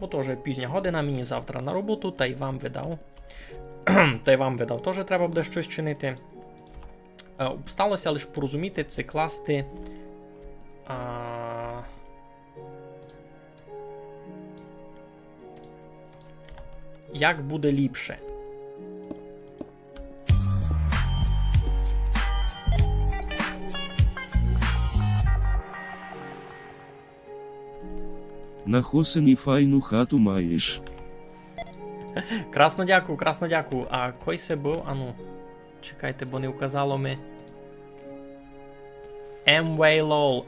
Бо то вже пізня година, мені завтра на роботу, та й вам видав. Та й вам видав, теж треба буде щось чинити. Сталося лише порозуміти, це класти. Як буде ліпше? На Хосені файну хату маєш. Красно дякую, красно дякую. А кой се був? Ану, чекайте, бо не вказало ми. Amway LOL.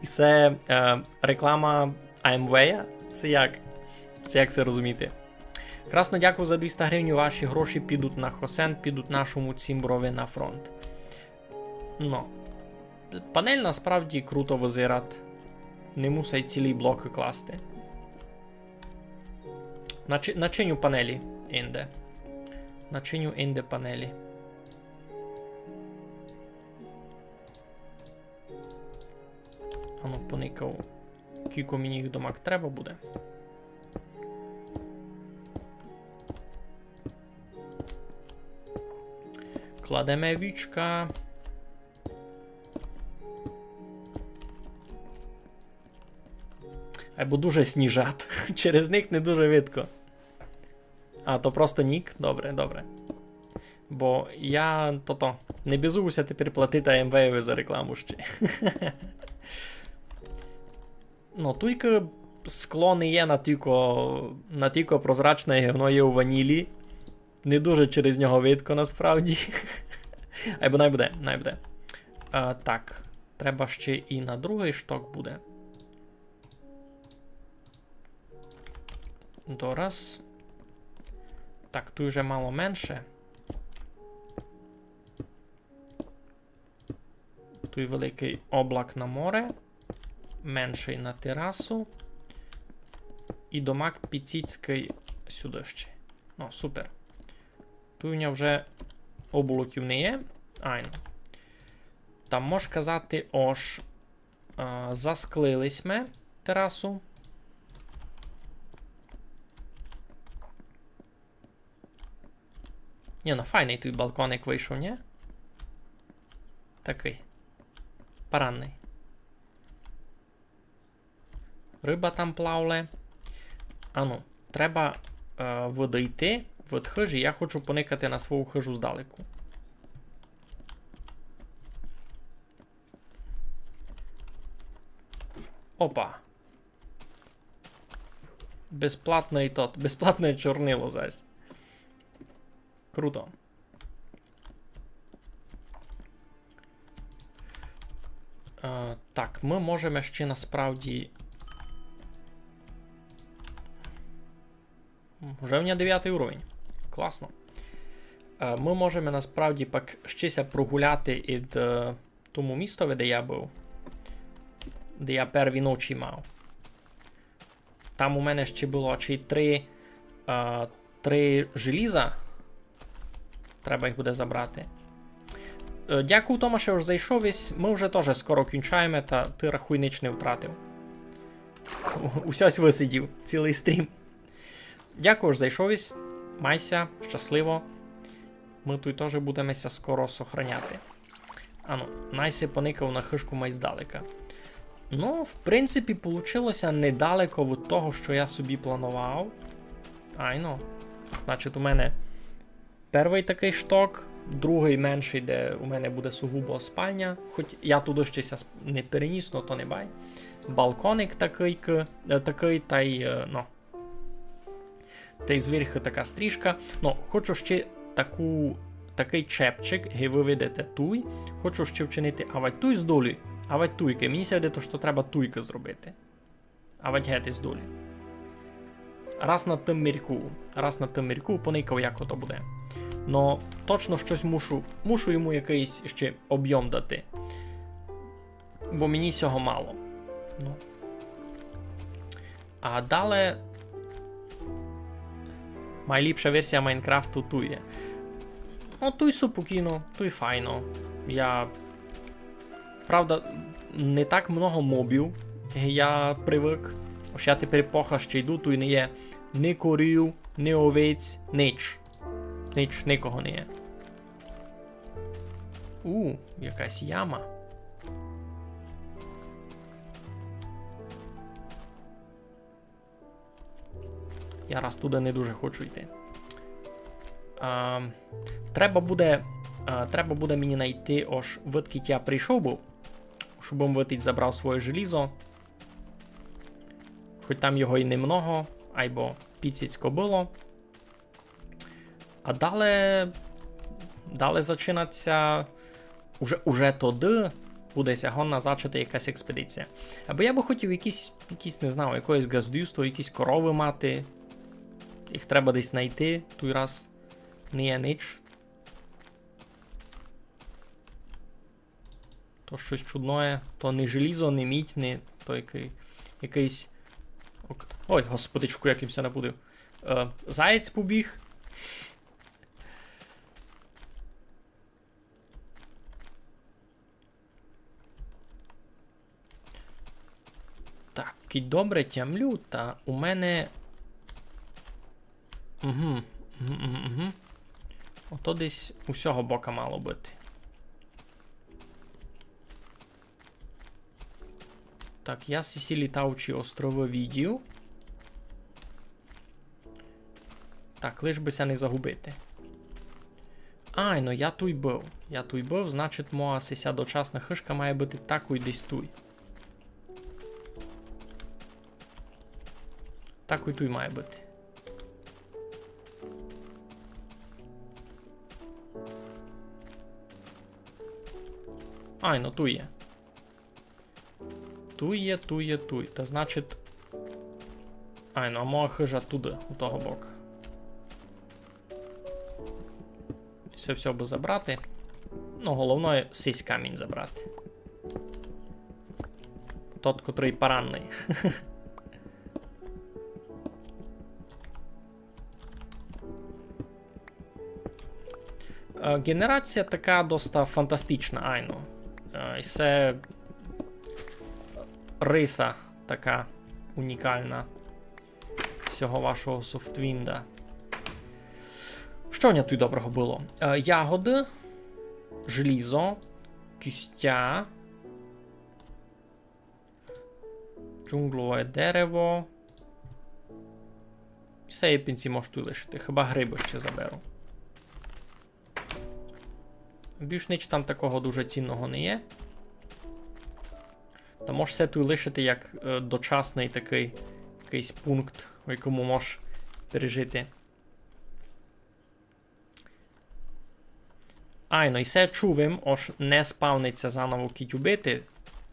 І це реклама Amway? Це як? Це як це розуміти? Красно дякую за 200 гривень. Ваші гроші підуть на Хосен, підуть нашому Цімброві на фронт. Ну. Панель насправді круто визират. Не мусить цілий блок класти. Начиню панелі інде. Начиню інде панелі. Ану, поникав. Кілько мені їх домак треба буде. Кладемо вічка. Або дуже сніжат. Через них не дуже видко. А, то просто нік? Добре, добре. Бо я не безуся тепер платити АМВ за рекламу ще. Ну, тільки скло не є на тільки прозрачне гівно є у ванілі. Не дуже через нього видко насправді. Або найбуде. Так, треба ще і на другий шток буде. Дораз. Так, тут вже мало менше. Тут великий облак на море. Менший на терасу. І домак Піціцький сюди ще. Ну, супер. Тут у нього вже облаків не є. Айно. Там можеш казати, ож засклились ми терасу. Ні, ну файний той балконик вийшов, ні? Такий. Паранний. Риба там плавле. Ану, треба видойти від хижі. Я хочу поникати на свою хижу здалеку. Опа. Безплатне чорнило зась. Круто. Так, ми можемо ще насправді. Вже в мене 9 уровень. Класно. Ми можемо насправді пак щеся прогуляти від тому містові, де я був. Де я перві ночі мав. Там у мене ще було чи 3 желіза. Треба їх буде забрати. Дякую, Тома, що вже зайшов весь. Ми вже теж скоро кінчаємо, та ти рахуй ніч не втратив. Усьось висидів, цілий стрім. Дякую, що зайшов весь. Майся, щасливо. Ми тут теж будемося скоро сохраняти. Ану, найси поникав на хишку майздалека. Ну, в принципі, получилося недалеко від того, що я собі планував. Айно. Значить, у мене перший такий шток, другий менший, де у мене буде сугубо спальня. Хоч я туди щось не переніс, но то не бай. Балконик такий, та й, ну. Та й зверху така стрічка. Ну, хочу ще такий чепчик, і ви видите туй. Хочу ще вчинити авать туй з долі. Авать туйки. Мені сяде, що треба туйки зробити. Авать гети з долі. Раз на тим мірку поникав, як ото буде. Но точно щось мушу йому якийсь ще об'єм дати. Бо мені цього мало. Ну. А далі найліпша версія Майнкрафту тує. Ну, туй супокійно, туй файно. Правда, не так много мобів. Я привик. Ось я тепер поки ще йду, туй не є ні корів, ні овець, ніч. Нікого не є. Якась яма. Я раз туди не дуже хочу йти. Треба буде мені знайти, ось видкіть я прийшов був, щоб видкіть забрав своє желізо. Хоч там його і немного, або піціцько було. А далі зачинаться уже тоді буде сягонна зачати якась експедиція. Або я би хотів якісь не знаю, якоїсь газдюство, якісь корови мати. Їх треба десь знайти, той раз не є ніч. То щось чудное, то не желізо, не мідь, не то якийсь... Ой, господичку, якимся набудив. Заєць побіг. Так, і добре тямлю, та у мене... Ото десь усього бока мало бути. Так, я сі літаючі острови відів. Так, лиш бися не загубити. Ай, ну я туй був. Значить, моя сися дочасна хишка має бути такою десь туй. Такою туй має бути. Ай, ну туй є. Туй. Та значить... Ай, ну а моя хижа туди, у того боку. Це все би забрати. Ну, головне, сись камінь забрати. Тот, котрий поранний. Генерація така доста фантастична, айно. І це риса така унікальна всього вашого софтвінда. Що в мене тут доброго було? Ягоди, желізо, кістя, джунглове дерево. І все я пінці можу тут лишити. Хіба гриби ще заберу. Більш ніч там такого дуже цінного не є. Та можеш все тут лишити як дочасний такий якийсь пункт, у якому можеш пережити. Айно, і се чувим, ож не спавниться заново кіть убити,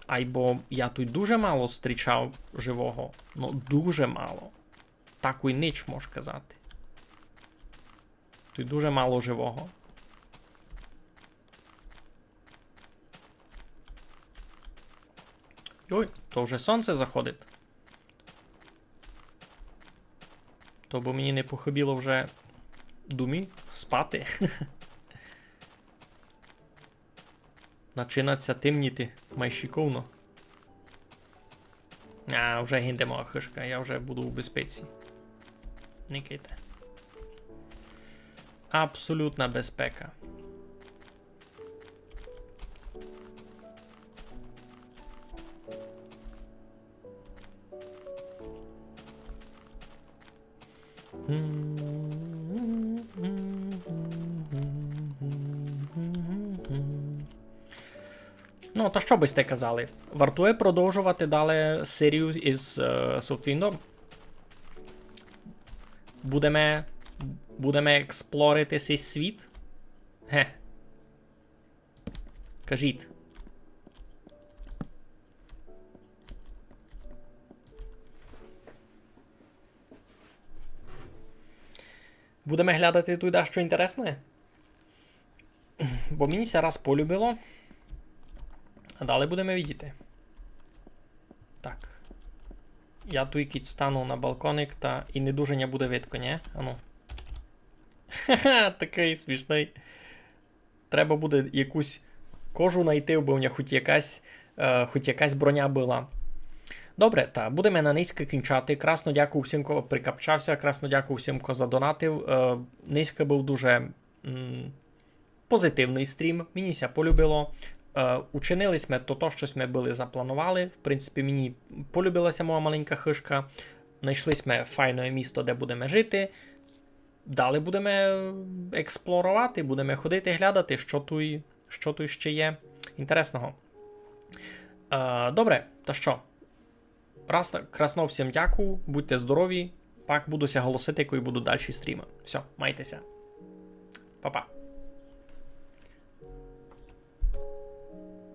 айбо я тут дуже мало зустрічав живого. Ну, дуже мало. Таку й нич, можеш казати. Тут дуже мало живого. Ой, то вже сонце заходить. То бо мені не похибіло вже думі спати. Начинаться темніти майщиковно. А, вже гинде моя хишка, я вже буду у безпеці. Никайте. Абсолютна безпека. Ну, то що би сте казали? Вартує продовжувати далі серію із Softwind? Будемо експлорити цей світ? Ге. Кажіть. Будемо глядати туди, що інтересне? Бо мені ся раз полюбило. А далі будемо видіти. Так. Я тут кіт стану на балконик та і не дуже не буде видко, ні? Ану. Ха-ха, такий смішний. Треба буде якусь кожу знайти, бо у мене хоч якась броня була. Добре, та будемо на низько кінчати. Красно дякую всім, кого прикапчався. Красно дякую всім, кого задонатив. Низько був дуже позитивний стрім. Мені ся полюбило. Учинились ми то, щось ми були запланували. В принципі, мені полюбилася моя маленька хишка. Знайшлись ми файне місто, де будемо жити. Далі будемо експлорувати, будемо ходити, глядати, що тут ще є інтересного. Добре, то що? Раз так, красно всім дякую, будьте здорові. Пак буду ся голосити, коли буду далі стріми. Все, майтеся. Па-па.